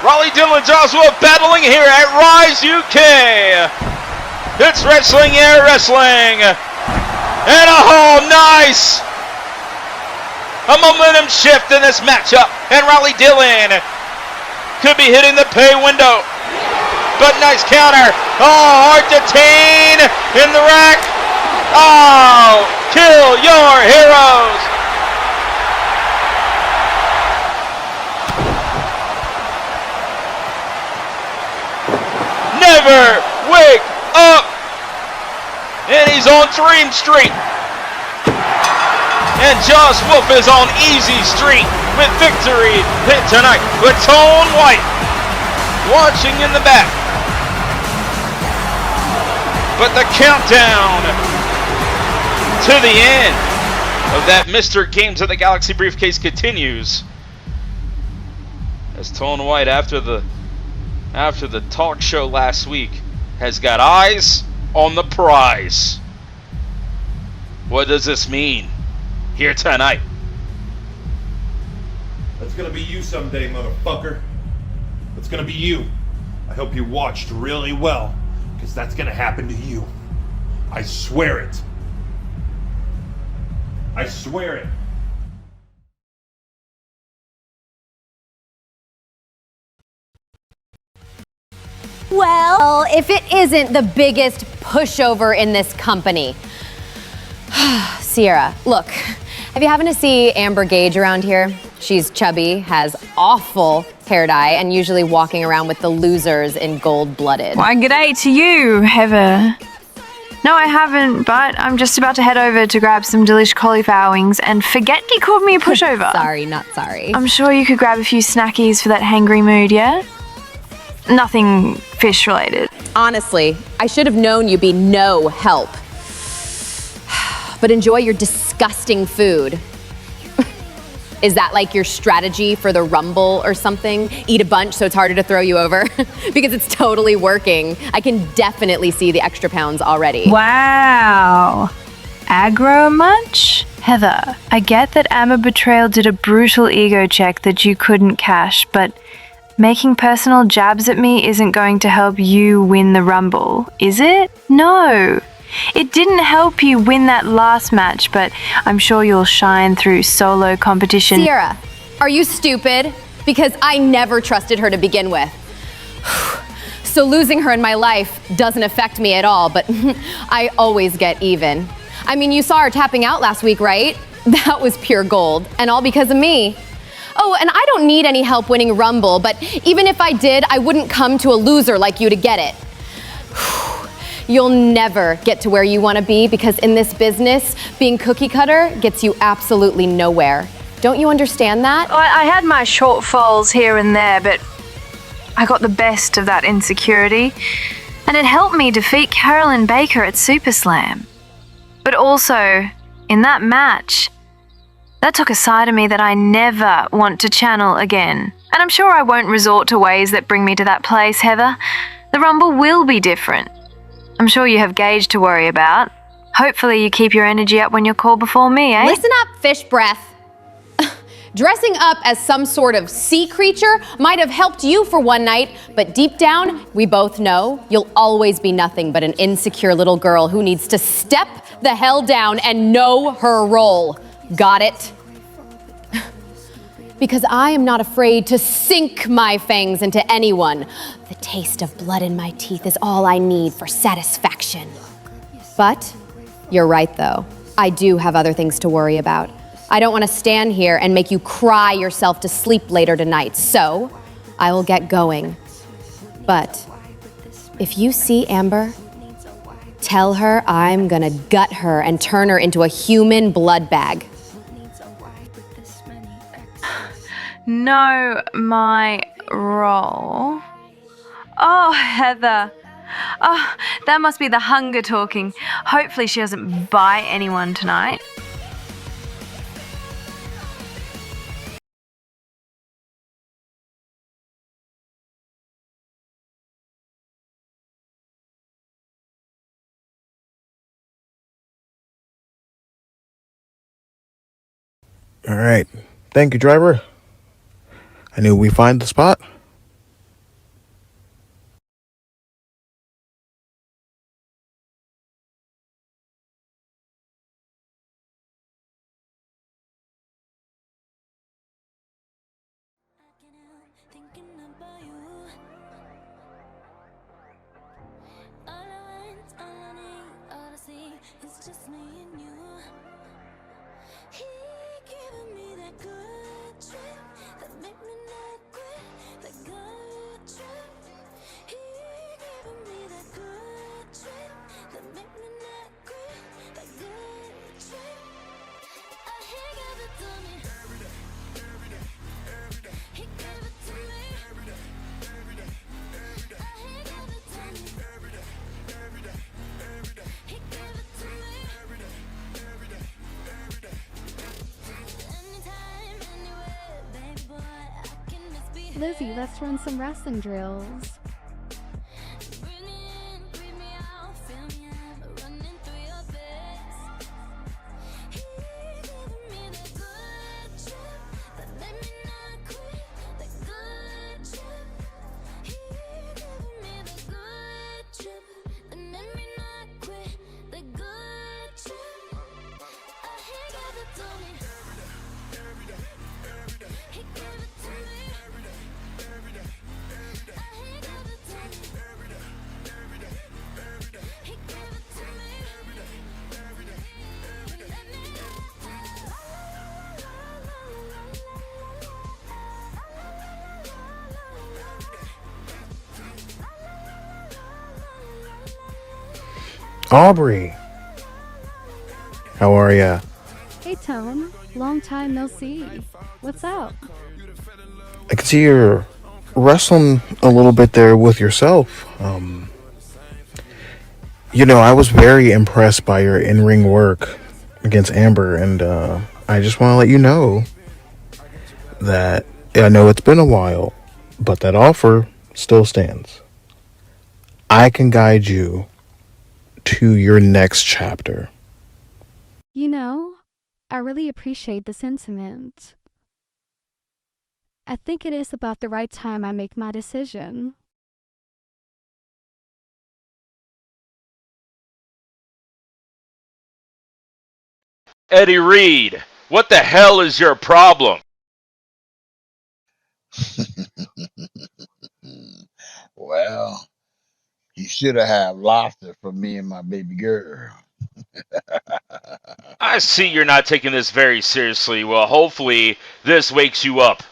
Raleigh Dillon, Josh Wolf battling here at Rise UK. It's Wrestling Air Wrestling. And oh, nice. A momentum shift in this matchup, and Raleigh Dillon could be hitting the pay window. But nice counter. Oh, hard detain in the rack. Oh, kill your heroes. Never wake up. And he's on Dream Street. And Josh Wolf is on Easy Street with victory tonight with Tone White watching in the back. But the countdown to the end of that Mr. Games of the Galaxy briefcase continues. As Tone White, after the talk show last week, has got eyes on the prize. What does this mean? Here tonight. That's gonna be you someday, motherfucker. That's gonna be you. I hope you watched really well, because that's gonna happen to you. I swear it. I swear it. Well, if it isn't the biggest pushover in this company. Sierra, look, if you happen to see Amber Gage around here, she's chubby, has awful hair dye, and usually walking around with the losers in gold-blooded. Why, g'day to you, Heather. No, I haven't, but I'm just about to head over to grab some delish cauliflower wings and forget you called me a pushover. Sorry, not sorry. I'm sure you could grab a few snackies for that hangry mood, yeah? Nothing fish related. Honestly, I should have known you'd be no help. But enjoy your disgusting food. Is that like your strategy for the Rumble or something? Eat a bunch so it's harder to throw you over? Because it's totally working. I can definitely see the extra pounds already. Wow. Aggro much? Heather, I get that Amber Betrayal did a brutal ego check that you couldn't cash, but making personal jabs at me isn't going to help you win the Rumble, is it? No. It didn't help you win that last match, but I'm sure you'll shine through solo competition. Sierra, are you stupid? Because I never trusted her to begin with. So losing her in my life doesn't affect me at all, but I always get even. I mean, you saw her tapping out last week, right? That was pure gold, and all because of me. Oh, and I don't need any help winning Rumble, but even if I did, I wouldn't come to a loser like you to get it. You'll never get to where you want to be because in this business, being cookie cutter gets you absolutely nowhere. Don't you understand that? I had my shortfalls here and there, but I got the best of that insecurity, and it helped me defeat Carolyn Baker at Super Slam. But also, in that match, that took a side of me that I never want to channel again. And I'm sure I won't resort to ways that bring me to that place, Heather. The Rumble will be different. I'm sure you have Gage to worry about. Hopefully you keep your energy up when you're called before me, eh? Listen up, fish breath. Dressing up as some sort of sea creature might have helped you for one night, but deep down, we both know you'll always be nothing but an insecure little girl who needs to step the hell down and know her role. Got it? Because I am not afraid to sink my fangs into anyone. The taste of blood in my teeth is all I need for satisfaction. But you're right, though. I do have other things to worry about. I don't want to stand here and make you cry yourself to sleep later tonight, so I will get going. But if you see Amber, tell her I'm gonna gut her and turn her into a human blood bag. Know my role. Oh, Heather. Oh, that must be the hunger talking. Hopefully she doesn't bite anyone tonight. All right. Thank you, driver. I knew we find the spot. Lizzie, let's run some wrestling drills. Aubrie, how are ya? Hey, Tone. Long time no see. What's up? I can see you're wrestling a little bit there with yourself. I was very impressed by your in-ring work against Amber, and I just want to let you know that I know it's been a while, but that offer still stands. I can guide you to your next chapter. You know, I really appreciate the sentiment. I think it is about the right time I make my decision. Eddie Reed, what the hell is your problem? Well, he should have had lobster for me and my baby girl. I see you're not taking this very seriously. Well, hopefully this wakes you up.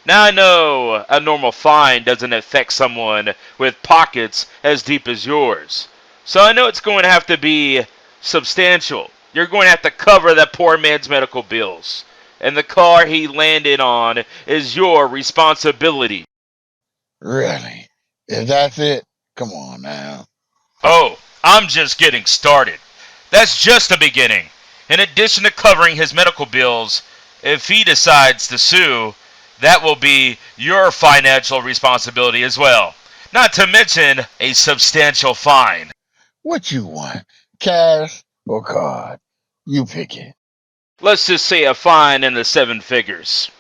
Now I know a normal fine doesn't affect someone with pockets as deep as yours. So I know it's going to have to be substantial. You're going to have to cover that poor man's medical bills. And the car he landed on is your responsibility. Really? If that's it, come on now. Oh, I'm just getting started. That's just the beginning. In addition to covering his medical bills, if he decides to sue, that will be your financial responsibility as well. Not to mention a substantial fine. What you want? Cash or card? You pick it. Let's just say a fine in the 7 figures.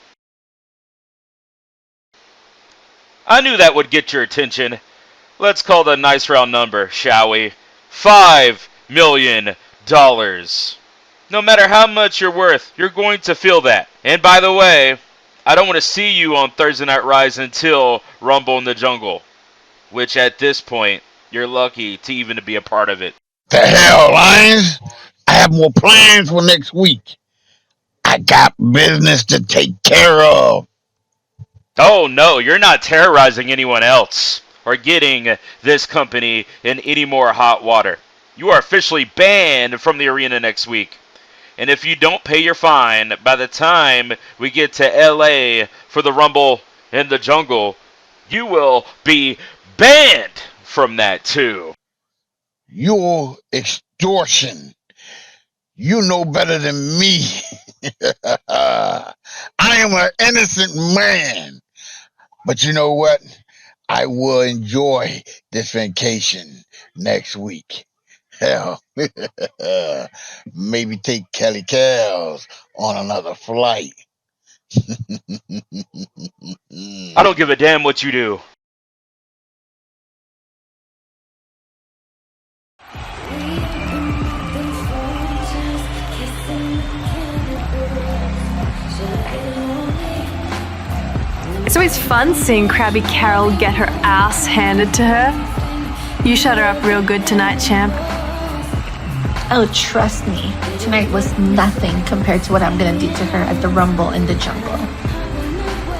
I knew that would get your attention. Let's call the nice round number, shall we? $5 million. No matter how much you're worth, you're going to feel that. And by the way, I don't want to see you on Thursday Night Rise until Rumble in the Jungle, which at this point, you're lucky to even be a part of it. The hell, Lions? I have more plans for next week. I got business to take care of. Oh no, you're not terrorizing anyone else or getting this company in any more hot water. You are officially banned from the arena next week. And if you don't pay your fine by the time we get to LA for the Rumble in the Jungle, you will be banned from that too. Your extortion. You know better than me. I am an innocent man. But you know what? I will enjoy this vacation next week. Hell, maybe take Kelly Cows on another flight. I don't give a damn what you do. It's always fun seeing Crabby Carol get her ass handed to her. You shut her up real good tonight, champ. Oh, trust me. Tonight was nothing compared to what I'm gonna do to her at the Rumble in the Jungle.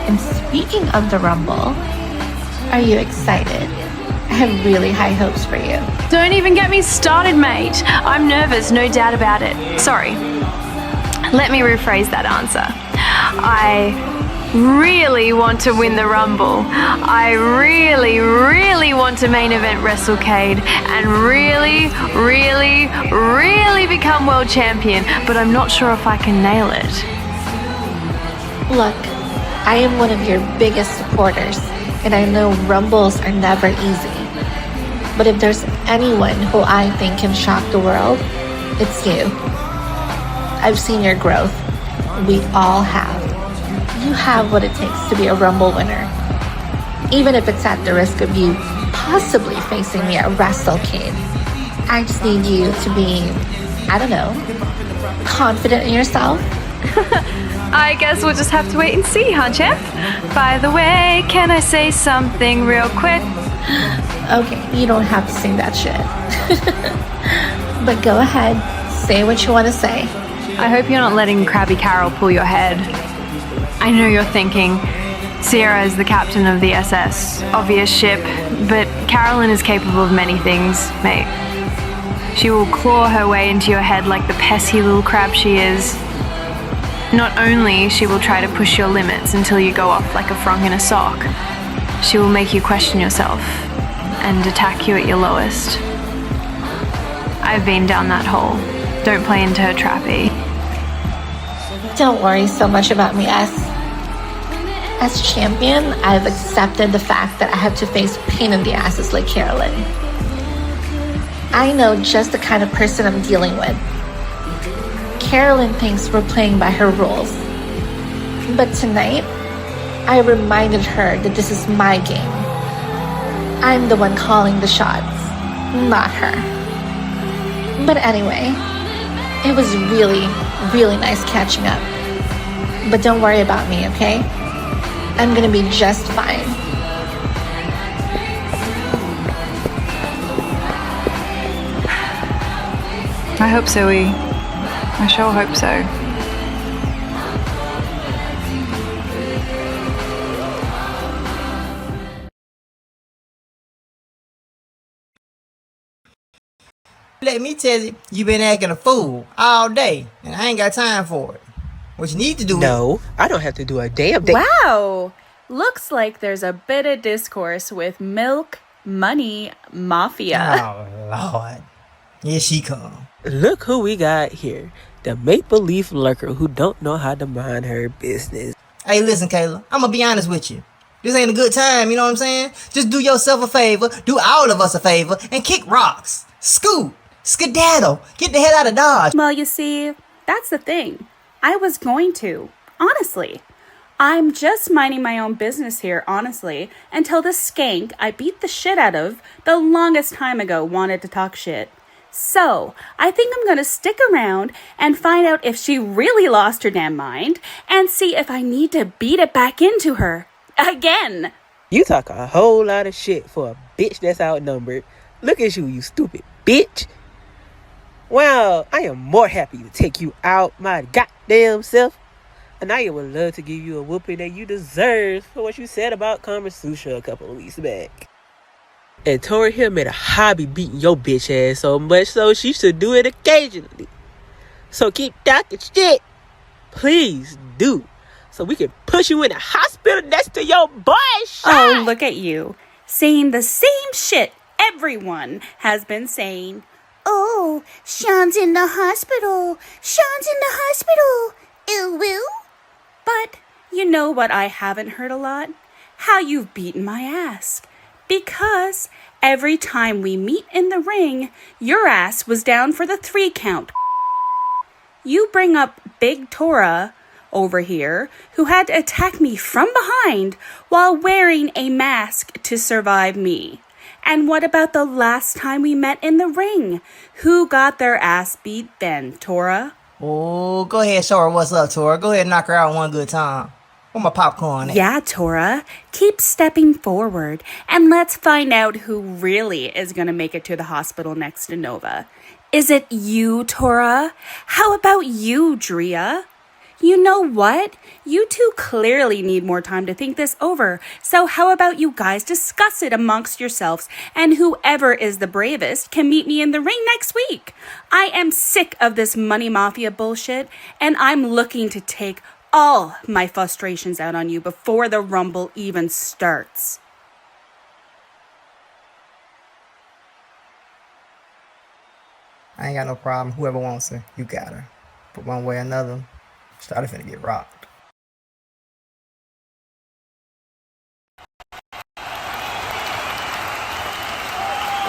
And speaking of the Rumble, are you excited? I have really high hopes for you. Don't even get me started, mate. I'm nervous, no doubt about it. Sorry. Let me rephrase that answer. I really want to win the Rumble. I really, really want to main event WrestleCade and really, really, really become world champion, but I'm not sure if I can nail it. Look, I am one of your biggest supporters, and I know Rumbles are never easy. But if there's anyone who I think can shock the world, it's you. I've seen your growth. We all have. You have what it takes to be a Rumble winner. Even if it's at the risk of you possibly facing me at WrestleCade. I just need you to be, I don't know, confident in yourself. I guess we'll just have to wait and see, huh, champ? By the way, can I say something real quick? Okay, you don't have to sing that shit. But go ahead, say what you want to say. I hope you're not letting Crabby Carol pull your head. I know you're thinking, Sierra is the captain of the SS, obvious ship, but Carolyn is capable of many things, mate. She will claw her way into your head like the pesky little crab she is. Not only she will try to push your limits until you go off like a frog in a sock, she will make you question yourself and attack you at your lowest. I've been down that hole. Don't play into her trap, E. Don't worry so much about me, S. As champion, I've accepted the fact that I have to face pain in the asses like Carolyn. I know just the kind of person I'm dealing with. Carolyn thinks we're playing by her rules. But tonight, I reminded her that this is my game. I'm the one calling the shots, not her. But anyway, it was really, really nice catching up. But don't worry about me, okay? I'm gonna be just fine. I hope so, E. I sure hope so. Let me tell you, you've been acting a fool all day, and I ain't got time for it. What you need to do No, I don't have to do a damn thing. Wow! Looks like there's a bit of discourse with Milk, Money, Mafia. Oh, Lord. Here she come. Look who we got here. The make-believe lurker who don't know how to mind her business. Hey, listen, Kayla. I'm gonna be honest with you. This ain't a good time, you know what I'm saying? Just do yourself a favor, do all of us a favor, and kick rocks. Scoot. Skedaddle. Get the hell out of Dodge. Well, you see, that's the thing. I was going to. Honestly. I'm just minding my own business here, honestly, until the skank I beat the shit out of the longest time ago wanted to talk shit. So, I think I'm gonna stick around and find out if she really lost her damn mind and see if I need to beat it back into her. Again. You talk a whole lot of shit for a bitch that's outnumbered. Look at you stupid bitch. Well, I am more happy to take you out my goddamn self. And I would love to give you a whooping that you deserve for what you said about Carmasutra a couple of weeks back. And Tori here made a hobby beating your bitch ass so much so she should do it occasionally. So keep talking shit. Please do. So we can push you in the hospital next to your boy shot. Oh, look at you. Saying the same shit everyone has been saying. Oh, Sean's in the hospital. Sean's in the hospital. Ew, ew. But you know what I haven't heard a lot? How you've beaten my ass. Because every time we meet in the ring, your ass was down for the 3 count. You bring up Big Tora over here, who had to attack me from behind while wearing a mask to survive me. And what about the last time we met in the ring? Who got their ass beat then, Tora? Oh, go ahead, show her what's up, Tora. Go ahead and knock her out one good time. Where my popcorn at? Yeah, Tora. Keep stepping forward, and let's find out who really is going to make it to the hospital next to Nova. Is it you, Tora? How about you, Drea? You know what? You two clearly need more time to think this over. So how about you guys discuss it amongst yourselves, and whoever is the bravest can meet me in the ring next week. I am sick of this Money Mafia bullshit, and I'm looking to take all my frustrations out on you before the Rumble even starts. I ain't got no problem. Whoever wants her, you got her. But one way or another, started finna get rocked.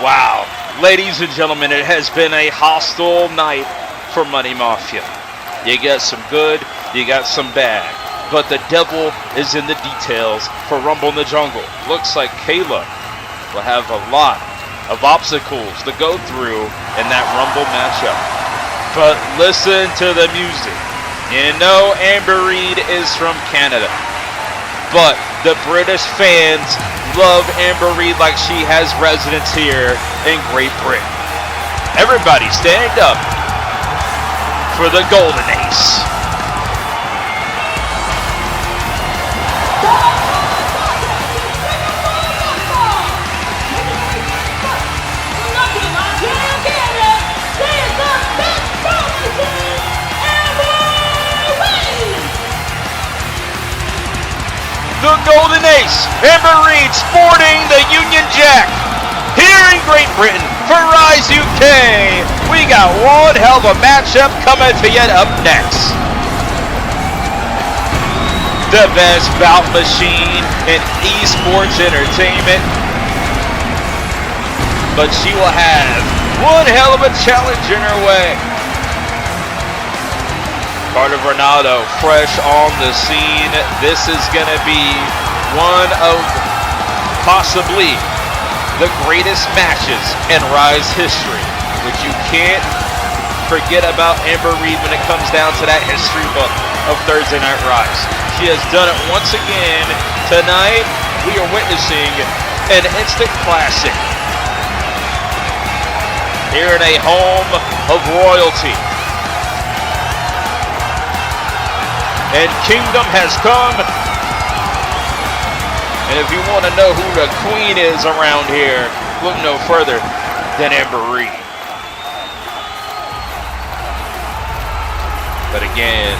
Wow. Ladies and gentlemen, it has been a hostile night for Money Mafia. You got some good, you got some bad. But the devil is in the details for Rumble in the Jungle. Looks like Kayla will have a lot of obstacles to go through in that Rumble matchup. But listen to the music. You know Aubrie is from Canada. But the British fans love Aubrie like she has residence here in Great Britain. Everybody stand up for the Golden Ace. the Golden Ace, Amber Reed sporting the Union Jack. Here in Great Britain for Rise UK, we got one hell of a matchup coming to you up next. The best bout machine in esports entertainment, but she will have one hell of a challenge in her way. Carter Varnado, fresh on the scene. This is going to be one of possibly the greatest matches in Rise history. But you can't forget about Amber Reed when it comes down to that history book of Thursday Night Rise. She has done it once again. Tonight, we are witnessing an instant classic here in a home of royalty. And Kingdom has come. And if you want to know who the queen is around here, look no further than Amber Reed. But again,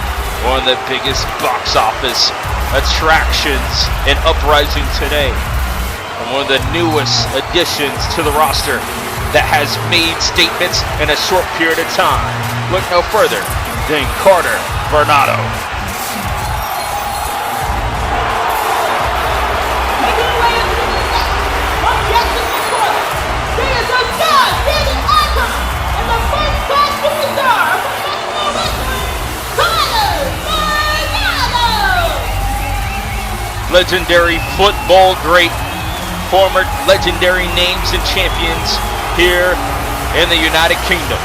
one of the biggest box office attractions in Uprising today. And one of the newest additions to the roster that has made statements in a short period of time. Look no further than Carter Varnado. Legendary football great, former legendary names and champions here in the United Kingdom.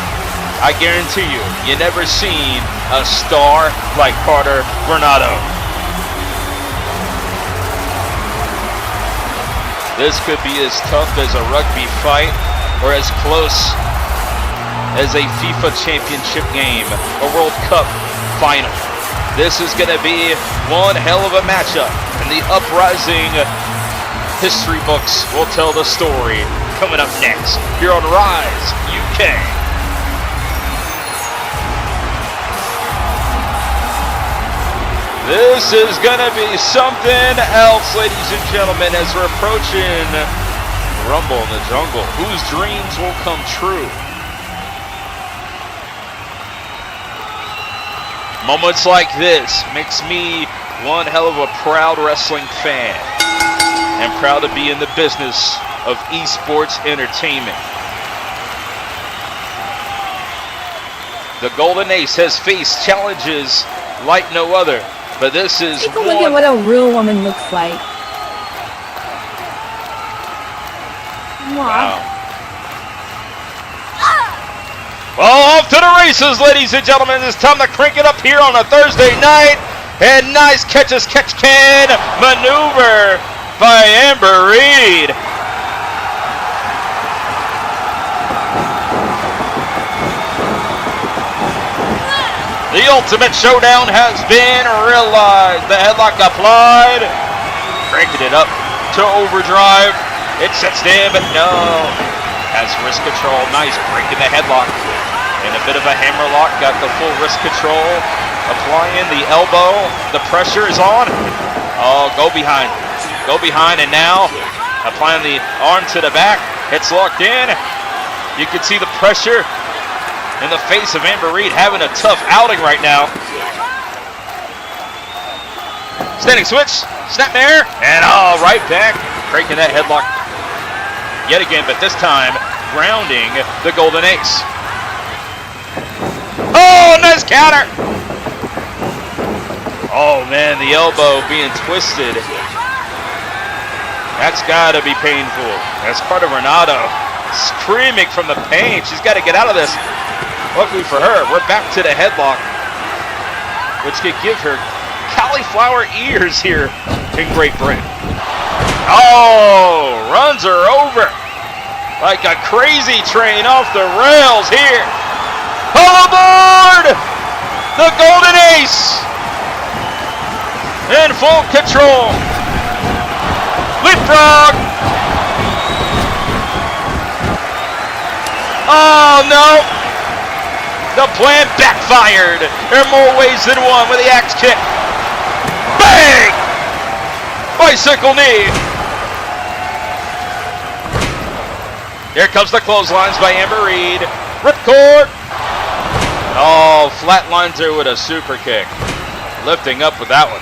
I guarantee you never seen a star like Carter Varnado. This could be as tough as a rugby fight or as close as a FIFA championship game, a World Cup final. This is going to be one hell of a matchup, and the Uprising history books will tell the story coming up next here on Rise UK. This is going to be something else, ladies and gentlemen, as we're approaching Rumble in the Jungle. Whose dreams will come true? Moments like this makes me one hell of a proud wrestling fan and proud to be in the business of esports entertainment. The Golden Ace has faced challenges like no other, but this is Take a look at what a real woman looks like. Wow. Well, off to the races, ladies and gentlemen. It's time to crank it up here on a Thursday night. And nice catch-as-catch-can maneuver by Amber Reed. The ultimate showdown has been realized. The headlock applied. Cranking it up to overdrive. It sets down, but no. Has wrist control. Nice breaking the headlock. And a bit of a hammerlock. Got the full wrist control. Applying the elbow. The pressure is on. Oh, go behind. Go behind, and now applying the arm to the back. It's locked in. You can see the pressure in the face of Amber Reed, having a tough outing right now. Standing switch. Snapmare. And right back. Breaking that headlock yet again, but this time grounding the Golden Ace. Oh, nice counter. Oh man, the elbow being twisted. That's got to be painful. That's Carter Varnado screaming from the pain. She's got to get out of this. Luckily for her, we're back to the headlock, which could give her cauliflower ears here in Great Britain. Oh, runs her over like a crazy train off the rails here. All aboard! The Golden Ace in full control. Leapfrog. Oh no! The plan backfired. There are more ways than one with the axe kick. Bang! Bicycle knee. Here comes the clotheslines by Amber Reed. Ripcord. Oh, flatlines her with a super kick. Lifting up with that one.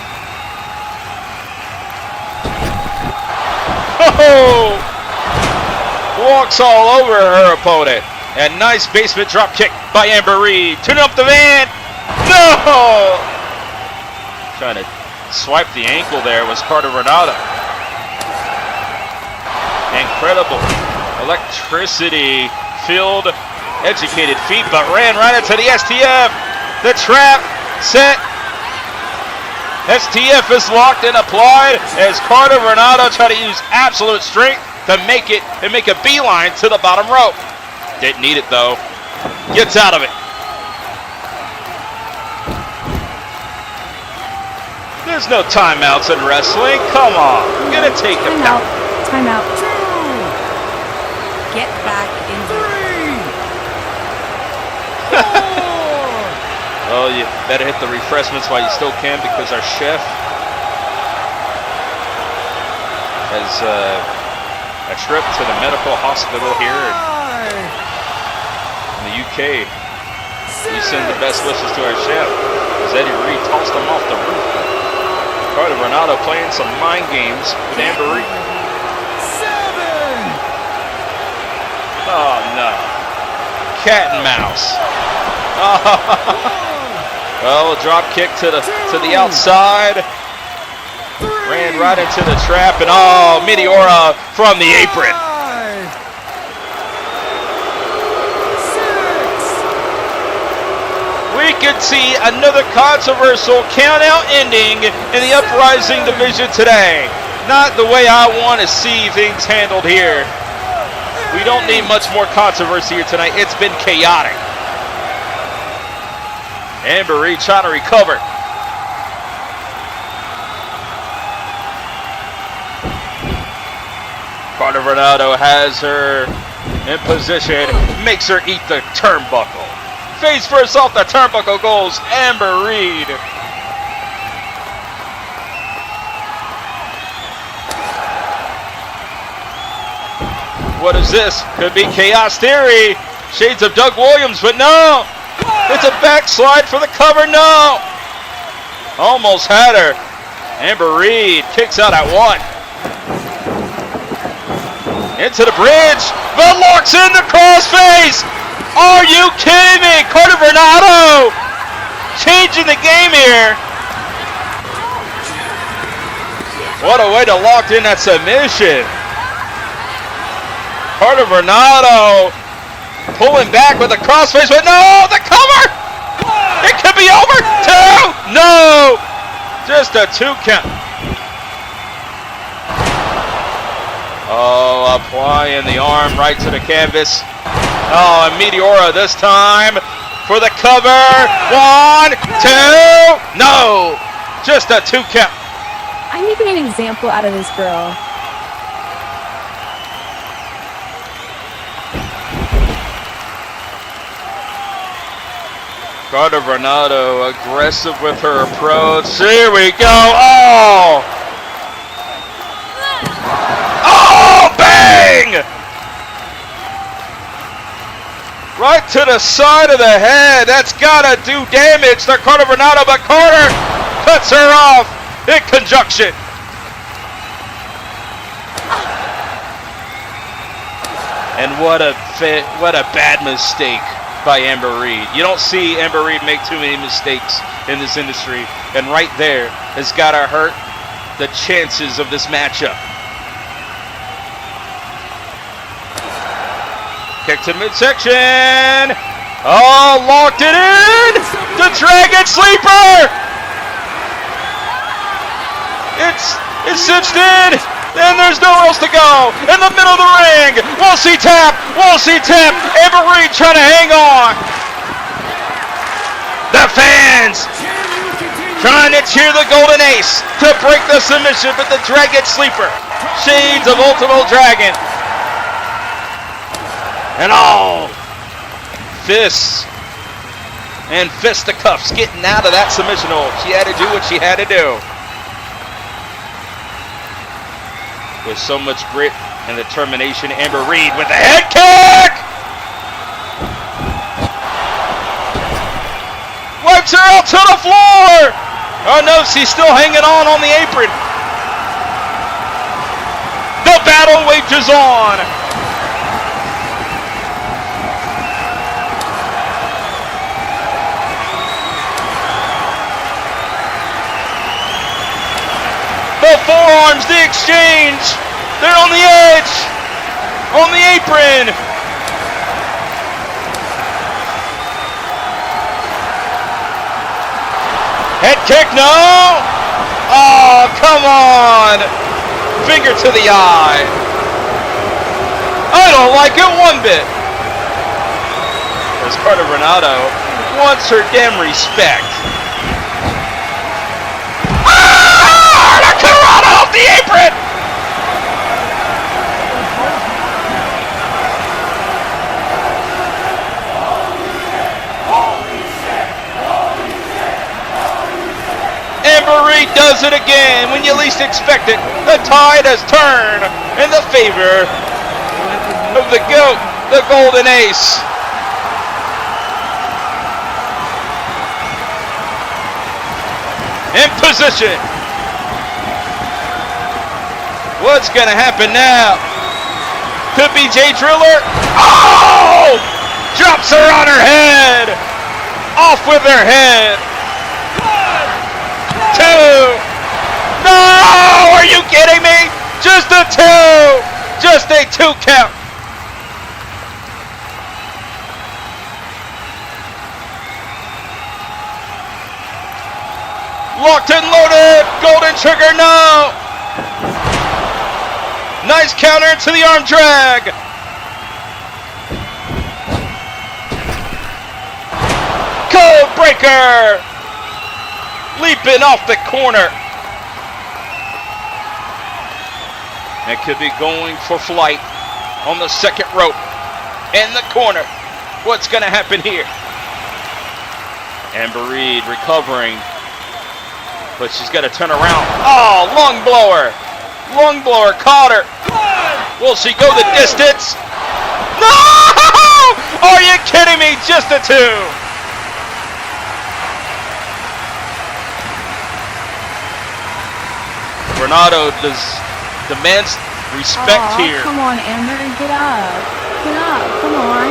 Oh! Walks all over her opponent. And nice basement drop kick by Amber Reed. Tuning up the van. No! Trying to swipe the ankle there was Carter Varnado. Incredible electricity filled educated feet, but ran right into the STF. The trap set. STF is locked and applied as Carter Varnado tried to use absolute strength to make it and make a beeline to the bottom rope. Didn't need it though. Gets out of it. There's no timeouts in wrestling. Come on. I'm gonna take a Timeout. Timeout. Get back in the Well, you better hit the refreshments while you still can because our chef has a trip to the medical hospital here in the UK. We send the best wishes to our chef as Eddie Reed tossed him off the roof. Carter Varnado playing some mind games with Amber Reed. 7. Oh no. Cat and mouse. Oh, drop kick to the outside. Ran right into the trap and oh, Meteora from the apron. 6. We could see another controversial count-out ending in the Uprising division today. Not the way I want to see things handled here. We don't need much more controversy here tonight. It's been chaotic. Amber Reed trying to recover. Carter Varnado has her in position, makes her eat the turnbuckle. Face first off the turnbuckle goes Amber Reed. What is this? Could be Chaos Theory. Shades of Doug Williams, but no. It's a backslide for the cover. No. Almost had her. Amber Reed kicks out at 1. Into the bridge, but locks in the crossface. Are you kidding me? Carter Varnado changing the game here. What a way to lock in that submission. Carter Varnado pulling back with a crossface, but no, the cover! It could be over. 2, no, just a 2 count. Oh, applying the arm right to the canvas. Oh, and Meteora this time for the cover. 1, 2, no, just a 2 count. I'm making an example out of this girl. Carter Varnado aggressive with her approach. Here we go. Oh! Oh, bang! Right to the side of the head. That's gotta do damage to Carter Varnado, but Carter cuts her off in conjunction. And what a bad mistake by Amber Reed. You don't see Amber Reed make too many mistakes in this industry, and right there has got to hurt the chances of this matchup. Kick to midsection. Oh, locked it in. The Dragon Sleeper. It's cinched in. And there's nowhere else to go. In the middle of the ring. We'll see tap. Amber Reed trying to hang on. The fans trying to cheer the Golden Ace to break the submission, but the Dragon Sleeper. Shades of Ultimate Dragon. And all fists and fisticuffs getting out of that submission hold. She had to do what she had to do. with so much grit and determination. Aubrie with a head kick! Wipes her out to the floor! Oh no, she's still hanging on the apron. The battle wages on. The forearms, the exchange. They're on the edge. On the apron. Head kick, no. Oh, come on. Finger to the eye. I don't like it one bit. As Carter Varnado wants her damn respect. Off the apron! Aubrie does it again when you least expect it. The tide has turned in the favor of the GOAT, the Golden Ace. In position. What's gonna happen now? Could be Jay Driller. Oh! Drops her on her head. Off with her head. 1, 2. No! Are you kidding me? Just a 2. Just a 2 count. Locked and loaded. Golden trigger, no. Nice counter to the arm drag. Code breaker. Leaping off the corner. And could be going for flight on the second rope. In the corner. What's going to happen here? Aubrie recovering. But she's got to turn around. Oh, lung blower. Lung blower caught her. Will she go the distance? No! Are you kidding me? Just a 2. Varnado demands respect here. Come on, Amber, get up. Get up, come on.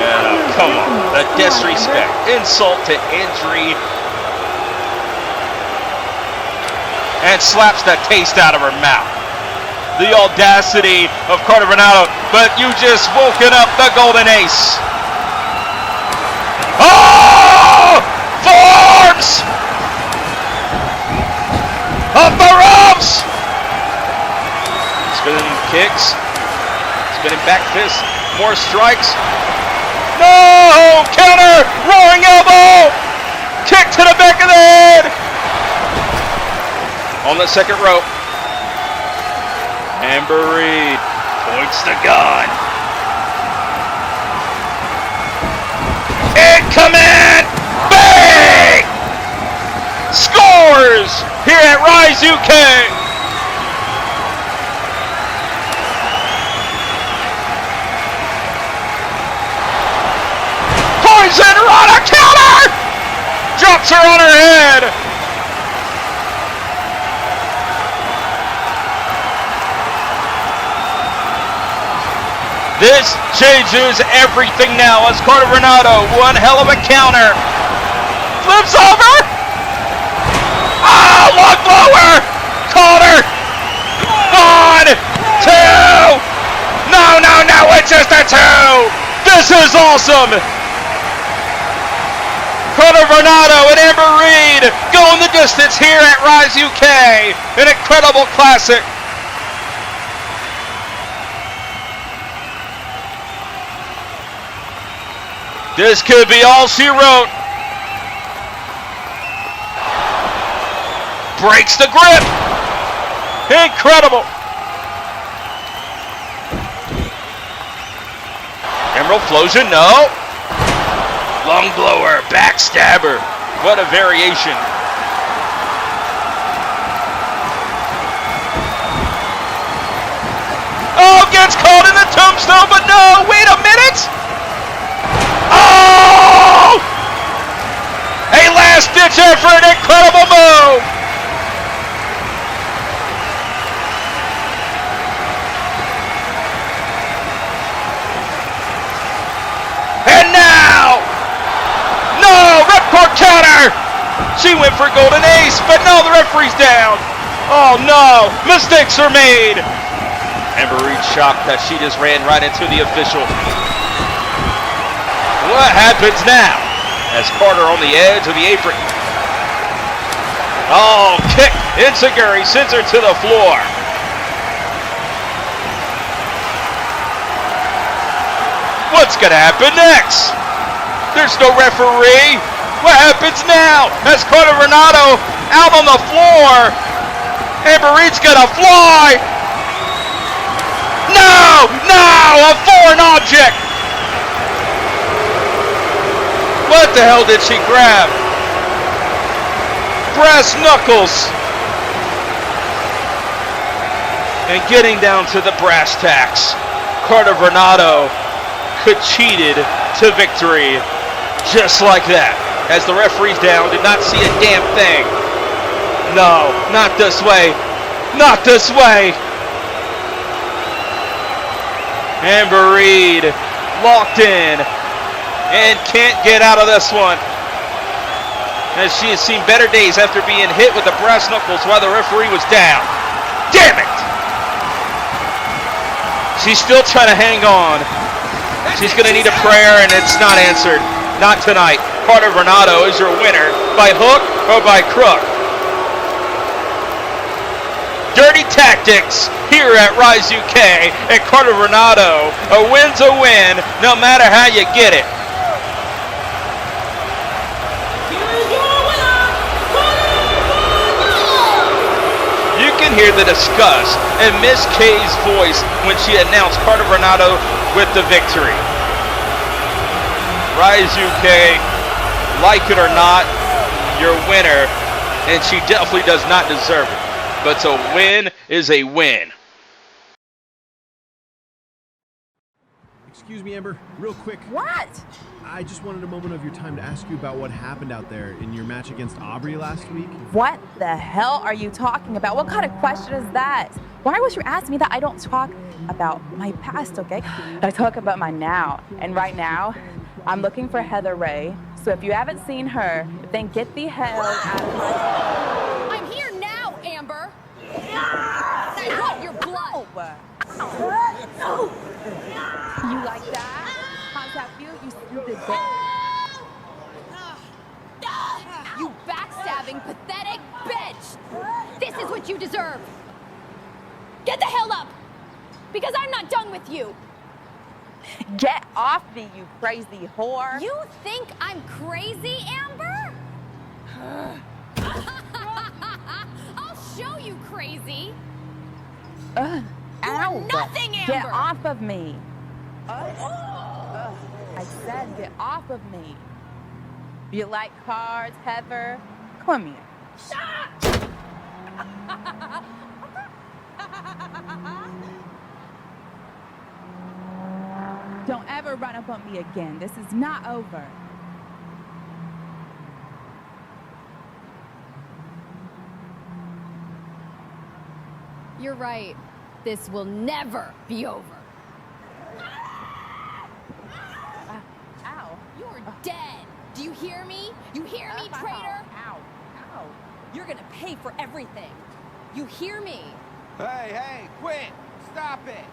Yeah, come on. The disrespect. Insult to injury. And slaps the taste out of her mouth. The audacity of Carter Varnado, but you just woken up the Golden Ace. Oh! Forearms! Off the ropes! Spinning kicks. Spinning back fist. More strikes. No! Counter! Roaring elbow! Kick to the back of the head! On the second rope. Aubrie points the gun. Incoming! Bang! Scores here at Rise UK. Poison Rana counter! Drops her on her head. This changes everything now as Carter Varnado, one hell of a counter. Flips over. Ah, lung blower. Carter. 1, 2. No, it's just a 2. This is awesome. Carter Varnado and Aubrie going the distance here at Rise UK. An incredible classic. This could be all she wrote. Breaks the grip. Incredible. Emerald Flosion, no. Lung blower, backstabber. What a variation. Oh, gets caught in the tombstone, but no, wait a minute. Oh! A last-ditch effort, incredible move. And now, no, ripcord counter. She went for golden ace, but no, the referee's down. Oh no, mistakes are made. Aubrie shocked that she just ran right into the official. What happens now? As Carter on the edge of the apron. Oh, kick into Gary, sends her to the floor. What's gonna happen next? There's no referee. What happens now? As Carter Varnado out on the floor. Aubrie's gonna fly. No! No! A foreign object! What the hell did she grab? Brass knuckles! And getting down to the brass tacks, Carter Varnado cheated to victory just like that. As the referee's down, did not see a damn thing. No, not this way. Not this way. Aubrie locked in and can't get out of this one, as she has seen better days after being hit with the brass knuckles while the referee was down. Damn it! She's still trying to hang on. She's going to need a prayer, and it's not answered. Not tonight. Carter Varnado is your winner by hook or by crook. Dirty tactics here at Rise UK, and Carter Varnado, a win's a win, no matter how you get it. You can hear the disgust in Miss K's voice when she announced Carter Varnado with the victory. Rise UK, like it or not, your winner, and she definitely does not deserve it. But to win is a win. Excuse me, Amber, real quick. What? I just wanted a moment of your time to ask you about what happened out there in your match against Aubrie last week. What the hell are you talking about? What kind of question is that? Why would you ask me that? I don't talk about my past, okay? I talk about my now. And right now, I'm looking for Heather Rae. So if you haven't seen her, then get the hell out of my... I'm here now, Amber. I want your blood. You like that? How's that feel? You stupid bitch. You backstabbing, pathetic bitch. This is what you deserve. Get the hell up, because I'm not done with you. Get off me, you crazy whore. You think I'm crazy, Amber? I'll show you crazy. Ow. Nothing, Amber. Get off of me. I said get off of me. You like cards, Heather? Come here. Don't ever run up on me again. This is not over. You're right. This will never be over. Ow. You're dead. Do you hear me? You hear me, traitor? Ow. Ow. You're gonna pay for everything. You hear me? Hey, quit! Stop it!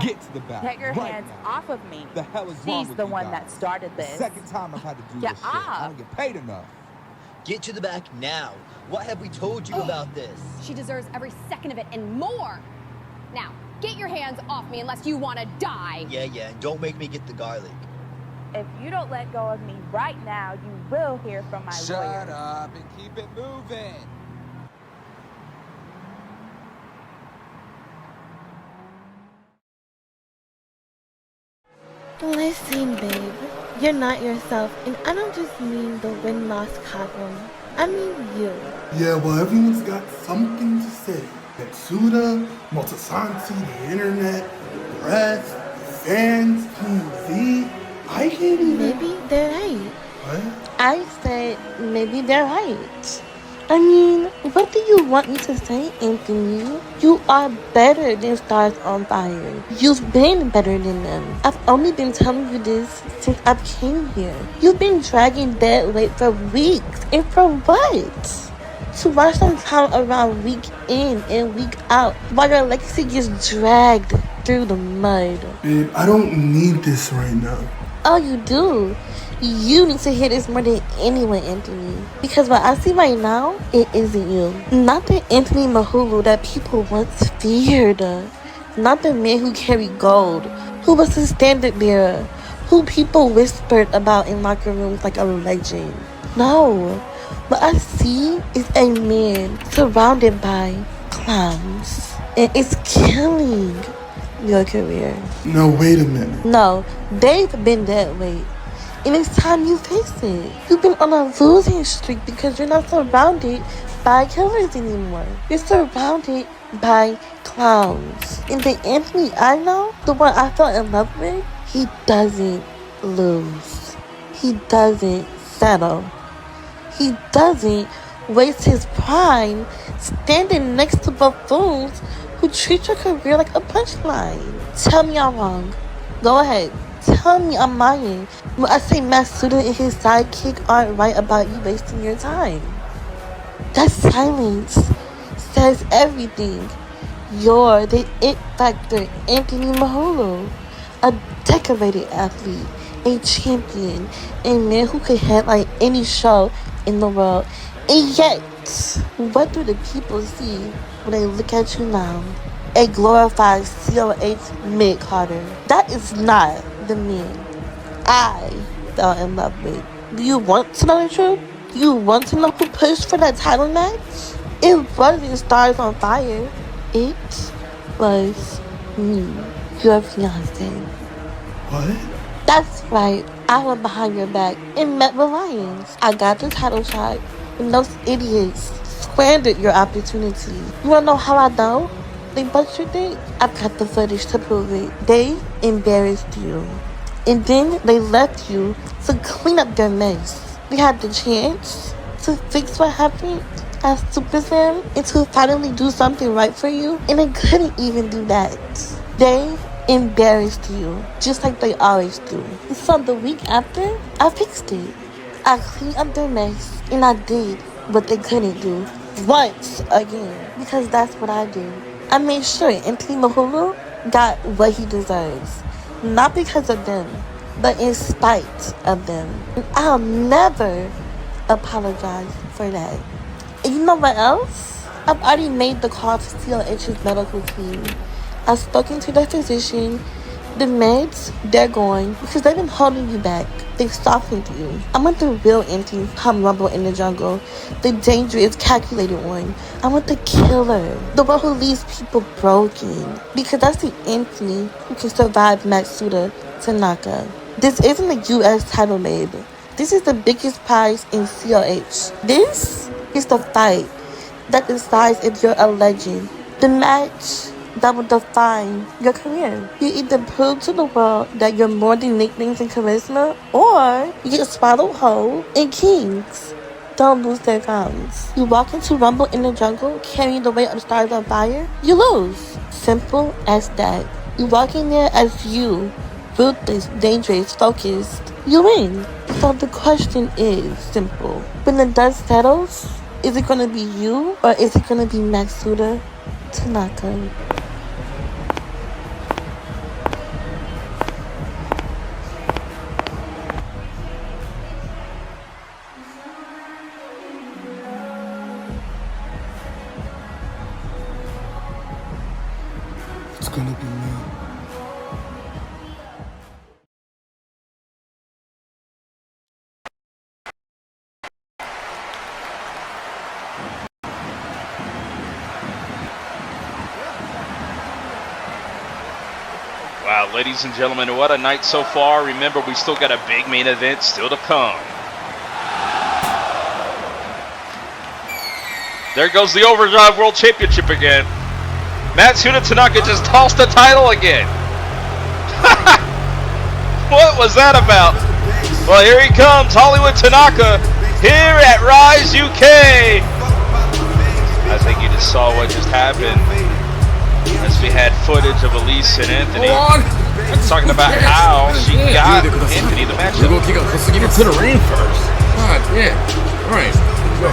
Get to the back. Take your hands off of me. The hell is wrong She's with the you one guys? that started this. Second time I've had to do Get this shit. I off. don't get paid enough. Get to the back now. What have we told you about this? She deserves every second of it and more. Now, get your hands off me unless you want to die. Yeah, don't make me get the garlic. If you don't let go of me right now, you will hear from my lawyer. Shut up and keep it moving. Listen, babe. You're not yourself, and I don't just mean the win-loss column. I mean you. Yeah, well, everyone's got something to say. Matsuda, Motosanti, the internet, the press, fans, TV. I can't even. Maybe they're right. What? I said maybe they're right. I mean, what do you want me to say, Anthony? You are better than Stars on Fire. You've been better than them. I've only been telling you this since I came here. You've been dragging that weight for weeks. And for what? To watch them come around week in and week out while your legacy gets dragged through the mud. Babe, I don't need this right now. Oh, you do? You need to hear this more than anyone, Anthony. Because what I see right now, it isn't you. Not the Anthony Mahulu that people once feared. Not the man who carried gold. Who was the standard bearer. Who people whispered about in locker rooms like a legend. No. What I see is a man surrounded by clowns. And it's killing your career. No, wait a minute. No, they've been that way. And it's time you face it. You've been on a losing streak because you're not surrounded by killers anymore. You're surrounded by clowns. And the Anthony I know, the one I fell in love with, he doesn't lose. He doesn't settle. He doesn't waste his prime standing next to buffoons who treat your career like a punchline. Tell me I'm wrong. Go ahead. Tell me I'm lying when I say Matsuda and his sidekick aren't right about you wasting your time. That silence says everything. You're the it factor, Anthony Mahulu. A decorated athlete, a champion, a man who could headline any show in the world. And yet, what do the people see when they look at you now? A glorified COH mid-Carter. That is not the man I fell in love with. Do you want to know the truth? Do you want to know who pushed for that title match? It wasn't Stars on Fire. It was me, your fiance. What? That's right. I went behind your back and met with lions. I got the title shot, and those idiots squandered your opportunity. You wanna know how I know? They bust your dick. I've got the footage to prove it. They embarrassed you. And then they left you to clean up their mess. They had the chance to fix what happened at SuperSlam and to finally do something right for you. And they couldn't even do that. They embarrassed you, just like they always do. So the week after, I fixed it. I cleaned up their mess. And I did what they couldn't do once again. Because that's what I do. I made sure Anthony Mahulu got what he deserves. Not because of them, but in spite of them. And I'll never apologize for that. And you know what else? I've already made the call to COH's medical team. I've spoken to their physician. The meds, they're going because they've been holding you back. They've softened you. I want the real Anthony come rumble in the jungle. The dangerous, calculated one. I want the killer. The one who leaves people broken. Because that's the Anthony who can survive Matsuda Tanaka. This isn't a U.S. title, babe. This is the biggest prize in COH. This is the fight that decides if you're a legend. The match that will define your career. You either prove to the world that you're more than nicknames and charisma, or you get swallowed whole and kings don't lose their crowns. You walk into Rumble in the jungle carrying the weight of Stars on Fire, you lose. Simple as that. You walk in there as you, ruthless, dangerous, focused, you win. So the question is simple. When the dust settles, is it going to be you or is it going to be Matsuda Tanaka? It's gonna be me. Wow, ladies and gentlemen, what a night so far. Remember, we still got a big main event still to come. There goes the Overdrive World Championship again. Matsuda Tanaka just tossed the title again. What was that about? Well, here he comes, Hollywood Tanaka, here at Rise UK. I think you just saw what just happened as we had footage of Elise and Anthony talking about how she got Anthony the matchup. To the ring first. God, yeah. All right. Go.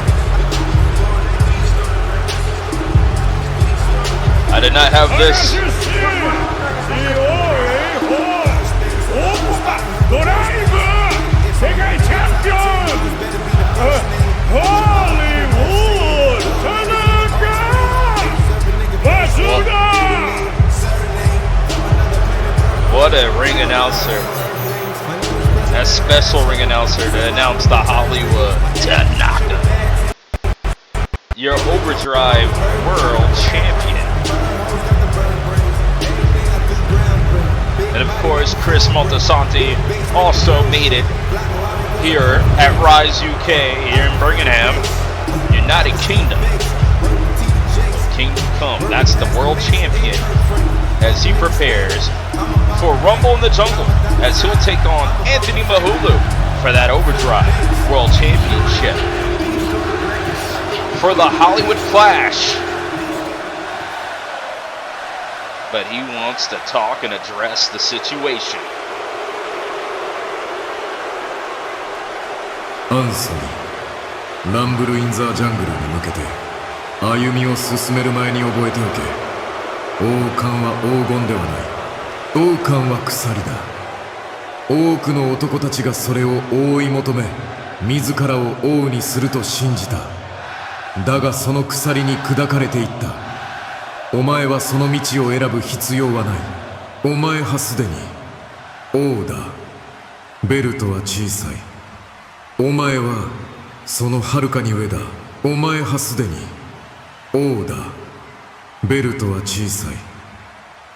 I did not have this. Hollywood Tanaka! Matsuda! What a ring announcer. That special ring announcer to announce the Hollywood Tanaka. Your Overdrive World Champion. And of course, Chris Moltisanti also made it here at Rise UK here in Birmingham, United Kingdom. Kingdom Come, that's the world champion as he prepares for Rumble in the Jungle as he'll take on Anthony Mahulu for that Overdrive World Championship. For the Hollywood Clash. But he wants to talk and address the situation. アンソニー、ランブル・イン・ザ・ジャングルに向けて歩みを進める前に覚えておけ。王冠は黄金ではない。王冠は鎖だ。多くの男たちがそれを追い求め、自らを王にすると信じた。だがその鎖に砕かれていった。お前はその道を選ぶ必要はない。お前はすでに王だ。ベルトは小さい。お前はその遥かに上だ。お前はすでに王だ。ベルトは小さい。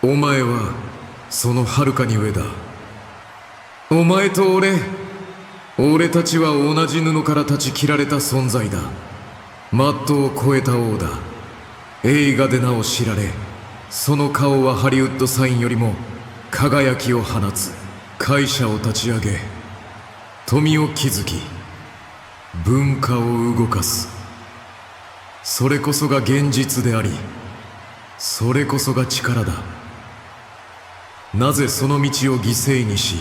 お前はその遥かに上だ。お前と俺たちは同じ布から断ち切られた存在だ。マットを超えた王だ。映画で名を知られ、その顔はハリウッドサインよりも輝きを放つ。会社を立ち上げ、富を築き、文化を動かす。それこそが現実であり、それこそが力だ。なぜその道を犠牲にし、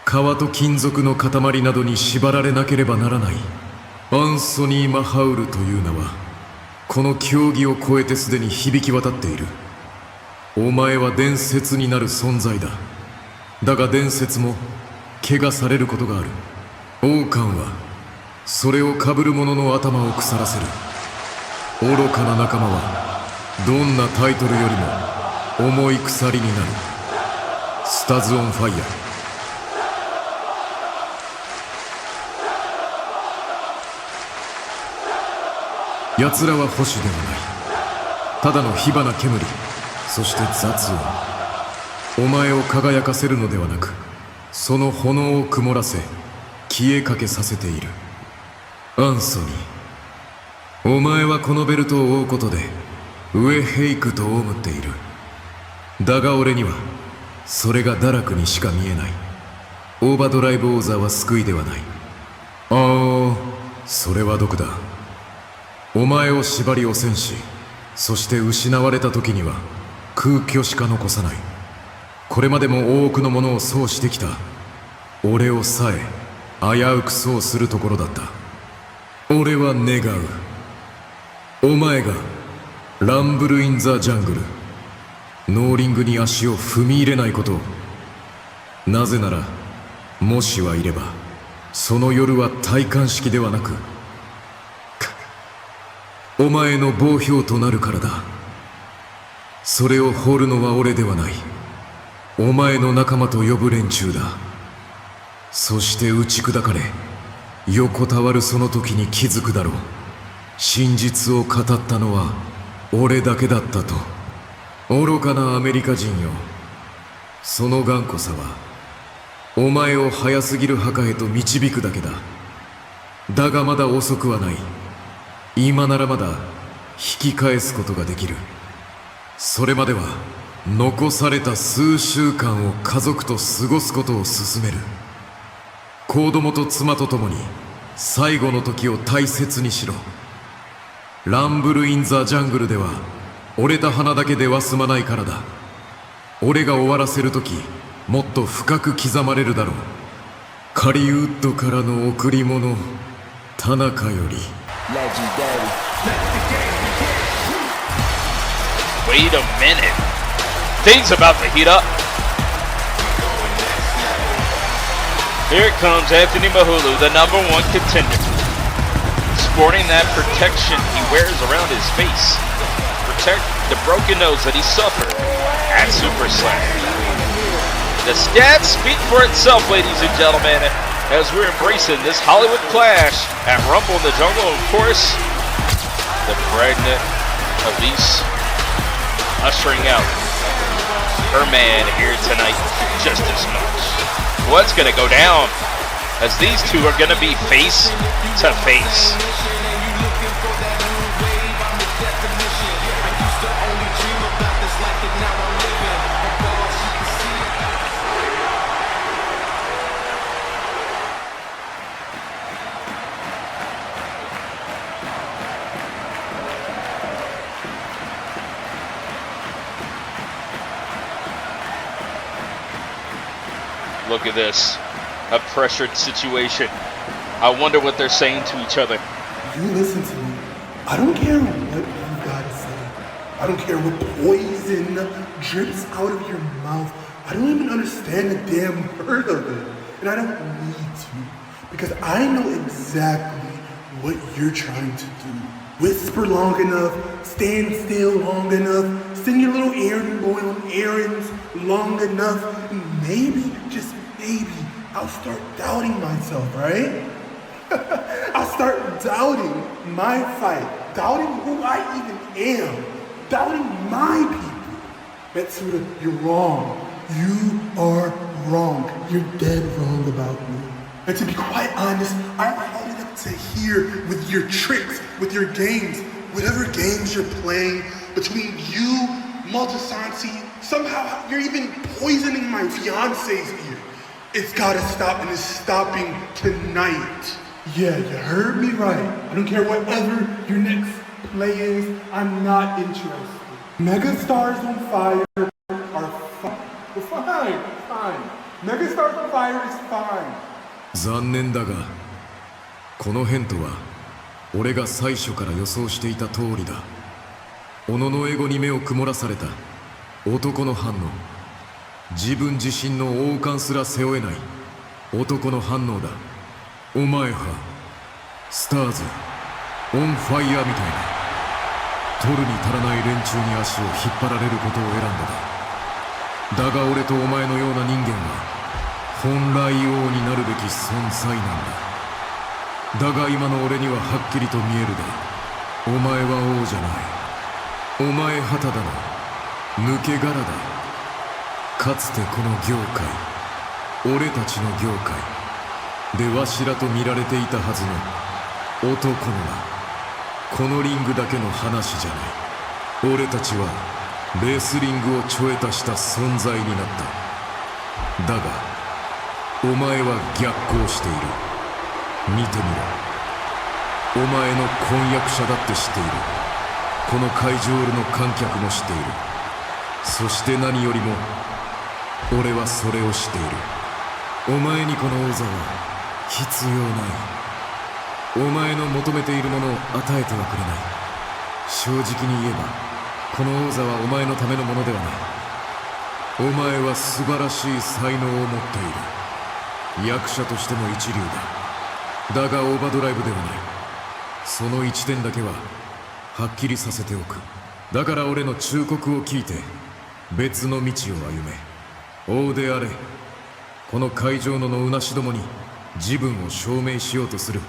革と金属の塊などに縛られなければならない。アンソニー・マハウルという名はこの競技を超えてすでに響き渡っている。お前は伝説になる存在だ。だが伝説も怪我されることがある。王冠はそれを被る者の頭を腐らせる。愚かな仲間はどんなタイトルよりも重い鎖になる。スタズ・オン・ファイヤー。奴らは保守ではない。ただの火花煙、そして雑音。お前を輝かせるのではなく、その炎を曇らせ消えかけさせている。アンソニー、お前はこのベルトを追うことでウエヘイクと思っている。だが俺にはそれが堕落にしか見えない。オーバードライブ王座は救いではない。ああ、それは毒だ。お前を縛り汚染し、そして失われた時には空虚しか残さない。これまでも多くのものをそうしてきた。俺をさえ危うくそうするところだった。俺は願う。お前がランブル・イン・ザ・ジャングル、ノーリングに足を踏み入れないことを。なぜならもしはいればその夜は戴冠式ではなくお前の防氷となるからだ。それを掘るのは俺ではない。お前の仲間と呼ぶ連中だ。そして打ち砕かれ横たわるその時に気づくだろう。真実を語ったのは俺だけだったと。愚かなアメリカ人よ。その頑固さはお前を早すぎる墓へと導くだけだ。だがまだ遅くはない。今ならまだ引き返すことができる。それまでは残された数週間を家族と過ごすことを勧める。子供と妻と共に最後の時を大切にしろ。ランブル・イン・ザ・ジャングルでは折れた花だけでは済まないからだ。俺が終わらせる時もっと深く刻まれるだろう。カリウッドからの贈り物、田中より。Wait a minute. Things about to heat up. Here comes Anthony Mahulu, the #1 contender. Sporting that protection he wears around his face. Protect the broken nose that he suffered at SuperSlam. The stats speak for itself, ladies and gentlemen, as we're embracing this Hollywood clash at Rumble in the Jungle. Of course, the pregnant Elise ushering out her man here tonight just as much. What's gonna go down as these two are gonna be face to face? Look at this, a pressured situation. I wonder what they're saying to each other. You listen to me. I don't care what you gotta say. I don't care what poison drips out of your mouth. I don't even understand the damn word of it. And I don't need to. Because I know exactly what you're trying to do. Whisper long enough, stand still long enough, send your little errand boy on errands long enough, and maybe, just maybe, I'll start doubting myself, right? I'll start doubting my fight, doubting who I even am, doubting my people. Matsuda, you're wrong. You are wrong. You're dead wrong about me. And to be quite honest, I'm headed up to here with your tricks, with your games, whatever games you're playing between you, Maltasanti, somehow you're even poisoning my fiance's ear. It's gotta stop, and it's stopping tonight. Yeah, you heard me right. I don't care whatever your next play is, I'm not interested. Megastars on Fire are fine. Fine. Megastars on Fire is fine. 残念だが、この辺とは俺が最初から予想していた通りだ。己のエゴに目を曇らされた男の反応、自分自身の王冠すら背負えない男の反応だ。お前はスターズオンファイヤーみたいな取るに足らない連中に足を引っ張られることを選んだ。だが俺とお前のような人間は本来王になるべき存在なんだ。だが今の俺にははっきりと見えるだ。お前は王じゃない。お前はただの抜け殻だ。かつてこの業界、俺たちの業界でわしらと見られていたはずの男の名、このリングだけの話じゃない。俺たちはレスリングをちょえたした存在になった。だがお前は逆行している。見てみろ。お前の婚約者だって知っている。この会場の観客も知っている。そして何よりも俺はそれを知っている。お前にこの王座は必要ない。お前の求めているものを与えてはくれない。正直に言えばこの王座はお前のためのものではない。お前は素晴らしい才能を持っている。役者としても一流だ。だがオーバードライブではない。その一点だけははっきりさせておく。だから俺の忠告を聞いて別の道を歩め。王であれ。この会場の野うなしどもに自分を証明しようとする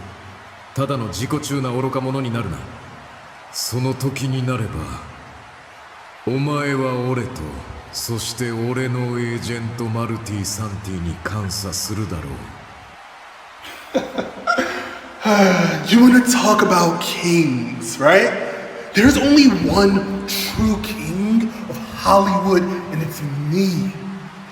ただの自己中な愚か者になるな。その時になればお前は俺と、そして俺のエージェントマルティ・サンティに感謝するだろう。You wanna talk about kings, right? There's only one true king Hollywood, and it's me.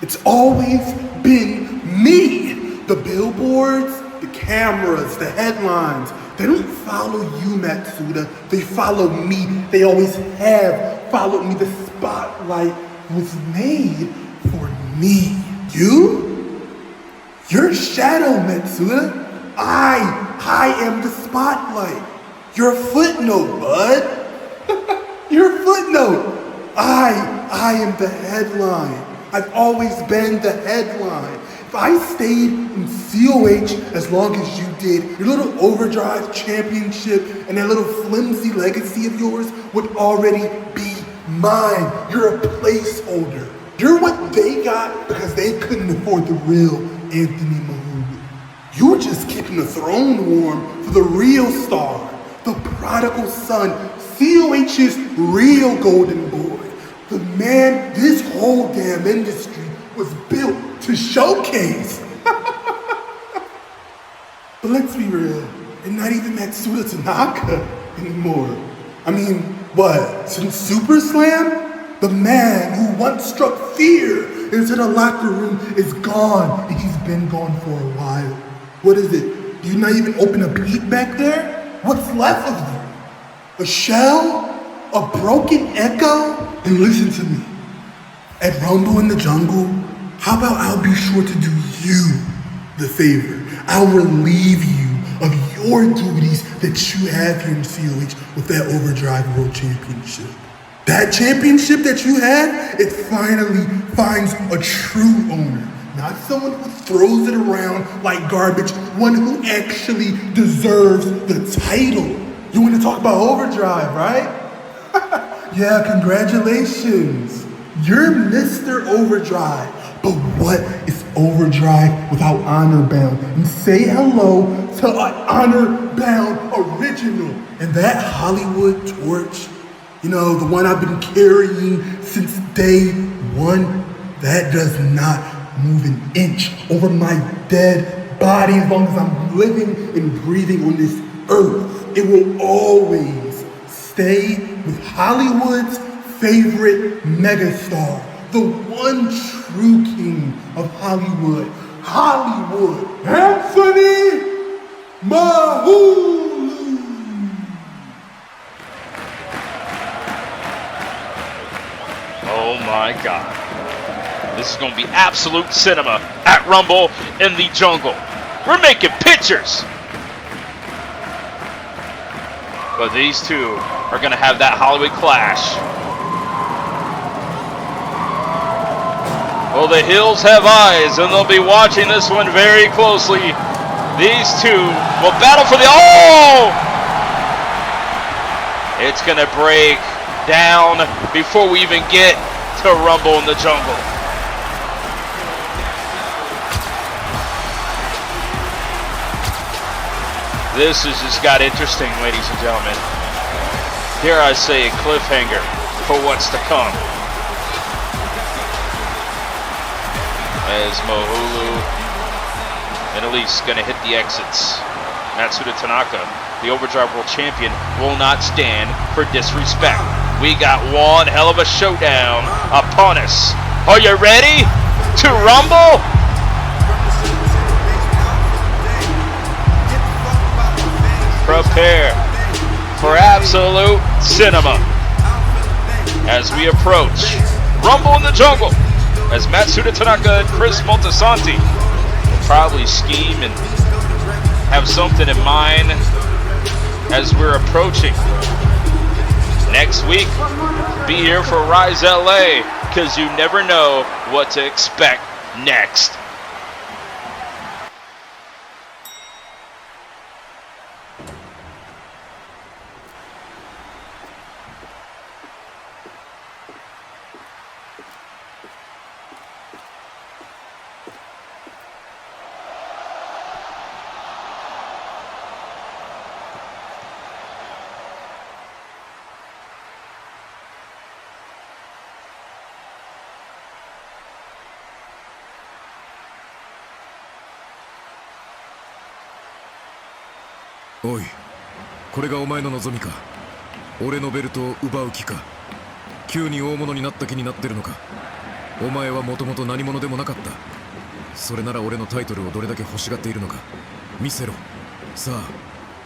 It's always been me. The billboards, the cameras, the headlines, they don't follow you, Matsuda. They follow me. They always have followed me. The spotlight was made for me. You're a shadow, Matsuda. I am the spotlight. You're a footnote, bud. You're a footnote. I am the headline. I've always been the headline. If I stayed in COH as long as you did, your little Overdrive championship and that little flimsy legacy of yours would already be mine. You're a placeholder. You're what they got because they couldn't afford the real Anthony Mahood. You were just keeping the throne warm for the real star, the prodigal son, COH's real golden boy. The man this whole damn industry was built to showcase. But let's be real, and not even Matsuda Tanaka anymore. I mean, what, since Super Slam? The man who once struck fear into the locker room is gone, and he's been gone for a while. What is it? Do you not even open a peep back there? What's left of you? A shell? A broken echo? And listen to me. At Rumble in the Jungle, how about I'll be sure to do you the favor? I'll relieve you of your duties that you have here in COH with that Overdrive World Championship. That championship that you had, it finally finds a true owner. Not someone who throws it around like garbage, one who actually deserves the title. You want to talk about Overdrive, right? Yeah, congratulations. You're Mr. Overdrive. But what is Overdrive without Honor Bound? And say hello to an Honor Bound original. And that Hollywood torch, you know, the one I've been carrying since day one, that does not move an inch over my dead body as long as I'm living and breathing on this earth. It will always stay with Hollywood's favorite megastar, the one true king of Hollywood, Hollywood Anthony Mahood. Oh my God. This is going to be absolute cinema at Rumble in the Jungle. We're making pictures. But these two are going to have that Hollywood clash. Well, the Hills have eyes, and they'll be watching this one very closely. These two will battle for the... Oh! It's going to break down before we even get to Rumble in the Jungle. This has just got interesting, ladies and gentlemen. Dare I say a cliffhanger for what's to come. As Mohulu and Elise gonna hit the exits. Matsuda Tanaka, the Overdrive World Champion, will not stand for disrespect. We got one hell of a showdown upon us. Are you ready to rumble? Prepare for absolute cinema as we approach Rumble in the Jungle, as Matsuda Tanaka and Chris Moltisanti will probably scheme and have something in mind as we're approaching. Next week, be here for Rise LA, because you never know what to expect next.おい、これがお前の望みか。俺のベルトを奪う気か。急に大物になった気になってるのか。お前はもともと何者でもなかった。それなら俺のタイトルをどれだけ欲しがっているのか見せろ。さあ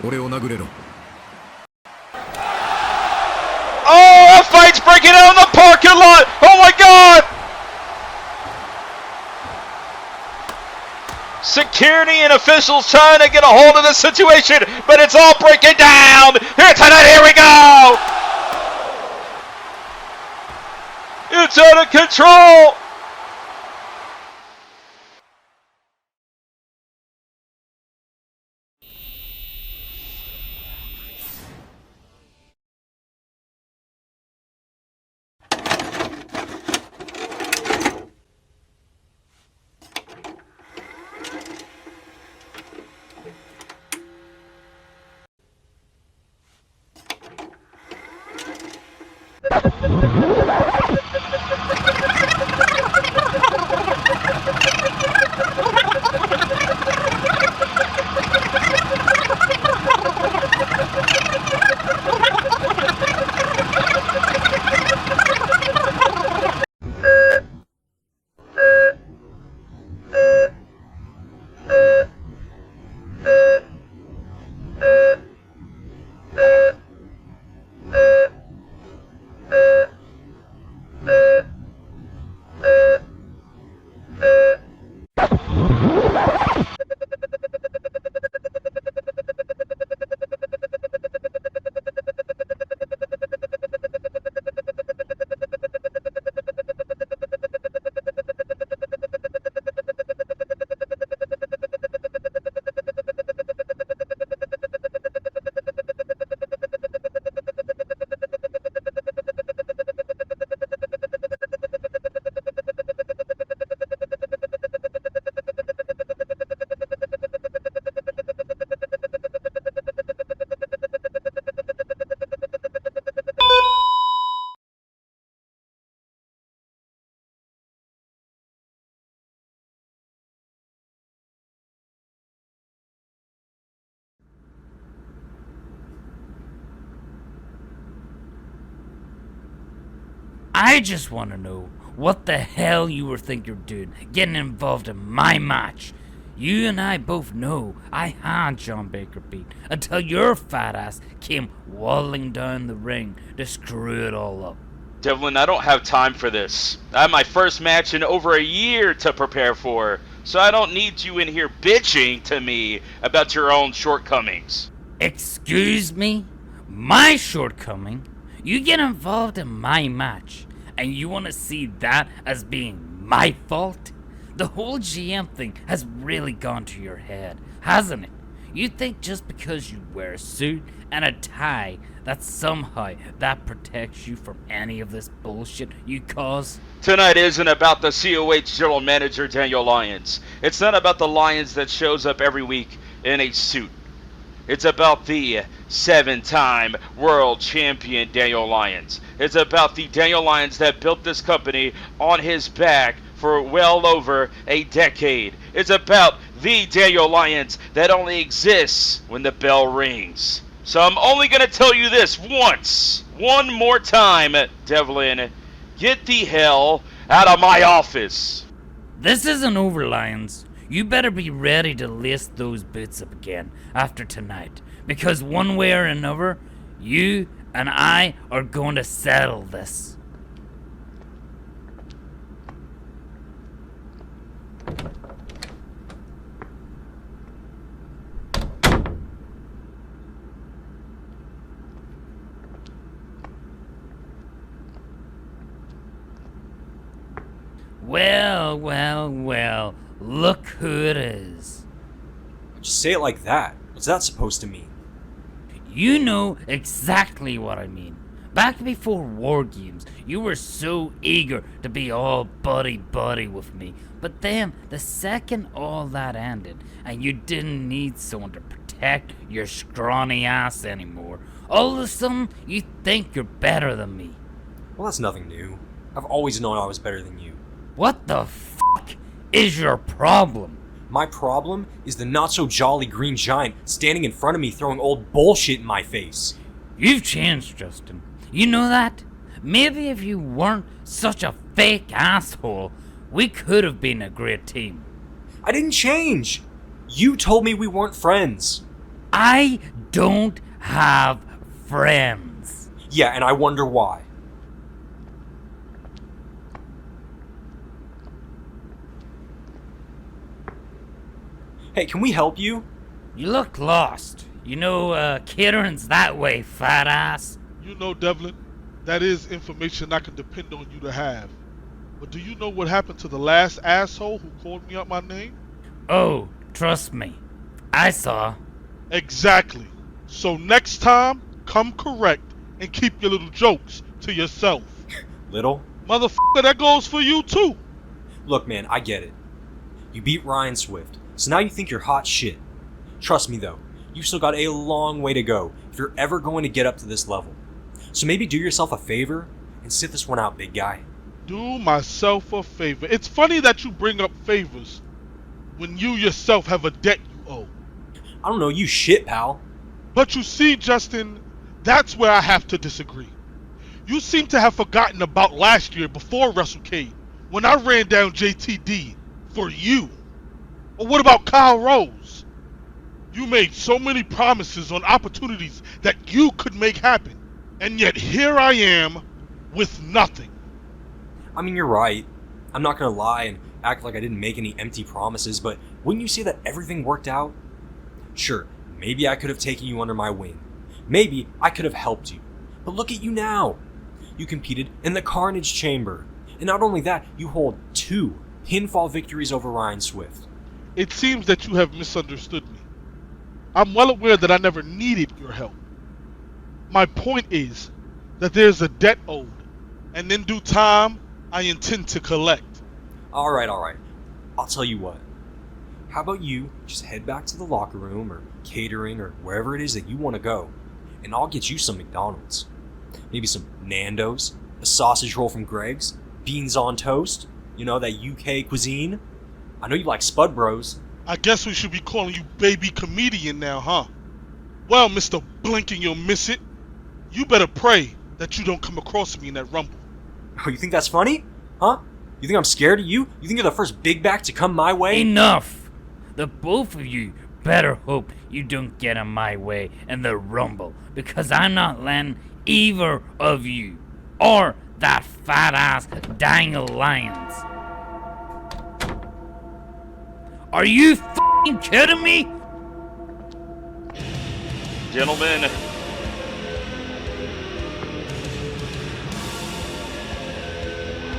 俺を殴れろ。 Oh, a fight's breaking out in the parking lot! Oh my god! Security and officials trying to get a hold of the situation, but it's all breaking down! Here tonight, here we go! It's out of control! I just want to know what the hell you were think you're doing, getting involved in my match. You and I both know I had John Baker beat until your fat ass came waddling down the ring to screw it all up. Dillon, I don't have time for this. I have my first match in over a year to prepare for, so I don't need you in here bitching to me about your own shortcomings. Excuse me? My shortcoming? You get involved in my match, and you want to see that as being my fault? The whole GM thing has really gone to your head, hasn't it? You think just because you wear a suit and a tie that somehow that protects you from any of this bullshit you cause? Tonight isn't about the COH general manager Daniel Lyons. It's not about the Lyons that shows up every week in a suit. It's about the 7-time world champion Daniel Lyons. It's about the Daniel Lyons that built this company on his back for well over a decade. It's about the Daniel Lyons that only exists when the bell rings. So I'm only going to tell you this one more time, Devlin. Get the hell out of my office. This isn't over, Lyons. You better be ready to list those boots up again after tonight, because one way or another, you and I are going to settle this. Well, look who it is. Just say it like that. What's that supposed to mean? You know exactly what I mean. Back before War Games, you were so eager to be all buddy-buddy with me. But then, the second all that ended, and you didn't need someone to protect your scrawny ass anymore, all of a sudden, you think you're better than me. Well, that's nothing new. I've always known I was better than you. What the fuck is your problem? My problem is the not-so-jolly green giant standing in front of me throwing old bullshit in my face. You've changed, Justin. You know that? Maybe if you weren't such a fake asshole, we could have been a great team. I didn't change. You told me we weren't friends. I don't have friends. Yeah, and I wonder why. Hey, can we help you? You look lost. You know, catering's that way, fat ass. You know, Devlin, that is information I can depend on you to have. But do you know what happened to the last asshole who called me out my name? Oh, trust me. I saw. Exactly. So next time, come correct and keep your little jokes to yourself. Little? Motherfucker, that goes for you too. Look, man, I get it. You beat Ryan Swift, so now you think you're hot shit. Trust me though, you've still got a long way to go if you're ever going to get up to this level. So maybe do yourself a favor and sit this one out, big guy. Do myself a favor. It's funny that you bring up favors when you yourself have a debt you owe. I don't know you shit, pal. But you see, Justin, that's where I have to disagree. You seem to have forgotten about last year before WrestleCade, when I ran down JTD for you. Or what about Kyle Rose? You made so many promises on opportunities that you could make happen, and yet here I am with nothing. I mean, you're right. I'm not gonna lie and act like I didn't make any empty promises, but wouldn't you say that everything worked out? Sure, maybe I could have taken you under my wing. Maybe I could have helped you. But look at you now. You competed in the Carnage Chamber. And not only that, you hold 2 pinfall victories over Ryan Swift. It seems that you have misunderstood me. I'm well aware that I never needed your help. My point is that there's a debt owed, and in due time, I intend to collect. Alright. I'll tell you what. How about you just head back to the locker room or catering or wherever it is that you want to go, and I'll get you some McDonald's. Maybe some Nando's, a sausage roll from Greg's, beans on toast, you know, that UK cuisine. I know you like Spud Bros. I guess we should be calling you baby comedian now, huh? Well, Mr. Blinking You'll Miss It, you better pray that you don't come across me in that Rumble. Oh, you think that's funny? Huh? You think I'm scared of you? You think you're the first big back to come my way? Enough! The both of you better hope you don't get in my way in the Rumble, because I'm not letting either of you or that fat ass Daniel Lyons. Are you f***ing kidding me? Gentlemen,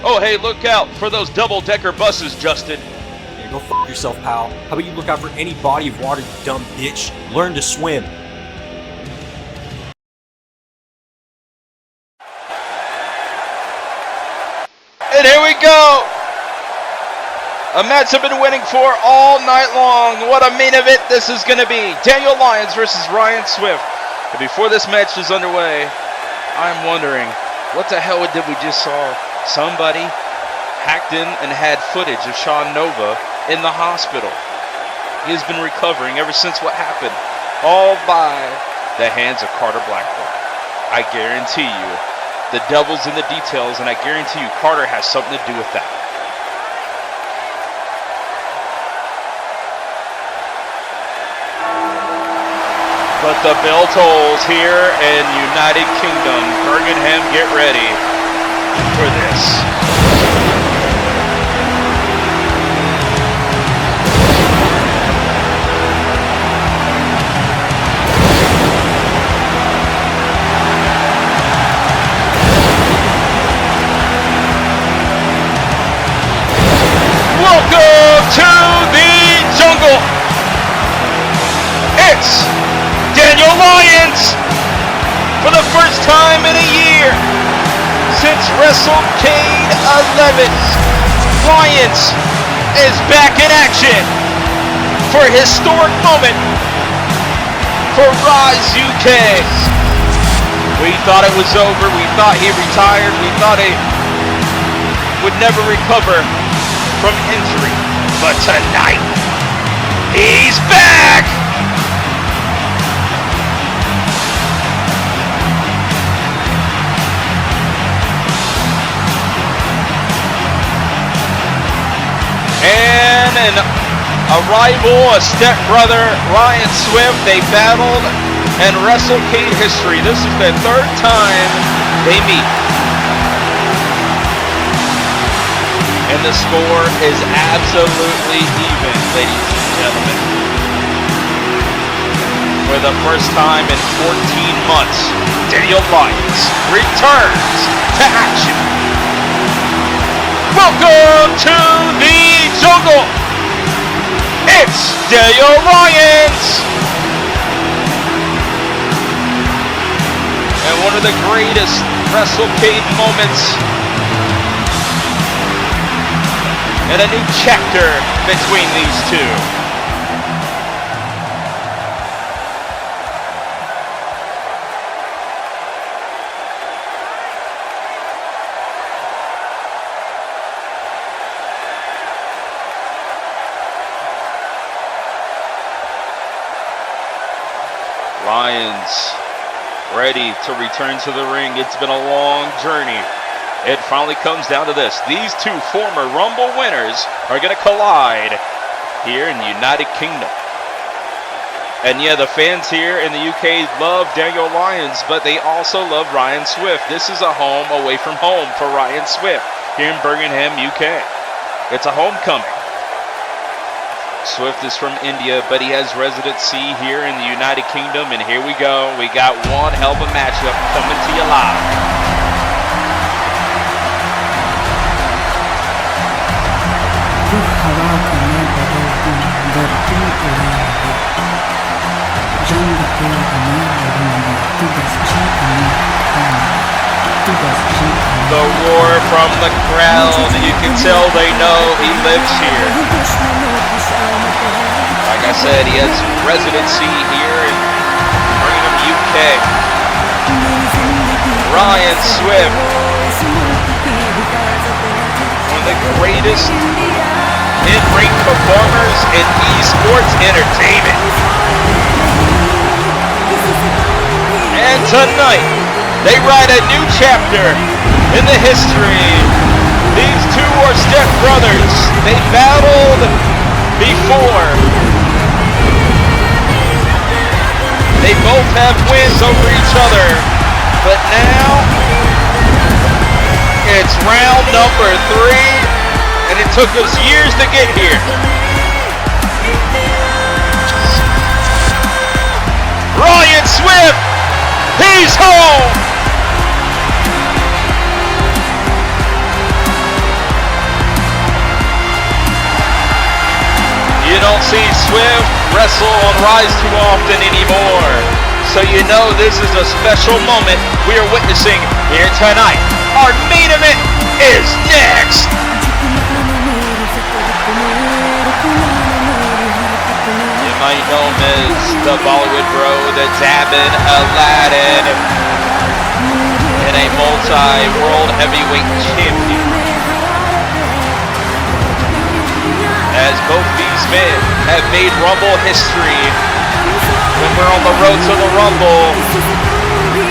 oh hey, look out for those double-decker buses, Justin. Yeah, go f*** yourself, pal. How about you look out for any body of water, you dumb bitch? Learn to swim. And here we go! A match I've been waiting for all night long. What a main event this is going to be. Daniel Lyons versus Ryan Swift. And before this match is underway, I'm wondering, what the hell did we just saw? Somebody hacked in and had footage of Sean Nova in the hospital. He has been recovering ever since what happened, all by the hands of Carter Blackburn. I guarantee you, the devil's in the details, and I guarantee you Carter has something to do with that. But the bell tolls here in United Kingdom. Birmingham, get ready for this. Welcome to the jungle. It's Daniel Lyons, for the first time in a year since WrestleCade 11, Lyons is back in action for a historic moment for Rise UK. We thought it was over, we thought he retired, we thought he would never recover from injury, but tonight, he's back! again, a rival, a stepbrother, Ryan Swift. They battled in WrestleCade history. This is the third time they meet. And the score is absolutely even, ladies and gentlemen. For the first time in 14 months, Daniel Lyons returns to action. Welcome to the jungle. It's Daniel Lyons. And one of the greatest WrestleCade moments. And a new chapter between these two. Lyons ready to return to the ring. It's been a long journey. It finally comes down to this. These two former Rumble winners are going to collide here in the United Kingdom. And yeah, the fans here in the UK love Daniel Lyons, but they also love Ryan Swift. This is a home away from home for Ryan Swift here in Birmingham, UK. It's a homecoming. Swift is from India, but he has residency here in the United Kingdom. And here we go. We got one hell of a matchup coming to you live. The roar from the crowd, you can tell they know he lives here. Like I said, he has residency here in Birmingham, UK. Ryan Swift, one of the greatest in-ring performers in esports entertainment. And tonight, they write a new chapter in the history. These two are stepbrothers. They battled before. They both have wins over each other. But now, it's round number 3. And it took us years to get here. Ryan Swift, he's home. You don't see Swift wrestle on Rise too often anymore. So you know this is a special moment we are witnessing here tonight. Our main event is next. You might know him as the Bollywood bro, the Dabbin Aladdin, and a multi-world heavyweight champion. As both these men have made Rumble history when we're on the road to the Rumble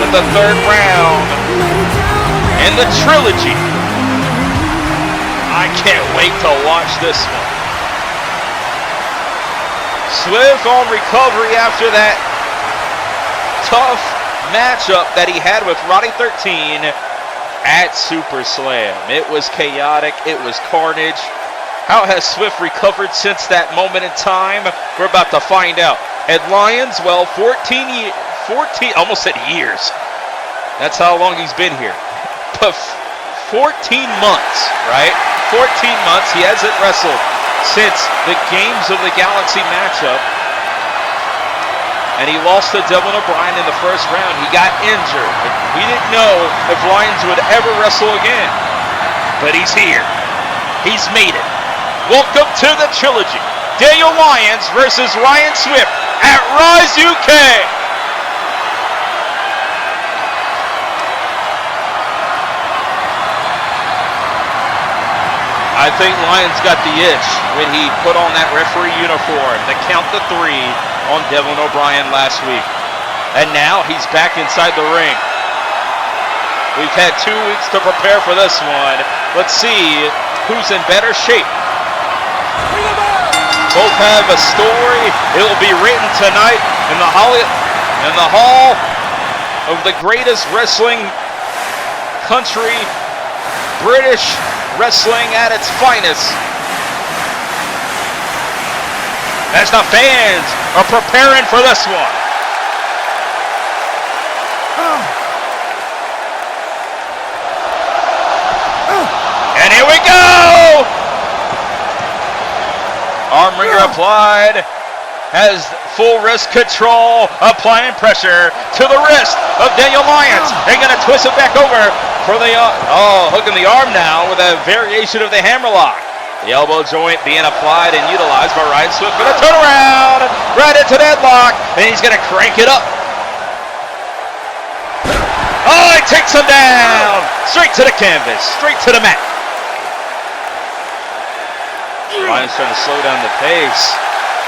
with the 3rd round and the trilogy. I can't wait to watch this one. Swift on recovery after that tough matchup that he had with Roddy 13 at Super Slam. It was chaotic. It was carnage. How has Swift recovered since that moment in time? We're about to find out. At Lyons, well, 14, almost said years. That's how long he's been here. But 14 months, right? 14 months. He hasn't wrestled since the Games of the Galaxy matchup. And he lost to Dillon O'Brien in the first round. He got injured. We didn't know if Lyons would ever wrestle again. But he's here. He's made it. Welcome to the trilogy. Daniel Lyons versus Ryan Swift at Rise UK. I think Lyons got the itch when he put on that referee uniform to count the 3 on Dillon O'Brien last week. And now he's back inside the ring. We've had 2 weeks to prepare for this one. Let's see who's in better shape. Both have a story. It will be written tonight in the hall of the greatest wrestling country, British wrestling at its finest. As the fans are preparing for this one. And here we go! Arm wringer applied. Has full wrist control. Applying pressure to the wrist of Daniel Lyons. And going to twist it back over for the... hooking the arm now with a variation of the hammerlock. The elbow joint being applied and utilized by Ryan Swift for the turnaround. Right into that lock. And he's going to crank it up. Oh, he takes him down. Straight to the canvas. Straight to the mat. Ryan's trying to slow down the pace.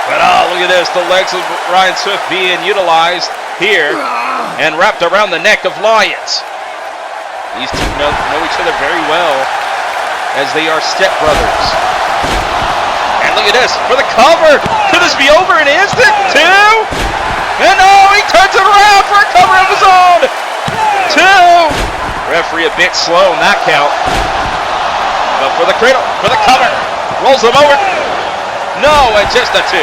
But look at this. The legs of Ryan Swift being utilized here and wrapped around the neck of Lyons. These two know each other very well as they are stepbrothers. And look at this. For the cover. Could this be over in an instant? 2. And he turns it around for a cover of his own. 2. Referee a bit slow on that count. But for the cradle. For the cover. Rolls him over. No, and just a 2.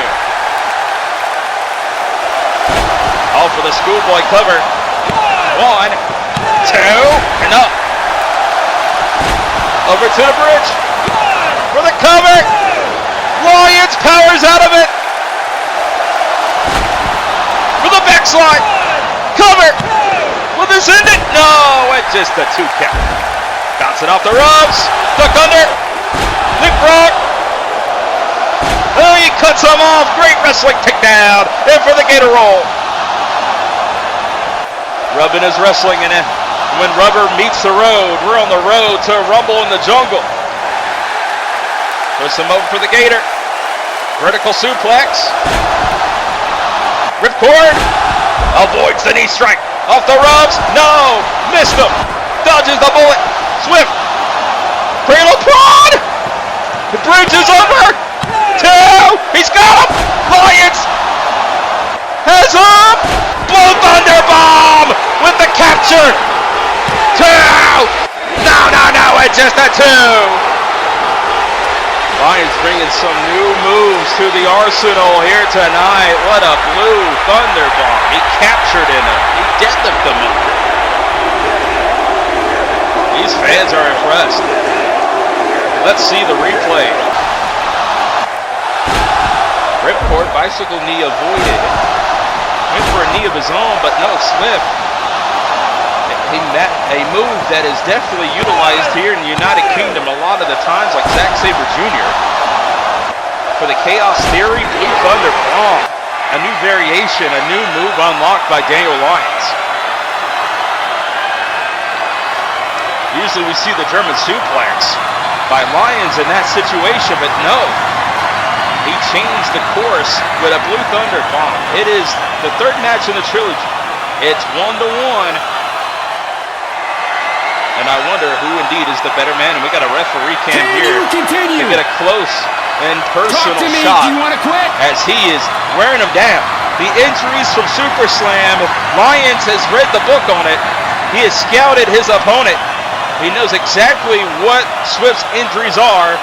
All for the schoolboy cover. 1, 2, and up. Over to the bridge. For the cover. Lyons powers out of it. For the backslide. Cover. Will this end it? No, and just a 2 count. Bouncing off the ropes. Duck under. Lip rock. Oh, he cuts him off. Great wrestling takedown. And for the gator roll. Rubbing is wrestling, and when rubber meets the road, we're on the road to Rumble in the Jungle. Push him over for the gator. Vertical suplex. Ripcord. Avoids the knee strike. Off the ropes. No. Missed him. Dodges the bullet. Swift. Cradle prod. The bridge is over. 2. He's got him. Lyons has him. Blue Thunder Bomb with the capture. 2. No. It's just a 2. Lyons bringing some new moves to the arsenal here tonight. What a Blue Thunder Bomb. He captured in him. He deadlifted him. These fans are impressed. Let's see the replay. Ripcord bicycle knee avoided. Went for a knee of his own, but no, Swift. A move that is definitely utilized here in the United Kingdom a lot of the times, like Zack Sabre Jr. For the Chaos Theory, Blue Thunder Bomb. A new variation, a new move unlocked by Daniel Lyons. Usually we see the German suplex by Lyons in that situation, but no. He changed the course with a Blue Thunder Bomb. It is the 3rd match in the trilogy. It's 1-1. And I wonder who indeed is the better man. And we got a referee cam here to get a close and personal shot as he is wearing him down. The injuries from Super Slam, Lyons has read the book on it. He has scouted his opponent. He knows exactly what Swift's injuries are,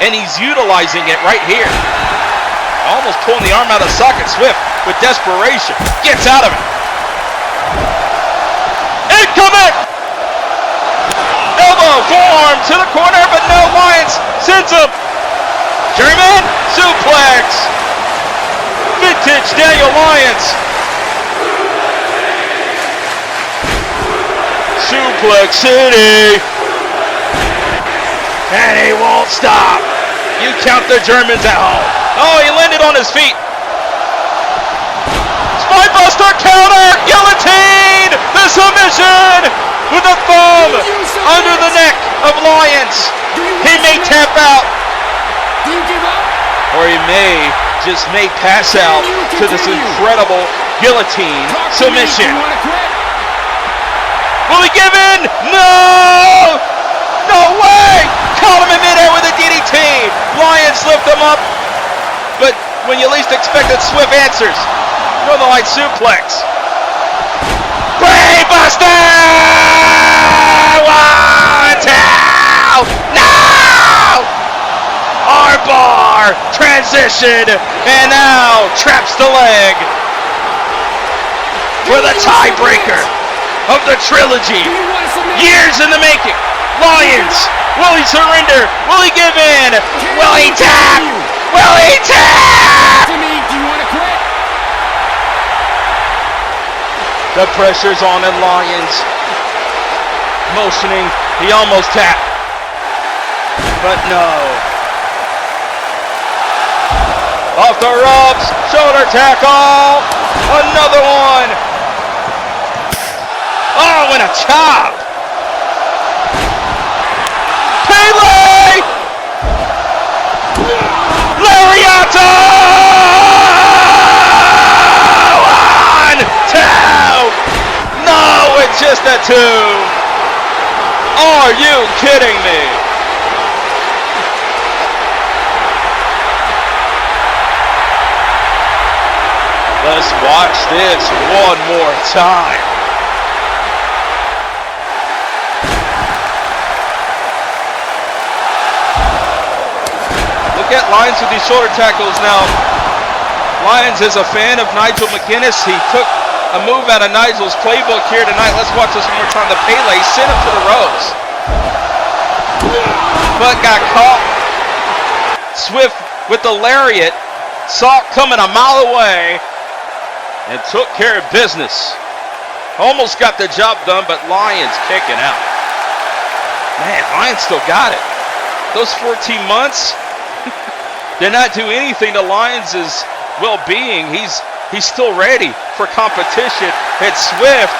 and he's utilizing it right here. Almost pulling the arm out of the socket. Swift with desperation gets out of it. Incoming! Elbow, forearm to the corner, but no, Lyons sends him. German suplex. Vintage Daniel Lyons. Suplex City. And he won't stop. You count the Germans at home. Oh, he landed on his feet. Spinebuster counter. Guillotine. The submission. With a thumb under the neck of Lyons. He may tap out. Or he may pass out to this incredible guillotine submission. Will he give in? No! No way! Caught him in midair with a DDT. Lyons lift him up but when you least expect it, Swift answers. Northern Light suplex. Brain Buster! 1, 2! No! Armbar! Transition! And now traps the leg for the tiebreaker of the trilogy. Years in the making. Lions, will he surrender? Will he give in? Will he tap? Will he tap? Do you want to quit? The pressure's on in Lions. Motioning, he almost tapped. But no. Off the ropes, shoulder tackle. Another one. Oh, and a chop. Pele! Lariato! 1, 2! No, it's just a 2. Are you kidding me? Let's watch this one more time. Look at Lions with these shoulder tackles now. Lions is a fan of Nigel McGuinness. He took a move out of Nigel's playbook here tonight. Let's watch this one more time. The Pele sent him to the ropes, but got caught. Swift with the lariat, saw it coming a mile away, and took care of business. Almost got the job done, but Lions kicking out. Man, Lions still got it. Those 14 months did not do anything to Lions' well-being. He's still ready for competition. It's Swift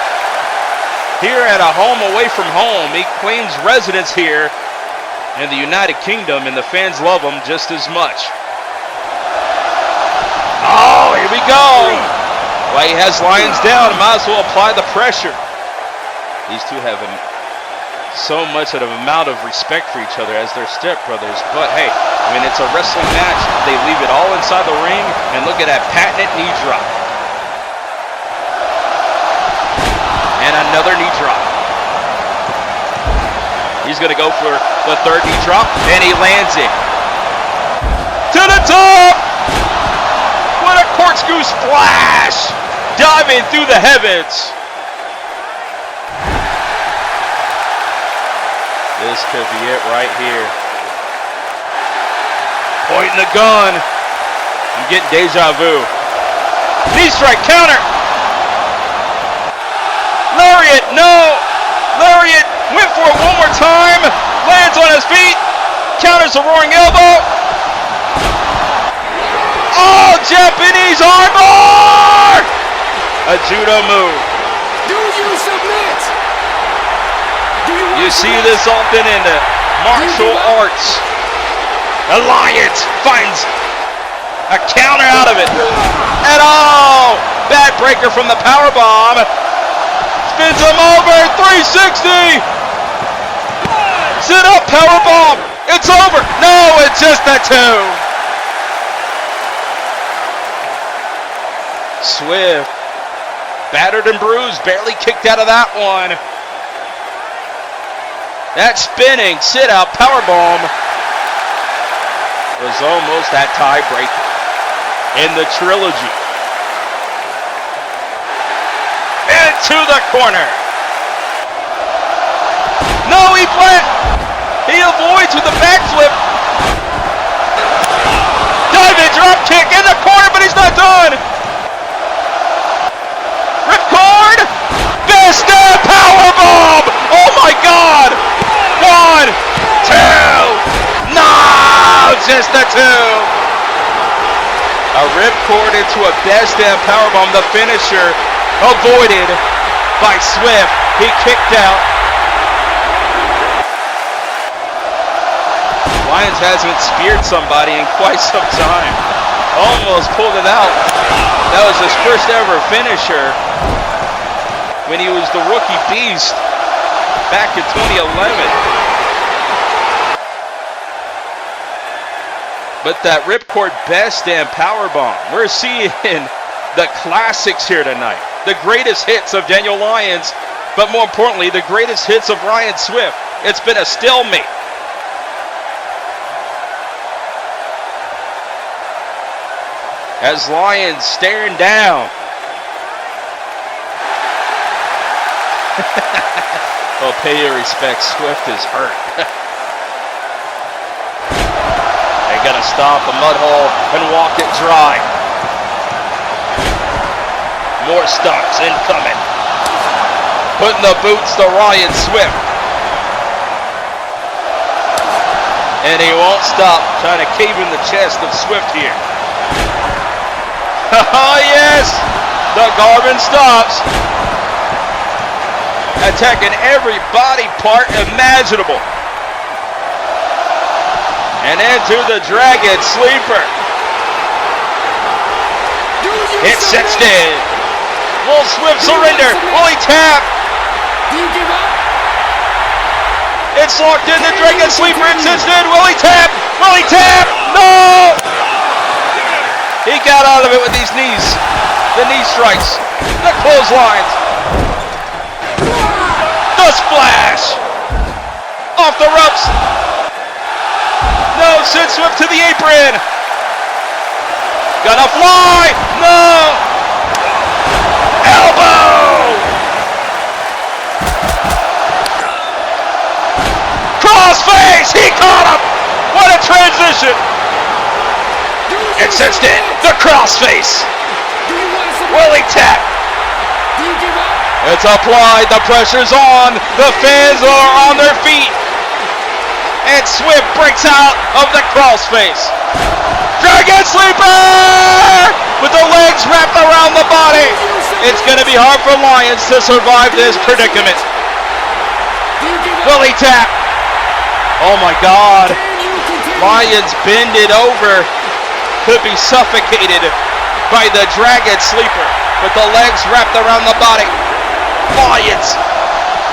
here at a home away from home. He claims residence here in the United Kingdom, and the fans love him just as much. Oh, here we go. Well, he has Lions down. Might as well apply the pressure. These two have so much of an amount of respect for each other as their stepbrothers. But hey, when it's a wrestling match, they leave it all inside the ring. And look at that patented knee drop. And another knee drop. He's going to go for the third knee drop, and he lands it. To the top! What a corkscrew splash! Diving through the heavens. This could be it right here. Pointing the gun. I'm getting deja vu. Knee strike, counter. Lariat, no. Lariat went for it one more time. Lands on his feet. Counters a roaring elbow. Oh, Japanese armbar. A judo move. Do you submit? You see this often in the martial arts. Alliance finds a counter out of it. And oh, bad breaker from the powerbomb. Spins him over, 360. Sit up, powerbomb. It's over. No, it's just a 2. Swift, battered and bruised, barely kicked out of that one. That spinning sit-out powerbomb was almost that tiebreaker in the trilogy. Into the corner. No, he avoids with the backflip. Diving drop kick in the corner, but he's not done. Ripcord. Vista powerbomb. Oh my God. 1, 2. No, just a 2. A ripcord into a best damn powerbomb. The finisher avoided by Swift. He kicked out. Lions hasn't speared somebody in quite some time. Almost pulled it out. That was his first ever finisher when he was the rookie beast back in 2011. But that ripcord best damn powerbomb. We're seeing the classics here tonight. The greatest hits of Daniel Lyons, but more importantly, the greatest hits of Ryan Swift. It's been a stalemate. As Lyons staring down. Well, pay your respects. Swift is hurt. They gotta stop the mud hole and walk it dry. More stunts incoming. Putting the boots to Ryan Swift. And he won't stop trying to cave in the chest of Swift here. Oh yes! The Garvin stops. Attacking every body part imaginable. And into the Dragon Sleeper. It sets in. Will Swift surrender? Will he tap? Do you give up? It's locked in. The Dragon Sleeper. It sets in. Will he tap? Will he tap? No! He got out of it with these knees. The knee strikes. The clotheslines. The splash. Off the ropes. No, sends Swift to the apron. Gonna fly. No. Elbow. Crossface. He caught him. What a transition. It sends in the crossface. Will he tap? It's applied. The pressure's on. The fans are on their feet. And Swift breaks out of the crossface. Dragon Sleeper! With the legs wrapped around the body. It's going to be hard for Lyons to survive this predicament. Will he tap? Oh my God. Lyons bended over. Could be suffocated by the Dragon Sleeper with the legs wrapped around the body. Lyons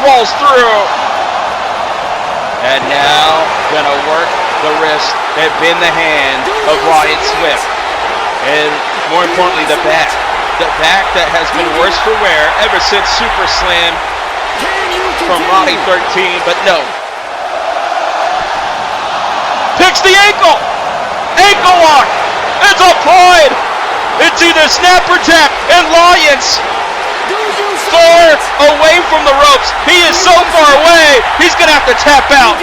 rolls through. And now gonna work the wrist and bend the hand of Ryan Swift. And more importantly, the back. The back that has been worse for wear ever since Super Slam from Roddy 13, but no. Picks the ankle! Ankle lock! It's applied! It's either snap or tap, and Lyons far away from the ropes. He is so far away, he's gonna have to tap out.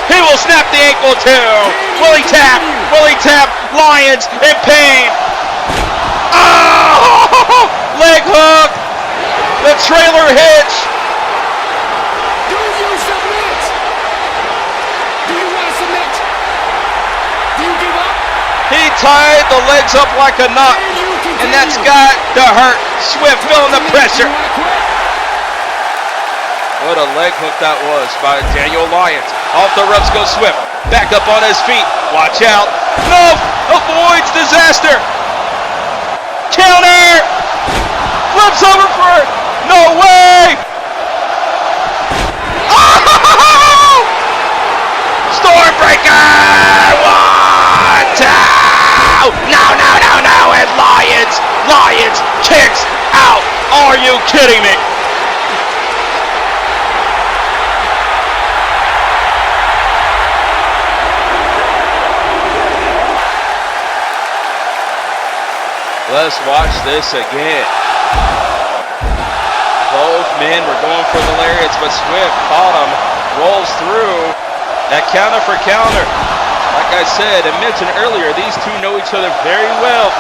He will snap the ankle too. Will he tap? Will he tap? Lyons in pain. Oh! Leg hook! The trailer hitch! Do you submit? Do you want to submit? Do you give up? He tied the legs up like a knot, and that's got to hurt. Swift feeling the pressure. What a leg hook that was by Daniel Lyons. Off the ropes goes Swift. Back up on his feet. Watch out. No! Avoids disaster. Counter! Flips over for it. No way! Oh! Stormbreaker! 1, 2! No! And Lyons kicks out. Are you kidding me? Let's watch this again. Both men were going for the lariats, but Swift caught him, rolls through. That counter for counter. Like I said and mentioned earlier, these two know each other very well.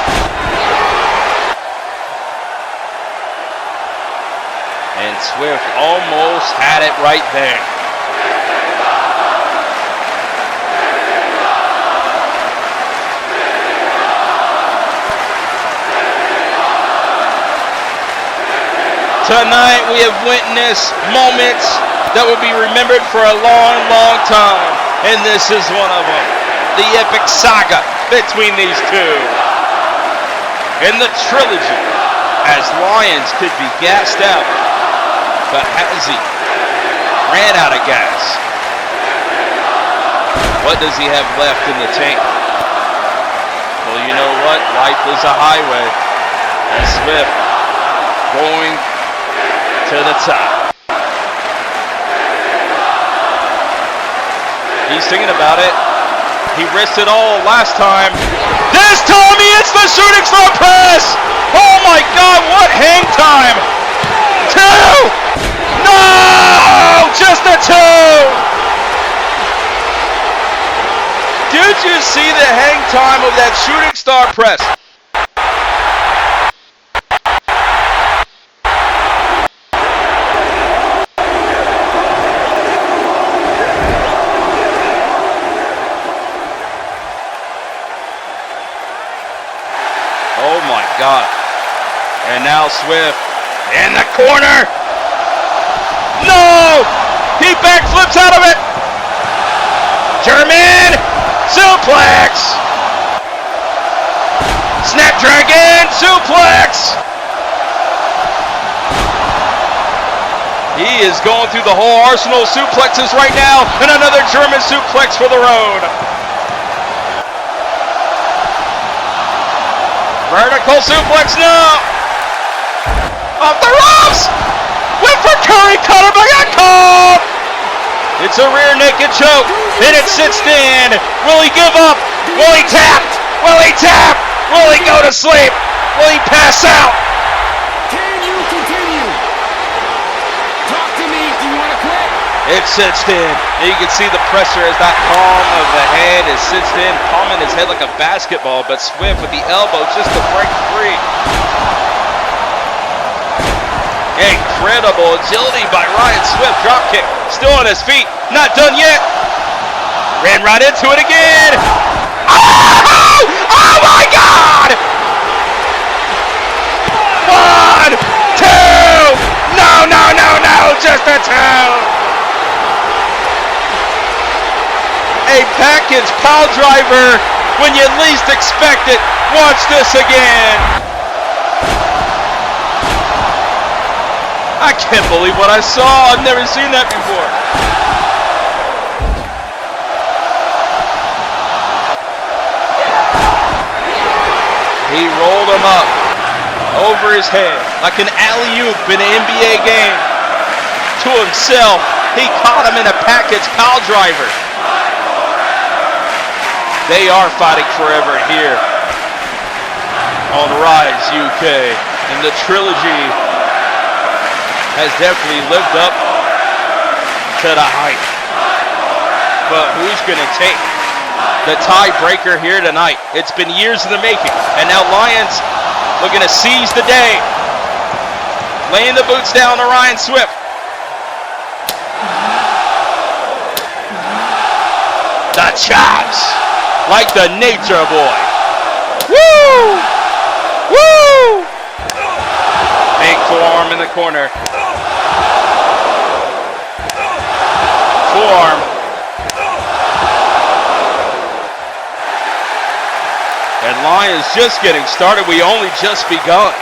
And Swift almost had it right there. Tonight we have witnessed moments that will be remembered for a long, long time. And this is one of them. The epic saga between these two. In the trilogy, as Lyons could be gassed out, but has he ran out of gas? What does he have left in the tank? what? Life is a highway. And Swift going to the top. He's thinking about it. He risked it all last time. This time he hits the shooting star press! Oh my God, what hang time! 2! No! Just a 2! Did you see the hang time of that shooting star press? Oh my God. And now Swift in the corner. No! He backflips out of it. German suplex. Snapdragon suplex. He is going through the whole arsenal of suplexes right now. And another German suplex for the road. Vertical suplex, no! Off the ropes! Went for Curry, Cutter, but got caught! It's a rear naked choke, and it sits in. Will he give up? Will he tap? Will he tap? Will he go to sleep? Will he pass out? Can you continue? Talk to me. Do you want to quit? It sits in. And you can see the pressure as that palm of the head is sits in, palming his head like a basketball, but Swift with the elbow just to break free. Incredible agility by Ryan Swift. Dropkick. Still on his feet. Not done yet. Ran right into it again. Oh! Oh my God! 1, 2. No, no, no, no. Just a 2. A package pile driver when you least expect it. Watch this again. I can't believe what I saw. I've never seen that before. He rolled him up over his head like an alley-oop in an NBA game. To himself, he caught him in a package pile driver. They are fighting forever here on Rise UK, and the trilogy has definitely lived up to the hype. But who's going to take the tiebreaker here tonight? It's been years in the making, and now Lions looking to seize the day. Laying the boots down to Ryan Swift. The chops, like the Nature Boy. Woo! Woo! Big forearm in the corner. Forearm. And Lions just getting started. We only just begun.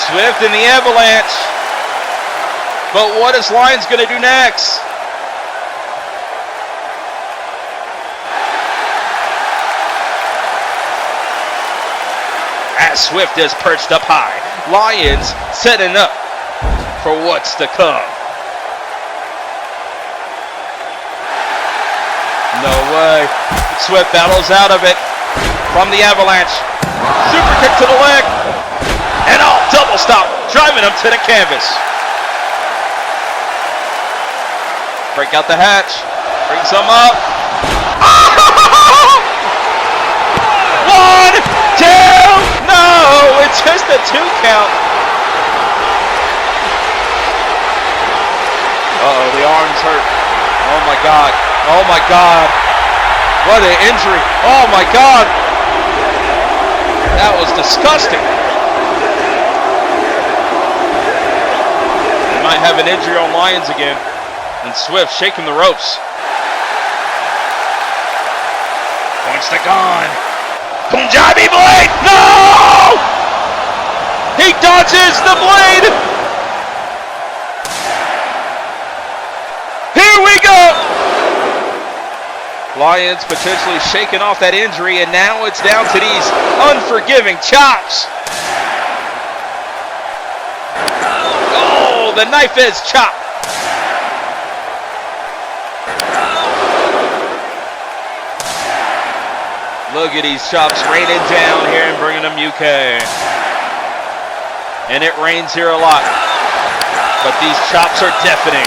Swift in the avalanche. But what is Lions going to do next? As Swift is perched up high. Lions setting up for what's to come. No way. Swift battles out of it from the avalanche. Super kick to the leg. And double stop, driving him to the canvas. Break out the hatch. Brings him up. 1, 2. No, it's just a 2 count. Uh-oh, the arm's hurt. Oh my God. Oh my God. What an injury. Oh my God. That was disgusting. They might have an injury on Lions again. And Swift shaking the ropes. Points to gone. Punjabi blade. No! He dodges the blade. Here we go. Lions potentially shaking off that injury, and now it's down to these unforgiving chops. Oh, the knife edge chop. Look at these chops raining down here in Birmingham, UK. And it rains here a lot. But these chops are deafening.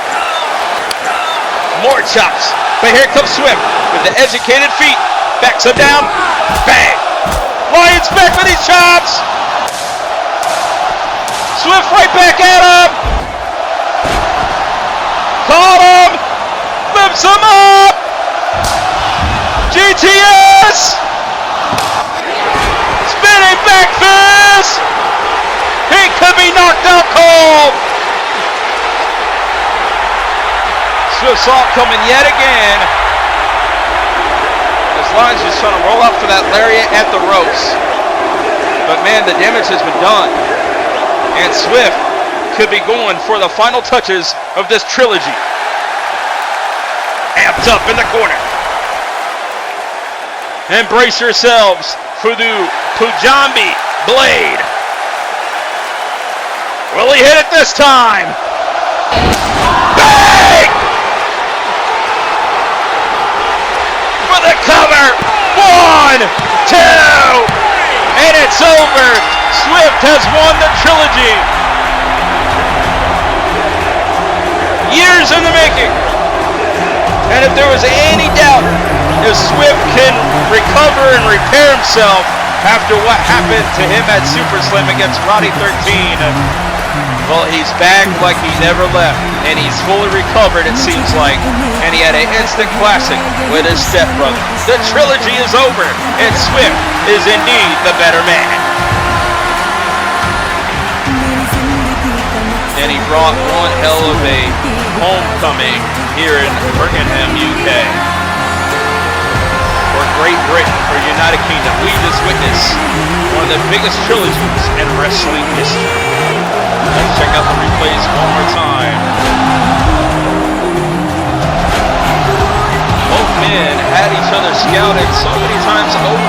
More chops. But here comes Swift with the educated feet. Backs him down. Bang. Lions back with these chops. Swift right back at him. Caught him. Lifts him up. GTS. Spinning back fist. He could be knocked out cold. Swift saw it coming yet again. This Lions just trying to roll up for that lariat at the ropes. But man, the damage has been done. And Swift could be going for the final touches of this trilogy. Amped up in the corner. And brace yourselves for the Pujambi Blade. Will he hit it this time? Bang! For the cover. 1, 2, and it's over. Swift has won the trilogy. Years in the making. And if there was any doubt if Swift can recover and repair himself after what happened to him at Super Slam against Roddy 13, well, he's back like he never left, and he's fully recovered, it seems like, and he had an instant classic with his stepbrother. The trilogy is over, and Swift is indeed the better man. And he brought one hell of a homecoming here in Birmingham, UK. For Great Britain, for United Kingdom, we just witnessed one of the biggest trilogies in wrestling history. Let's check out the replays one more time. Both men had each other scouted so many times over.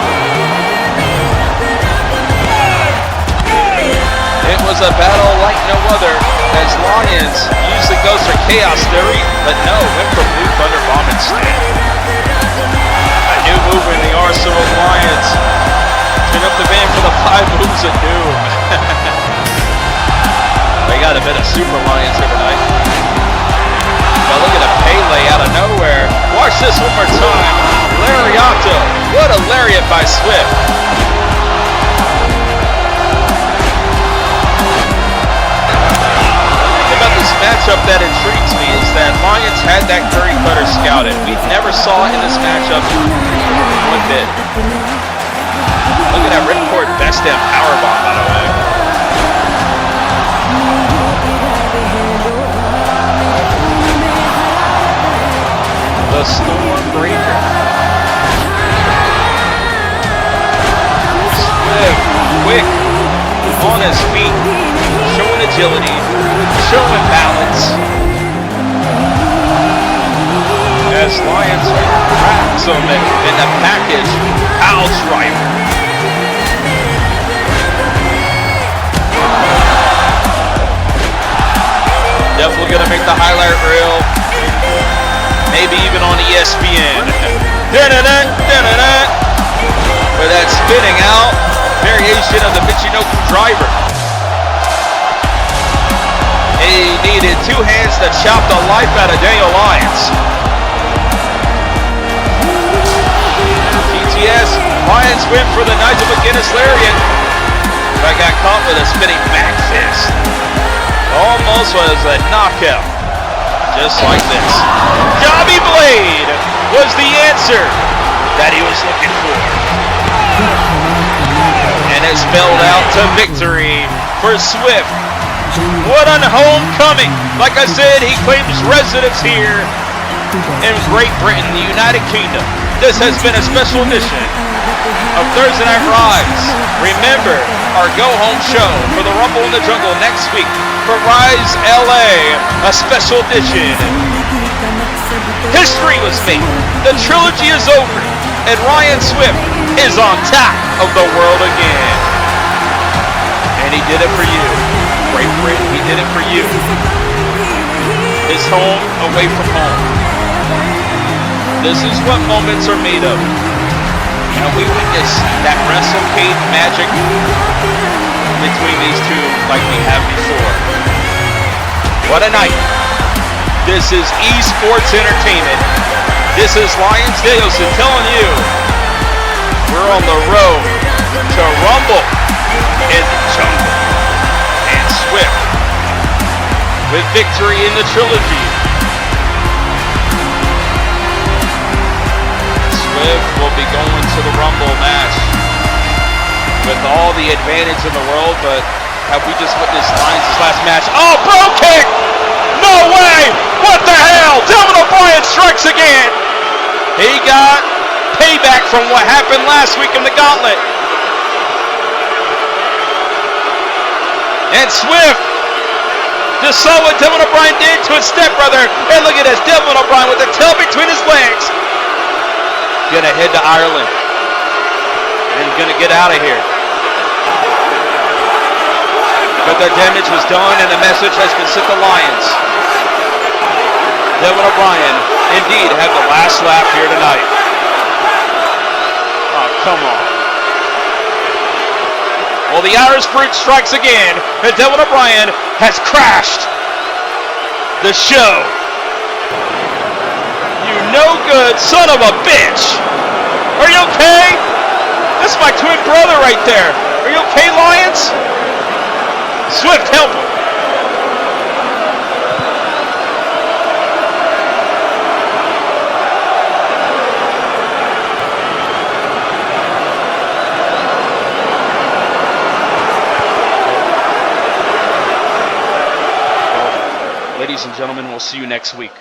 It was a battle like no other, as Lions usually goes for chaos theory, but no, went for Blue Thunder Bomb instead. A new move in the arsenal of Lions. Turn up the band for the 5 moves of doom. They got a bit of Super Lions here tonight. But look at a Pele out of nowhere. Watch this one more time. Lariato. What a lariat by Swift. About this matchup that intrigues me is that Lions had that curry cutter scouted. We never saw it in this matchup one bit. Look at that ripcord best damn powerbomb, by the way. The Stormbreaker. Swift, quick, on his feet, showing agility, showing balance. As Lions wraps him in the package, Al Driver. Definitely gonna make the highlight reel. Maybe even on ESPN. For that spinning out variation of the Michinoku Driver. He needed 2 hands to chop the life out of Daniel Lions. TTS, Lions went for the Nigel McGuinness Lariat, but got caught with a spinning back fist. Almost was a knockout, just like this. Gabbie Blade was the answer that he was looking for. And it spelled out to victory for Swift. What a homecoming! Like I said, he claims residence here in Great Britain, the United Kingdom. This has been a special edition of Thursday Night Rise. Remember our go-home show for the Rumble in the Jungle next week for Rise LA, a special edition. History was made. The trilogy is over. And Ryan Swift is on top of the world again. And he did it for you. Great Brit, he did it for you. His home away from home. This is what moments are made of. And we witnessed that WrestleCade magic between these two like we have before. What a night. This is esports entertainment. This is Lions Danielson telling you we're on the road to Rumble in the Jungle. And Swift with victory in the trilogy. Swift will be going to the Rumble match with all the advantage in the world, but have we just witnessed Lions' last match? Oh, bro kick! No way! What the hell? Dillon O'Brien strikes again! He got payback from what happened last week in the gauntlet. And Swift just saw what Dillon O'Brien did to his stepbrother. And look at this, Dillon O'Brien with the tail between his legs. Gonna head to Ireland. And gonna get out of here. But the damage was done and the message has been sent to Lions. Dillon O'Brien indeed had the last laugh here tonight. Oh, come on. Well, the Irish Brute strikes again, and Dillon O'Brien has crashed the show. You no good son of a bitch. Are you okay? That's my twin brother right there. Are you okay, Lions? Swift, help him. Ladies and gentlemen, we'll see you next week.